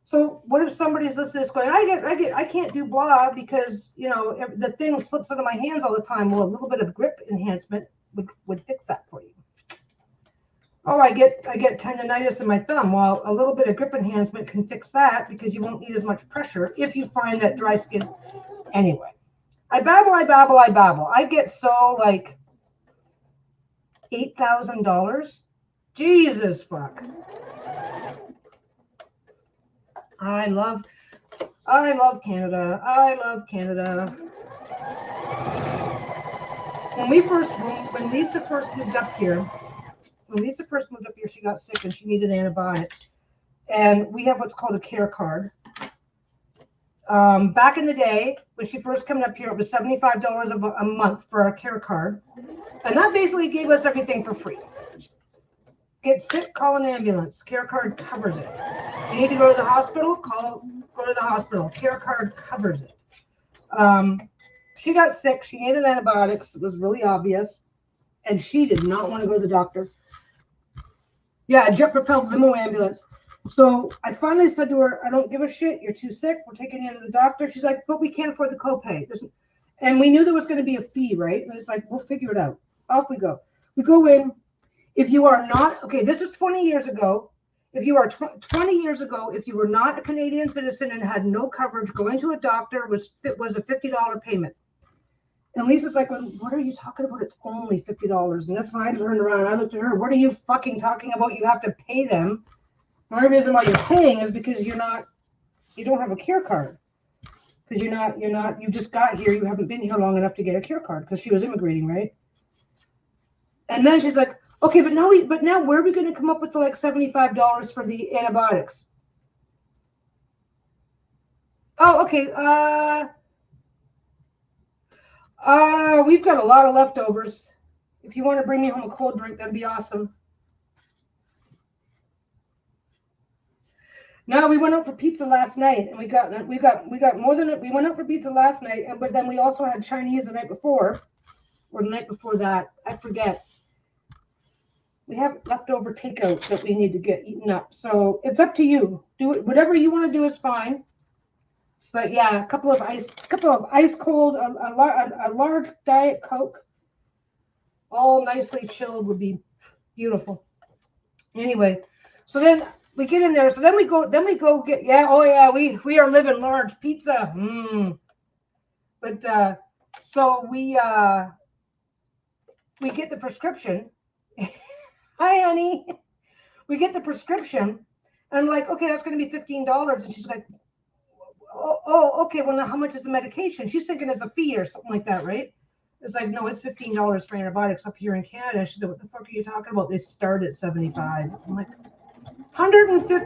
Speaker 1: So what if somebody's listening is going, I can't do blah because, you know, the thing slips out of my hands all the time. Well, a little bit of grip enhancement would fix that for you. Oh, I get tendonitis in my thumb. Well, a little bit of grip enhancement can fix that because you won't need as much pressure if you find that dry skin. Anyway, I babble. I get so like $8,000. Jesus fuck. I love Canada. I love Canada. When Lisa first moved up here, she got sick and she needed antibiotics. And we have what's called a care card. Back in the day, when she first came up here, it was $75 a month for our care card. And that basically gave us everything for free. Get sick, call an ambulance. Care card covers it. You need to go to the hospital, go to the hospital. Care card covers it. She got sick. She needed antibiotics. It was really obvious. And she did not want to go to the doctor. Yeah, a jet-propelled limo ambulance. So I finally said to her, I don't give a shit. You're too sick. We're taking you to the doctor. She's like, but we can't afford the copay. And we knew there was going to be a fee, right? And it's like, we'll figure it out. Off we go. We go in. If you are not, okay, this is 20 years ago. If you are 20 years ago, if you were not a Canadian citizen and had no coverage, going to a doctor was a $50 payment. And Lisa's like, well, what are you talking about? It's only $50. And that's when I turned around and I looked at her. What are you fucking talking about? You have to pay them. The only reason why you're paying is because you don't have a care card. Because you just got here. You haven't been here long enough to get a care card because she was immigrating, right? And then she's like, okay, but now where are we going to come up with the like $75 for the antibiotics? Oh, okay. We've got a lot of leftovers. If you want to bring me home a cold drink, that'd be awesome. No, we went out for pizza last night, and we got more than we went out for pizza last night, but then we also had Chinese the night before, or the night before that. I forget. We have leftover takeout that we need to get eaten up. So it's up to you. Do it. Whatever you want to do is fine. But yeah, a couple of ice cold, a large Diet Coke, all nicely chilled would be beautiful. Anyway, so then we get in there. So then we go get, yeah, oh yeah, we are living large. Pizza. But so we get the prescription. Hi, honey. We get the prescription. And I'm like, okay, that's going to be $15. And she's like, oh, okay. Well, now how much is the medication? She's thinking it's a fee or something like that, right? It's like, no, it's $15 for antibiotics up here in Canada. She said, what the fuck are you talking about? They start at $75. I'm like, $120 to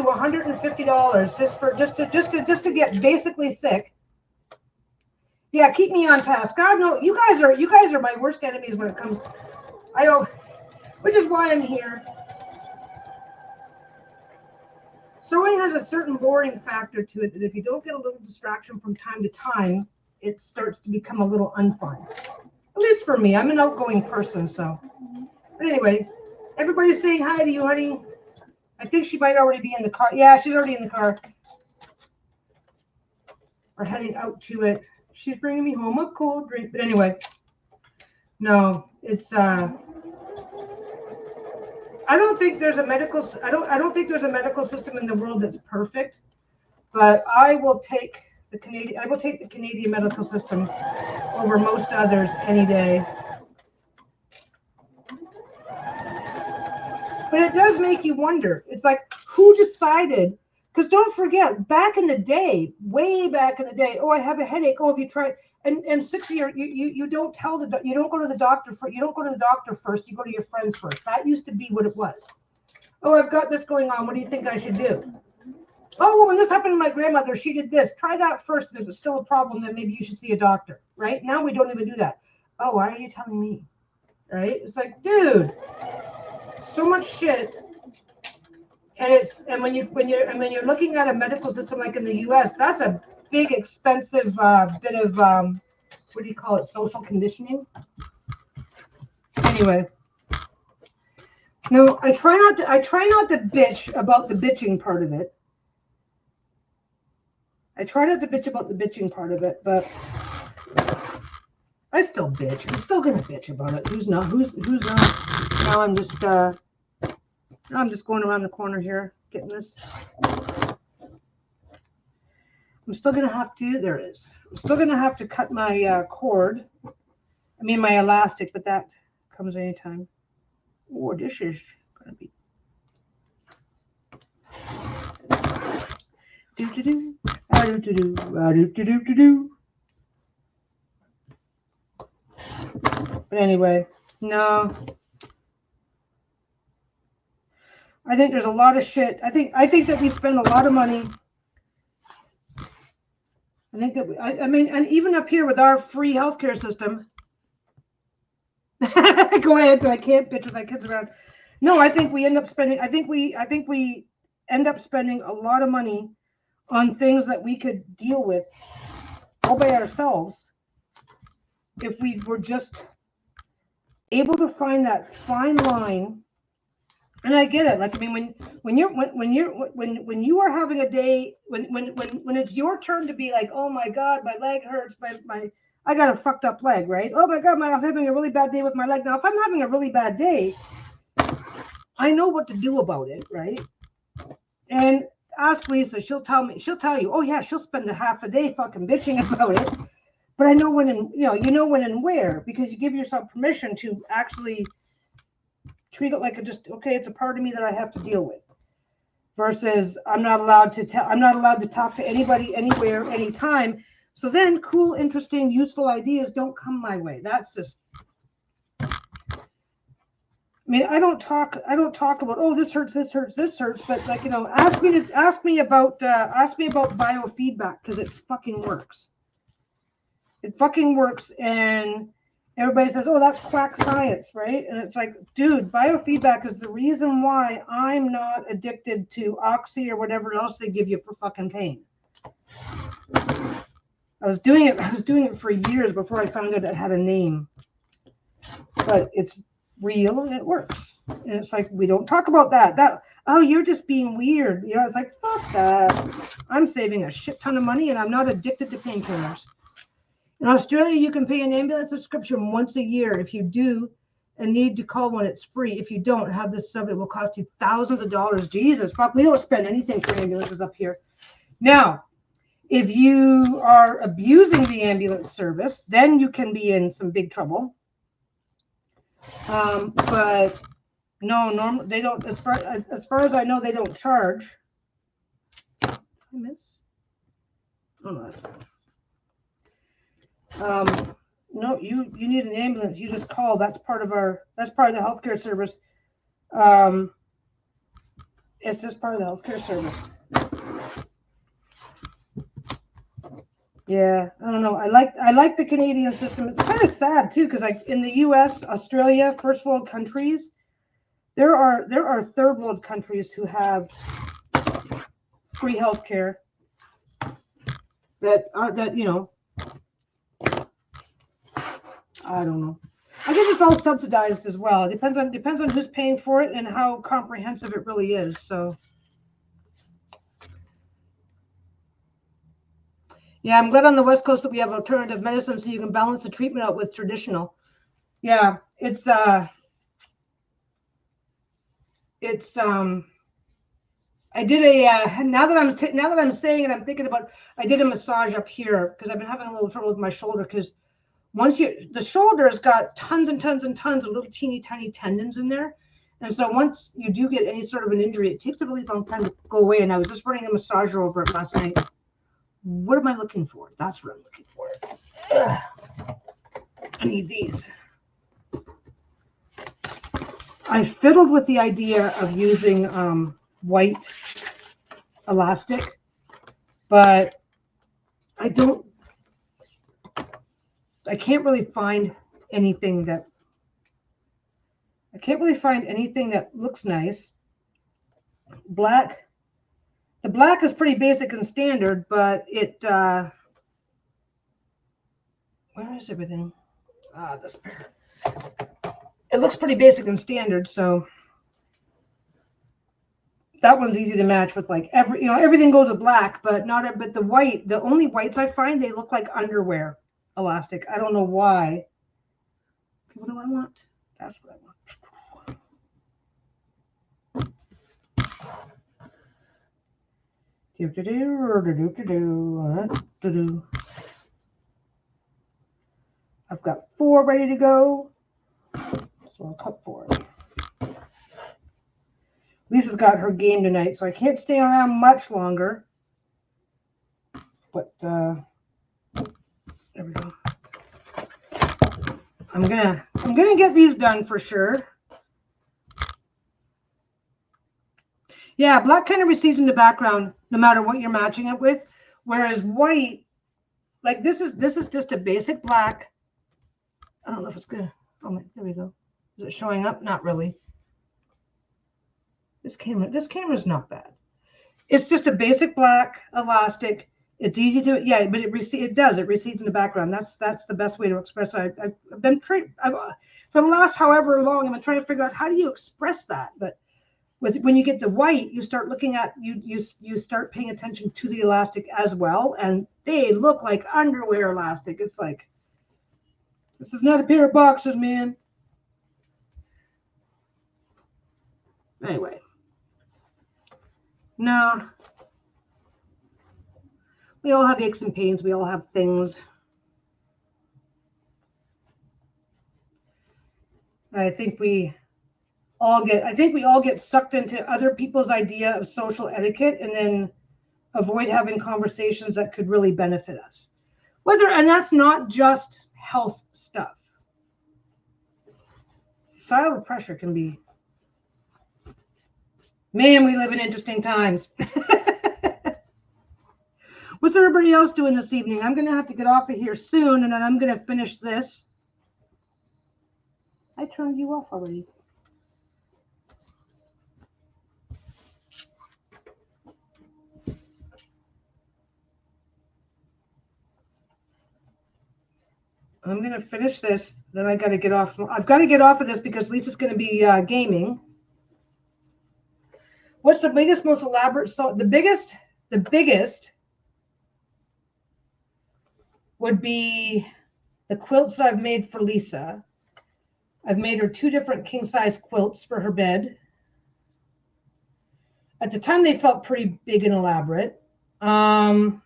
Speaker 1: $150 just to get basically sick. Yeah, keep me on task. God, no, you guys are my worst enemies when it comes. I don't, which is why I'm here. Sewing has a certain boring factor to it that if you don't get a little distraction from time to time, it starts to become a little unfun. At least for me, I'm an outgoing person, so. But anyway, everybody's saying hi to you, honey. I think she might already be in the car. Yeah, she's already in the car. We're heading out to it. She's bringing me home a cold drink. But anyway, no, it's I don't think there's a medical system in the world that's perfect, but I will take the Canadian medical system over most others any day. But it does make you wonder. It's like, who decided? Because don't forget, back in the day, way back in the day, oh, I have a headache. Oh, have you tried? And 6 years, you don't tell you don't go to the doctor you don't go to the doctor first. You go to your friends first. That used to be what it was. Oh, I've got this going on. What do you think I should do? Oh, well, when this happened to my grandmother, she did this. Try that first. If it's still a problem, then maybe you should see a doctor. Right now, we don't even do that. Oh, why are you telling me? Right? It's like, dude, so much shit. And when you're looking at a medical system like in the U.S., that's a big, expensive bit of what do you call it? Social conditioning. Anyway, no, I try not to bitch about the bitching part of it. I try not to bitch about the bitching part of it, but I still bitch. I'm still gonna bitch about it. Who's not? Now I'm just going around the corner here, getting this. I'm still going to have to, there it is. I'm still going to have to cut my cord. I mean, my elastic, but that comes anytime. Oh, this is going to be. Do-do-do, do-do-do, do-do-do-do-do. But anyway, no. I think there's a lot of shit. I think that we spend a lot of money. I think that I mean, and even up here with our free healthcare system. Go ahead, I can't bitch with my kids around. No, I think we end up spending. I think we end up spending a lot of money on things that we could deal with all by ourselves if we were just able to find that fine line. And I get it. Like, I mean, when you are having a day, when it's your turn to be like, oh my God, my leg hurts, I got a fucked up leg, right? Oh my God, I'm having a really bad day with my leg. Now, if I'm having a really bad day, I know what to do about it, right? And ask Lisa, she'll tell you, oh yeah, she'll spend the half a day fucking bitching about it. But I know when and when and where, because you give yourself permission to actually treat it like it's a part of me that I have to deal with. Versus I'm not allowed to talk to anybody, anywhere, anytime. So then cool, interesting, useful ideas don't come my way. That's just, I mean, I don't talk about, oh, this hurts, but like, ask me about biofeedback, because it fucking works. It fucking works. And everybody says, oh, that's quack science, right? And it's like, dude, biofeedback is the reason why I'm not addicted to Oxy or whatever else they give you for fucking pain. I was doing it for years before I found out it had a name. But it's real and it works. And it's like, we don't talk about that. Oh, you're just being weird. It's like, fuck that. I'm saving a shit ton of money and I'm not addicted to painkillers. In Australia, you can pay an ambulance subscription once a year. If you do, and need to call one, it's free. If you don't have this sub, it will cost you thousands of dollars. Jesus, we don't spend anything for ambulances up here. Now, if you are abusing the ambulance service, then you can be in some big trouble. But no, normally they don't. As far as I know, they don't charge. I miss. Oh no, that's. No, you need an ambulance. You just call. That's part of the healthcare service. It's just part of the healthcare service. Yeah, I don't know. I like the Canadian system. It's kind of sad too, because like in the U.S., Australia, first world countries, there are third world countries who have free healthcare. That you know. I don't know. I guess it's all subsidized as well. It depends on who's paying for it and how comprehensive it really is. So. Yeah, I'm glad on the West Coast that we have alternative medicine so you can balance the treatment out with traditional. Yeah, it's I did a now that I'm saying it, I'm thinking about I did a massage up here because I've been having a little trouble with my shoulder because once the shoulder's got tons and tons and tons of little teeny tiny tendons in there. And so once you do get any sort of an injury, it takes a really long time to go away. And I was just running a massager over it last night. What am I looking for? That's what I'm looking for. Ugh. I need these. I fiddled with the idea of using white elastic, but I can't really find anything that looks nice. The black is pretty basic and standard, but it where is everything? This pair. It looks pretty basic and standard, so that one's easy to match with like everything goes with black, but the only whites I find, they look like underwear elastic. I don't know why. What do I want? That's what I want. I've got 4 ready to go, so I'll cut 4. Lisa's got her game tonight, so I can't stay around much longer. But there we go. I'm gonna get these done for sure. Yeah, black kind of recedes in the background no matter what you're matching it with, whereas white, like this is just a basic black. I don't know if it's gonna. Oh, there we go. Is it showing up? Not really. This camera's not bad. It's just a basic black elastic. It's easy to, yeah, but it recedes in the background. That's the best way to express it. I've been for the last however long, I've been trying to figure out how do you express that. But when you get the white, you start looking at you start paying attention to the elastic as well, and they look like underwear elastic. It's like, this is not a pair of boxers, man. Anyway, no. We all have aches and pains. We all have things. I think we all get sucked into other people's idea of social etiquette and then avoid having conversations that could really benefit us. And that's not just health stuff. Societal pressure can be, man, we live in interesting times. What's everybody else doing this evening? I'm going to have to get off of here soon, and then I'm going to finish this. I turned you off already. I'm going to finish this. Then I got to get off. I've got to get off of this because Lisa's going to be gaming. What's the biggest, most elaborate? So the biggest would be the quilts that I've made for Lisa. I've made her 2 different king-size quilts for her bed. At the time, they felt pretty big and elaborate. Oh,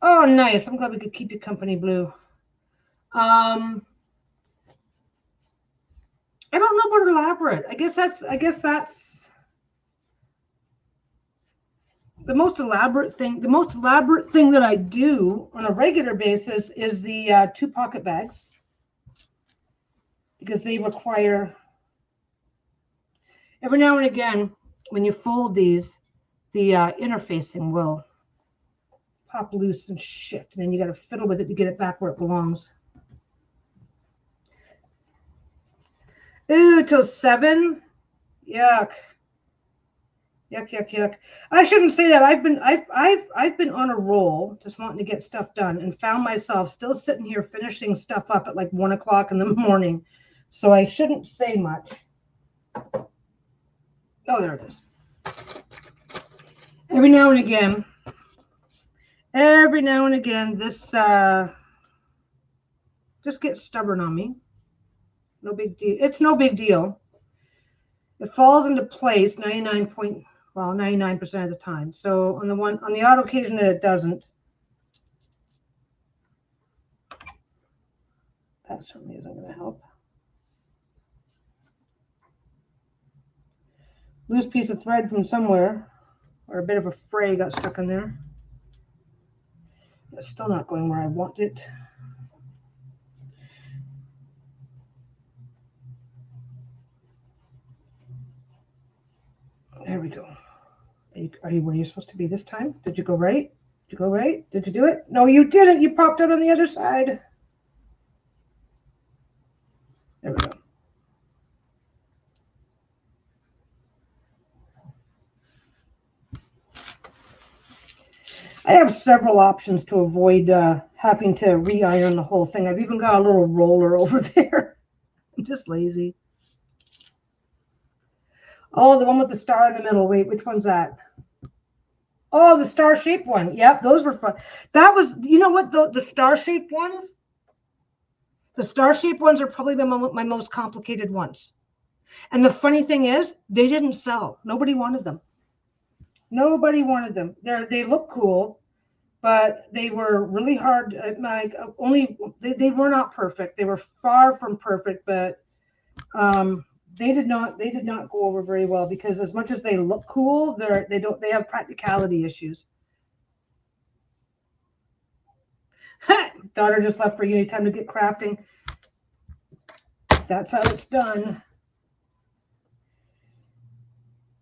Speaker 1: nice. I'm glad we could keep you company, Blue. I don't know about elaborate. I guess that's the most elaborate thing. The most elaborate thing that I do on a regular basis is the 2 pocket bags, because they require, every now and again, when you fold these, the interfacing will pop loose and shit, and then you got to fiddle with it to get it back where it belongs. Ooh, till 7? Yuck. Yuck, yuck, yuck. I shouldn't say that. I've been on a roll, just wanting to get stuff done, and found myself still sitting here finishing stuff up at like 1 o'clock in the morning. So I shouldn't say much. Oh, there it is. Every now and again, this just gets stubborn on me. No big deal. It's no big deal. It falls into place 99% of the time. So on the odd occasion that it doesn't, that certainly isn't going to help. Loose piece of thread from somewhere, or a bit of a fray got stuck in there. It's still not going where I want it. There we go. Are you where you're supposed to be this time? Did you go right? Did you go right? Did you do it? No, you didn't. You popped out on the other side. There we go. I have several options to avoid having to re-iron the whole thing. I've even got a little roller over there. I'm just lazy. Oh, the one with the star in the middle. Wait, which one's that? Oh, the star-shaped one. Yep, those were fun. That was, you know what, the star-shaped ones? The star-shaped ones are probably my most complicated ones. And the funny thing is, they didn't sell. Nobody wanted them. Nobody wanted them. They look cool, but they were really hard. They were not perfect. They were far from perfect, but they did not go over very well, because as much as they look cool, they have practicality issues. Daughter just left for uni. Time to get crafting. That's how it's done.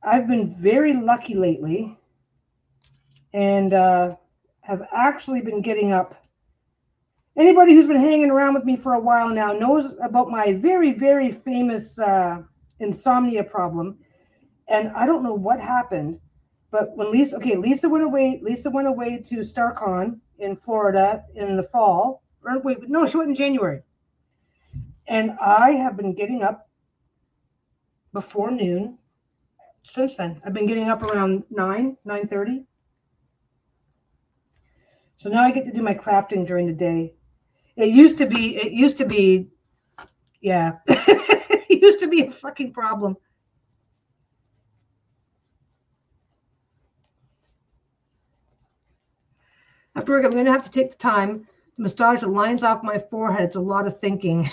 Speaker 1: I've been very lucky lately, and have actually been getting up. Anybody who's been hanging around with me for a while now knows about my very, very famous insomnia problem. And I don't know what happened, but when Lisa went away to StarCon in Florida in the fall. Or wait, no, she went in January. And I have been getting up before noon since then. I've been getting up around 9:30. So now I get to do my crafting during the day. It used to be, yeah. It used to be a fucking problem. After work, I'm going to have to take the time to massage the lines off my forehead. It's a lot of thinking.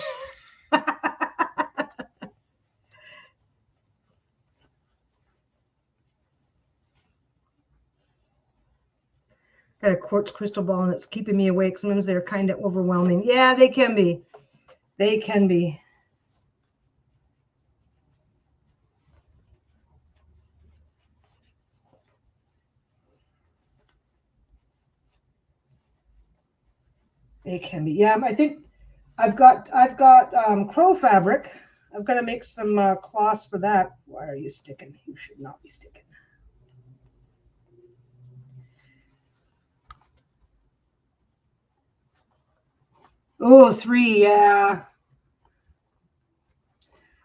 Speaker 1: Got a quartz crystal ball, and it's keeping me awake. Sometimes they're kind of overwhelming. Yeah, they can be. They can be. They can be. Yeah, I think I've got crow fabric. I've got to make some cloths for that. Why are you sticking? You should not be sticking. Oh, 3, yeah.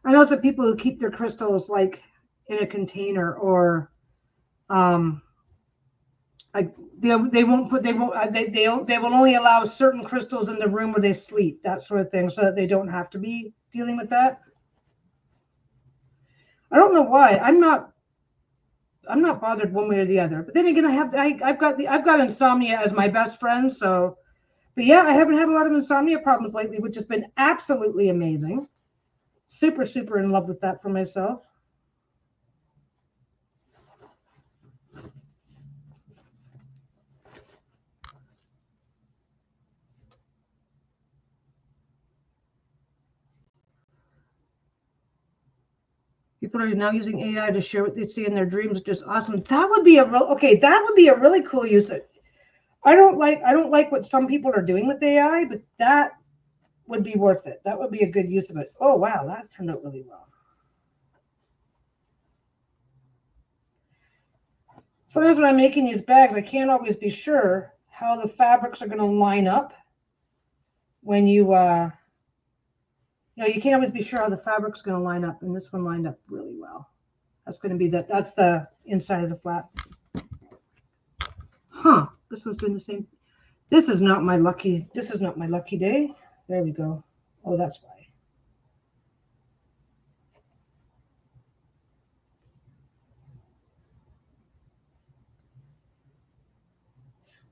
Speaker 1: I know some people who keep their crystals like in a container, or Like they won't put they will only allow certain crystals in the room where they sleep, that sort of thing, so that they don't have to be dealing with that. I don't know why. I'm not bothered one way or the other. But then again, I've got insomnia as my best friend, so. But yeah, I haven't had a lot of insomnia problems lately, which has been absolutely amazing. Super, super in love with that for myself. People are now using AI to share what they see in their dreams, which is awesome. That would be that would be a really cool use. I don't like what some people are doing with AI, but that would be worth it. That would be a good use of it. Oh wow, that turned out really well. Sometimes when I'm making these bags, I can't always be sure how the fabrics are going to line up when you you can't always be sure how the fabric's going to line up, and this one lined up really well. That's going to be that's the inside of the flap. Huh, this one's doing the same. This is not my lucky day. There we go. Oh, that's why.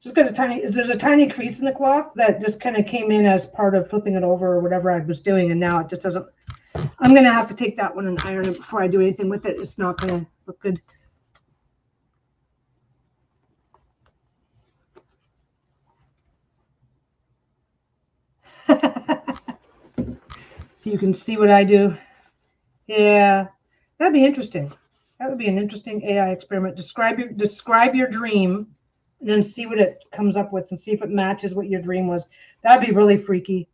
Speaker 1: Just got there's a tiny crease in the cloth that just kind of came in as part of flipping it over or whatever I was doing, and now it just doesn't. I'm going to have to take that one and iron it before I do anything with it. It's not going to look good. So you can see what I do. Yeah, that'd be interesting. That would be an interesting AI experiment. Describe your dream, and then see what it comes up with, and see if it matches what your dream was. That'd be really freaky.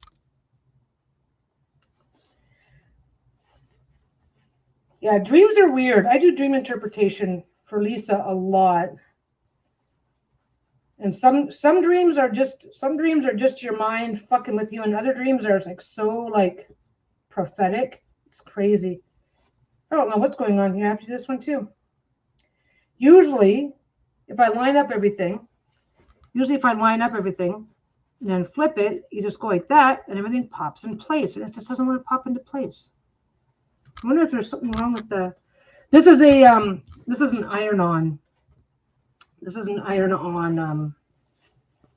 Speaker 1: Yeah, dreams are weird. I do dream interpretation for Lisa a lot. And some dreams are just your mind fucking with you, and other dreams are like so like prophetic. It's crazy. I don't know what's going on here. I have to do this one too. Usually, if I line up everything, and then flip it, you just go like that, and everything pops in place. And it just doesn't want to pop into place. I wonder if there's something wrong with the. This is an iron-on. This is an iron-on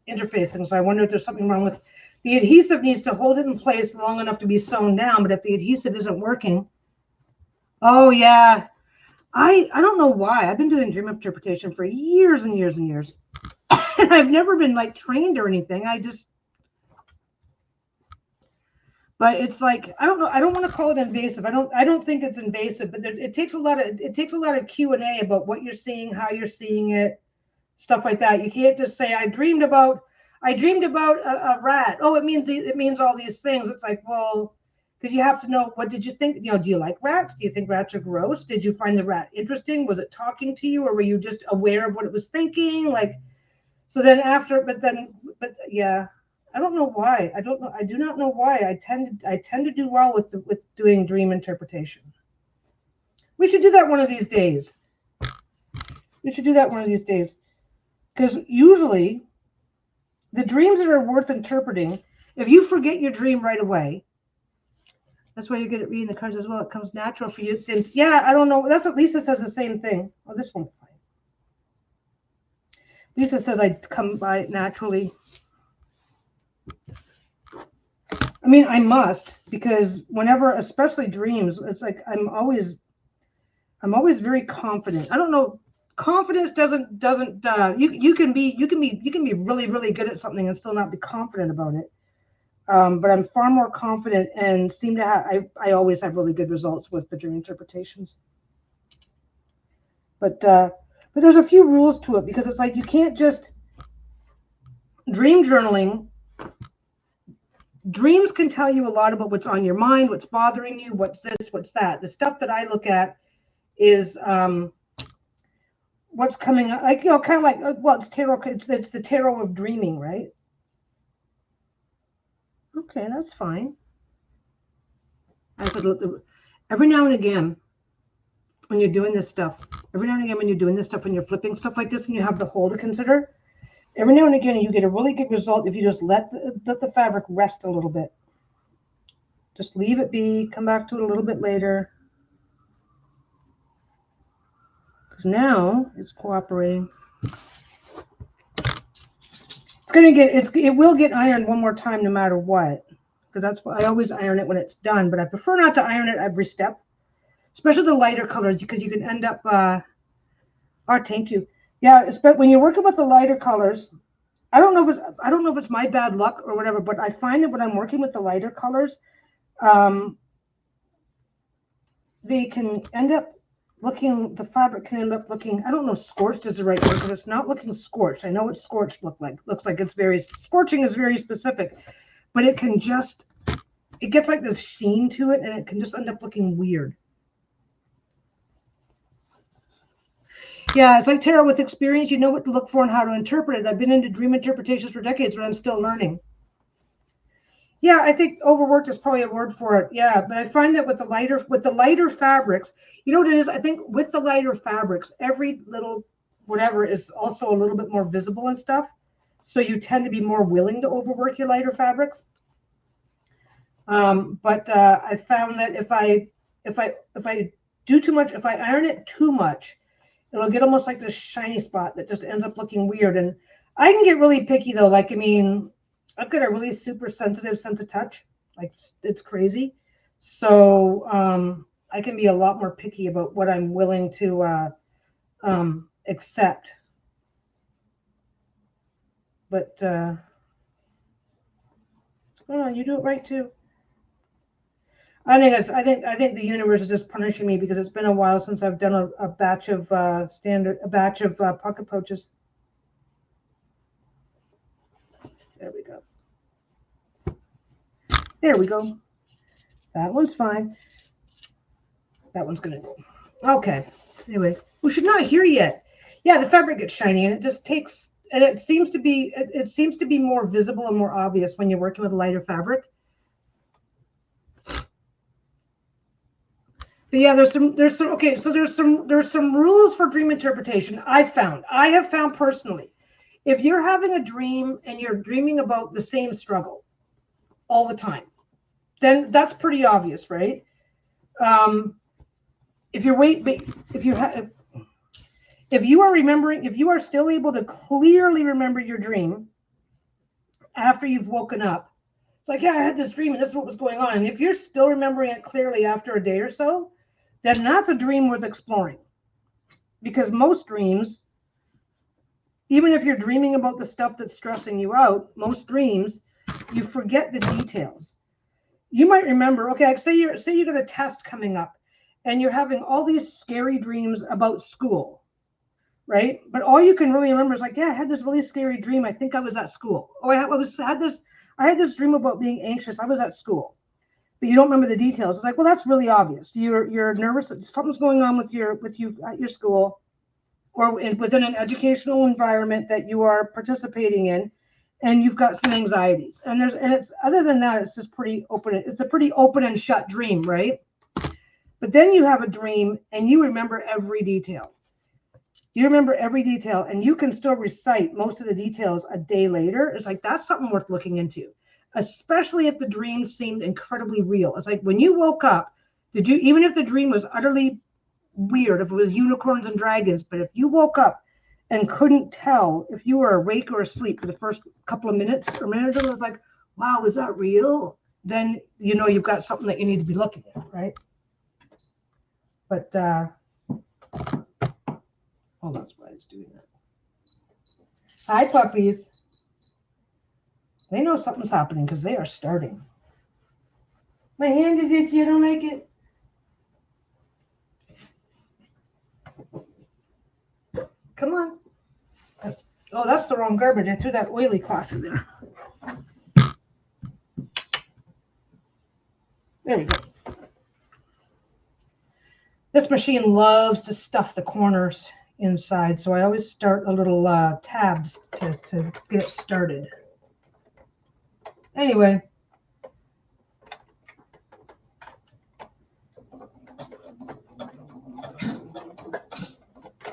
Speaker 1: interfacing. So I wonder if there's something wrong with the adhesive. Needs to hold it in place long enough to be sewn down. But if the adhesive isn't working, oh yeah, I don't know why. I've been doing dream interpretation for years and years and years. And I've never been like trained or anything. But it's like I don't know. I don't want to call it invasive. I don't think it's invasive. But it takes a lot of Q&A about what you're seeing, how you're seeing it, stuff like that. You can't just say I dreamed about a rat. Oh, it means all these things. It's like, well, because you have to know, what did you think? Do you like rats? Do you think rats are gross? Did you find the rat interesting? Was it talking to you, or were you just aware of what it was thinking? Like, so then after, but yeah. I don't know why. I don't know. I do not know why. I tend to do well with doing dream interpretation. We should do that one of these days. Because usually the dreams that are worth interpreting, if you forget your dream right away, that's why you're good at reading the cards as well. It comes natural for you. Since, yeah, I don't know. That's what Lisa says, the same thing. Oh, this one's fine. Lisa says I come by it naturally. I mean, I must, because whenever, especially dreams, it's like I'm always very confident. I don't know. Confidence doesn't you can be really, really good at something and still not be confident about it. But I'm far more confident and seem to have, I always have really good results with the dream interpretations. But there's a few rules to it, because it's like you can't just dream journaling. Dreams can tell you a lot about what's on your mind, what's bothering you, what's this, what's that. The stuff that I look at is what's coming up, like, kind of like, well, it's tarot. It's the tarot of dreaming, right? Okay, that's fine. I said, look, every now and again, when you're doing this stuff, every now and again when you're doing this stuff, when you're flipping stuff like this and you have the hole to consider, every now and again you get a really good result if you just let the fabric rest a little bit. Just leave it be, come back to it a little bit later. Because now it's cooperating. It's gonna get it will get ironed one more time no matter what. Because that's why I always iron it when it's done, but I prefer not to iron it every step. Especially the lighter colors, because you can end up thank you. Yeah, but when you're working with the lighter colors, I don't know if it's my bad luck or whatever, but I find that when I'm working with the lighter colors, they can end up looking, the fabric can end up looking, I don't know if scorched is the right word, because it's not looking scorched. I know what scorched looks like it's very, scorching is very specific, but it can just, it gets like this sheen to it and it can just end up looking weird. Yeah, it's like tarot with experience. You know what to look for and how to interpret it. I've been into dream interpretations for decades, but I'm still learning. Yeah, I think overworked is probably a word for it. Yeah, but I find that with the lighter fabrics, you know what it is? I think with the lighter fabrics, every little whatever is also a little bit more visible and stuff. So you tend to be more willing to overwork your lighter fabrics. But I found that if I do too much, if I iron it too much, it'll get almost like this shiny spot that just ends up looking weird. And I can get really picky though. Like, I mean, I've got a really super sensitive sense of touch. Like, it's crazy. So I can be a lot more picky about what I'm willing to accept. But you do it right too. I think the universe is just punishing me because it's been a while since I've done a batch of pocket pouches. There we go. There we go. That one's fine. That one's gonna go. Okay. Anyway, we should not hear yet. Yeah, the fabric gets shiny and it just takes, and it seems to be more visible and more obvious when you're working with lighter fabric. But yeah, there's some okay, so there's some rules for dream interpretation I have found personally. If you're having a dream and you're dreaming about the same struggle all the time, then that's pretty obvious, right? If you are still able to clearly remember your dream after you've woken up, it's like, yeah, I had this dream and this is what was going on. And if you're still remembering it clearly after a day or so, then that's a dream worth exploring. Because most dreams, even if you're dreaming about the stuff that's stressing you out, most dreams, you forget the details. You might remember, okay, say you got a test coming up and you're having all these scary dreams about school, right? But all you can really remember is like, yeah, I had this really scary dream. I think I was at school. Oh, I had this dream about being anxious. I was at school. But you don't remember the details. It's like, well, that's really obvious. You're nervous. Something's going on with you at your school, or within an educational environment that you are participating in, and you've got some anxieties. And it's other than that, it's just pretty open. It's a pretty open and shut dream, right? But then you have a dream and you remember every detail. You remember every detail, and you can still recite most of the details a day later. It's like, that's something worth looking into. Especially if the dream seemed incredibly real. It's like when you woke up, even if the dream was utterly weird, if it was unicorns and dragons, but if you woke up and couldn't tell if you were awake or asleep for the first couple of minutes, it was like, wow, is that real? Then you know you've got something that you need to be looking at, right? But oh, that's why it's doing that. Hi, puppies. They know something's happening because they are starting. My hand is itchy. I don't like it. Come on. That's the wrong garbage. I threw that oily cloth in there. There we go. This machine loves to stuff the corners inside, so I always start a little tabs to get it started. Anyway.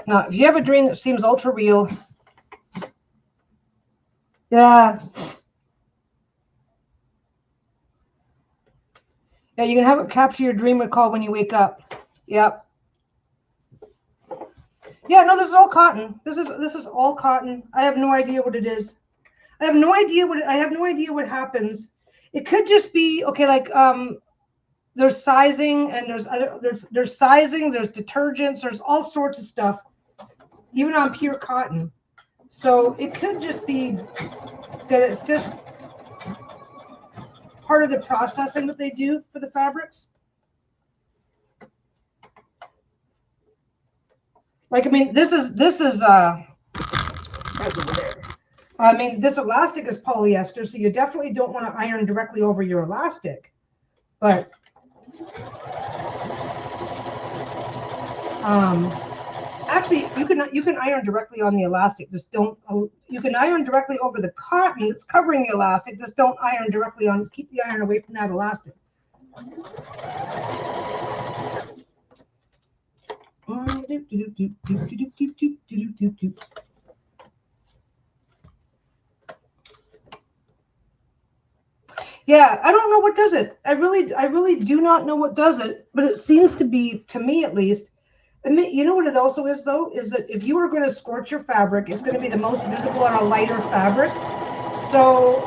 Speaker 1: Now, if you have a dream that seems ultra real, yeah. Yeah, you can have it capture your dream recall when you wake up. Yep. Yeah, no, this is all cotton. This is all cotton. I have no idea what it is. I have no idea what happens. It could just be okay, like there's sizing and there's sizing, there's detergents, there's all sorts of stuff, even on pure cotton. So it could just be that it's just part of the processing that they do for the fabrics. Like, I mean, this is that's over there. I mean, this elastic is polyester, so you definitely don't want to iron directly over your elastic. But actually, you can iron directly on the elastic. Just don't. You can iron directly over the cotton that's covering the elastic. Just don't iron directly on. Keep the iron away from that elastic. Yeah, I don't know what does it. I really do not know what does it, but it seems to be, to me at least. You know what it also is, though, is that if you are going to scorch your fabric, it's going to be the most visible on a lighter fabric. So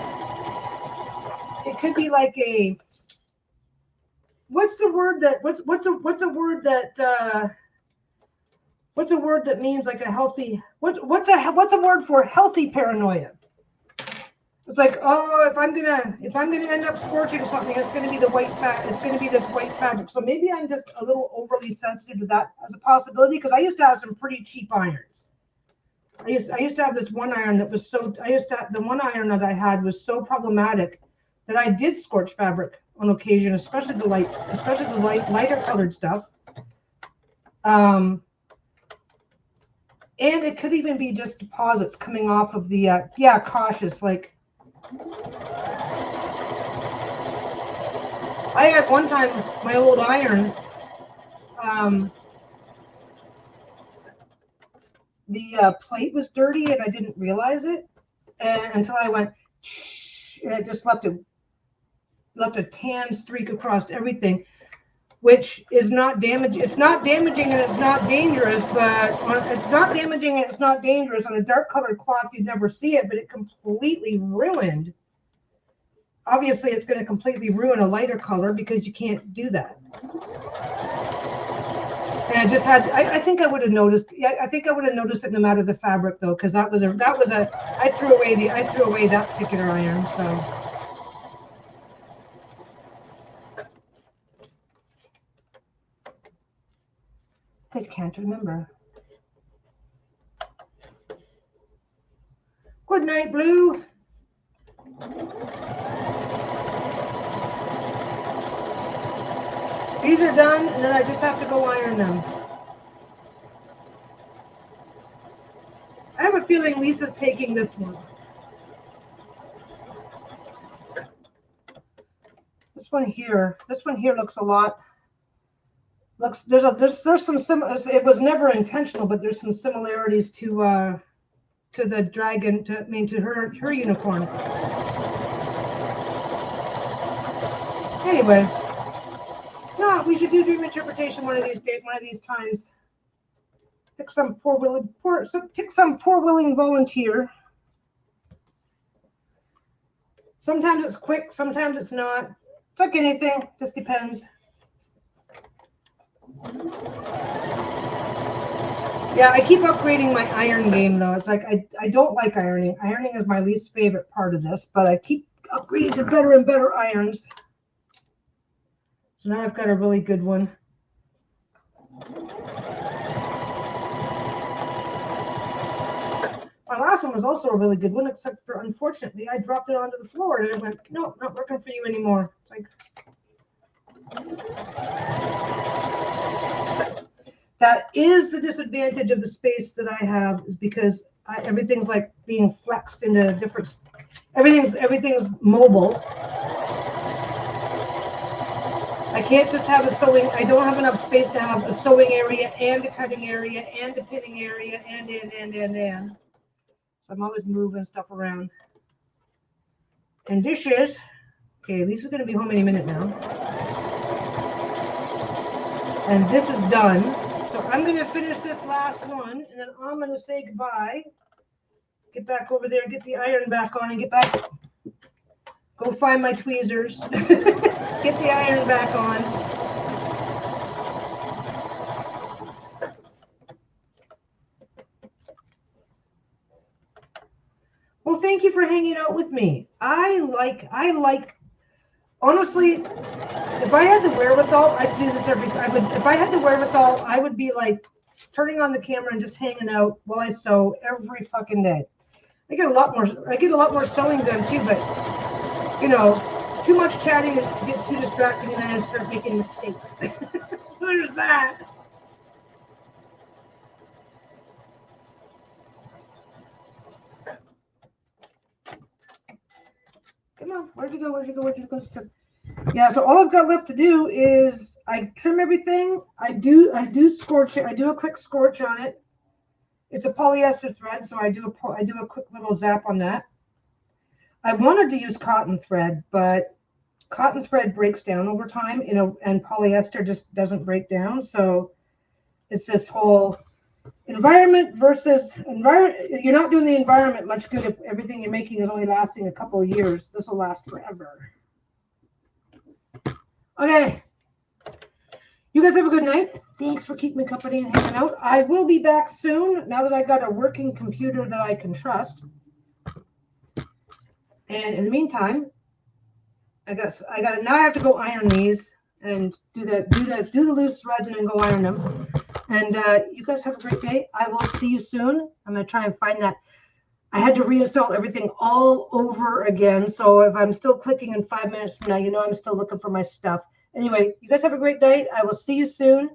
Speaker 1: it could be like a, what's a word that means like a healthy, what's a word for healthy paranoia? It's like, oh, if I'm gonna end up scorching something, it's gonna be the white fat. It's gonna be this white fabric. So maybe I'm just a little overly sensitive to that as a possibility, because I used to have some pretty cheap irons. I used to have this one iron that was so. The one iron that I had was so problematic that I did scorch fabric on occasion, especially the lighter colored stuff. And it could even be just deposits coming off of the cautious, like. I had one time my old iron, the plate was dirty and I didn't realize it until I went, and it just left a tan streak across everything, which is not damaging. It's not damaging and it's not dangerous, but it's not damaging and it's not dangerous. On a dark colored cloth, you'd never see it, but it completely ruined. Obviously, it's going to completely ruin a lighter color because you can't do that. And I just had, I think I would have noticed. Yeah, I think I would have noticed it no matter the fabric, though, because I threw away that particular iron. So. I can't remember. Good night, Blue. These are done, and then I just have to go iron them. I have a feeling Lisa's taking this one. This one here looks a lot. There's some it was never intentional, but there's some similarities to the dragon, to her unicorn. Anyway, no, we should do dream interpretation one of these times. Pick some poor willing volunteer. Sometimes it's quick, sometimes it's not. It's like anything, just depends. Yeah, I keep upgrading my iron game, though. It's like I don't like ironing. Ironing is my least favorite part of this, but I keep upgrading to better and better irons. So now I've got a really good one. My last one was also a really good one, except for, unfortunately, I dropped it onto the floor and it went, no, not working for you anymore. It's like, that is the disadvantage of the space that I have, is because everything's like being flexed into different. Everything's mobile. I can't just have a sewing, I don't have enough space to have a sewing area and a cutting area and a pinning area and. So I'm always moving stuff around. And dishes, okay, Lisa's gonna be home any minute now. And this is done. So I'm gonna finish this last one and then I'm gonna say goodbye. Get back over there, get the iron back on and get back. Go find my tweezers. Get the iron back on. Well, thank you for hanging out with me. I like, honestly, if I had the wherewithal, I'd do this if I had the wherewithal, I would be like turning on the camera and just hanging out while I sew every fucking day. I get a lot more sewing done too, but you know, too much chatting gets too distracting and then I start making mistakes. So there's that. Come on, where'd you go? Yeah, so all I've got left to do is I trim everything. I do scorch it. I do a quick scorch on it. It's a polyester thread, so I do a quick little zap on that. I wanted to use cotton thread, but cotton thread breaks down over time, you know, and polyester just doesn't break down. So it's this whole environment versus environment. You're not doing the environment much good if everything you're making is only lasting a couple of years. This will last forever. Okay. You guys have a good night. Thanks for keeping me company and hanging out. I will be back soon now that I got a working computer that I can trust. And in the meantime, now I have to go iron these and do the loose threads and then go iron them. And you guys have a great day. I will see you soon. I'm gonna try and find that. I had to reinstall everything all over again. So if I'm still clicking in 5 minutes from now, you know I'm still looking for my stuff. Anyway, you guys have a great day. I will see you soon.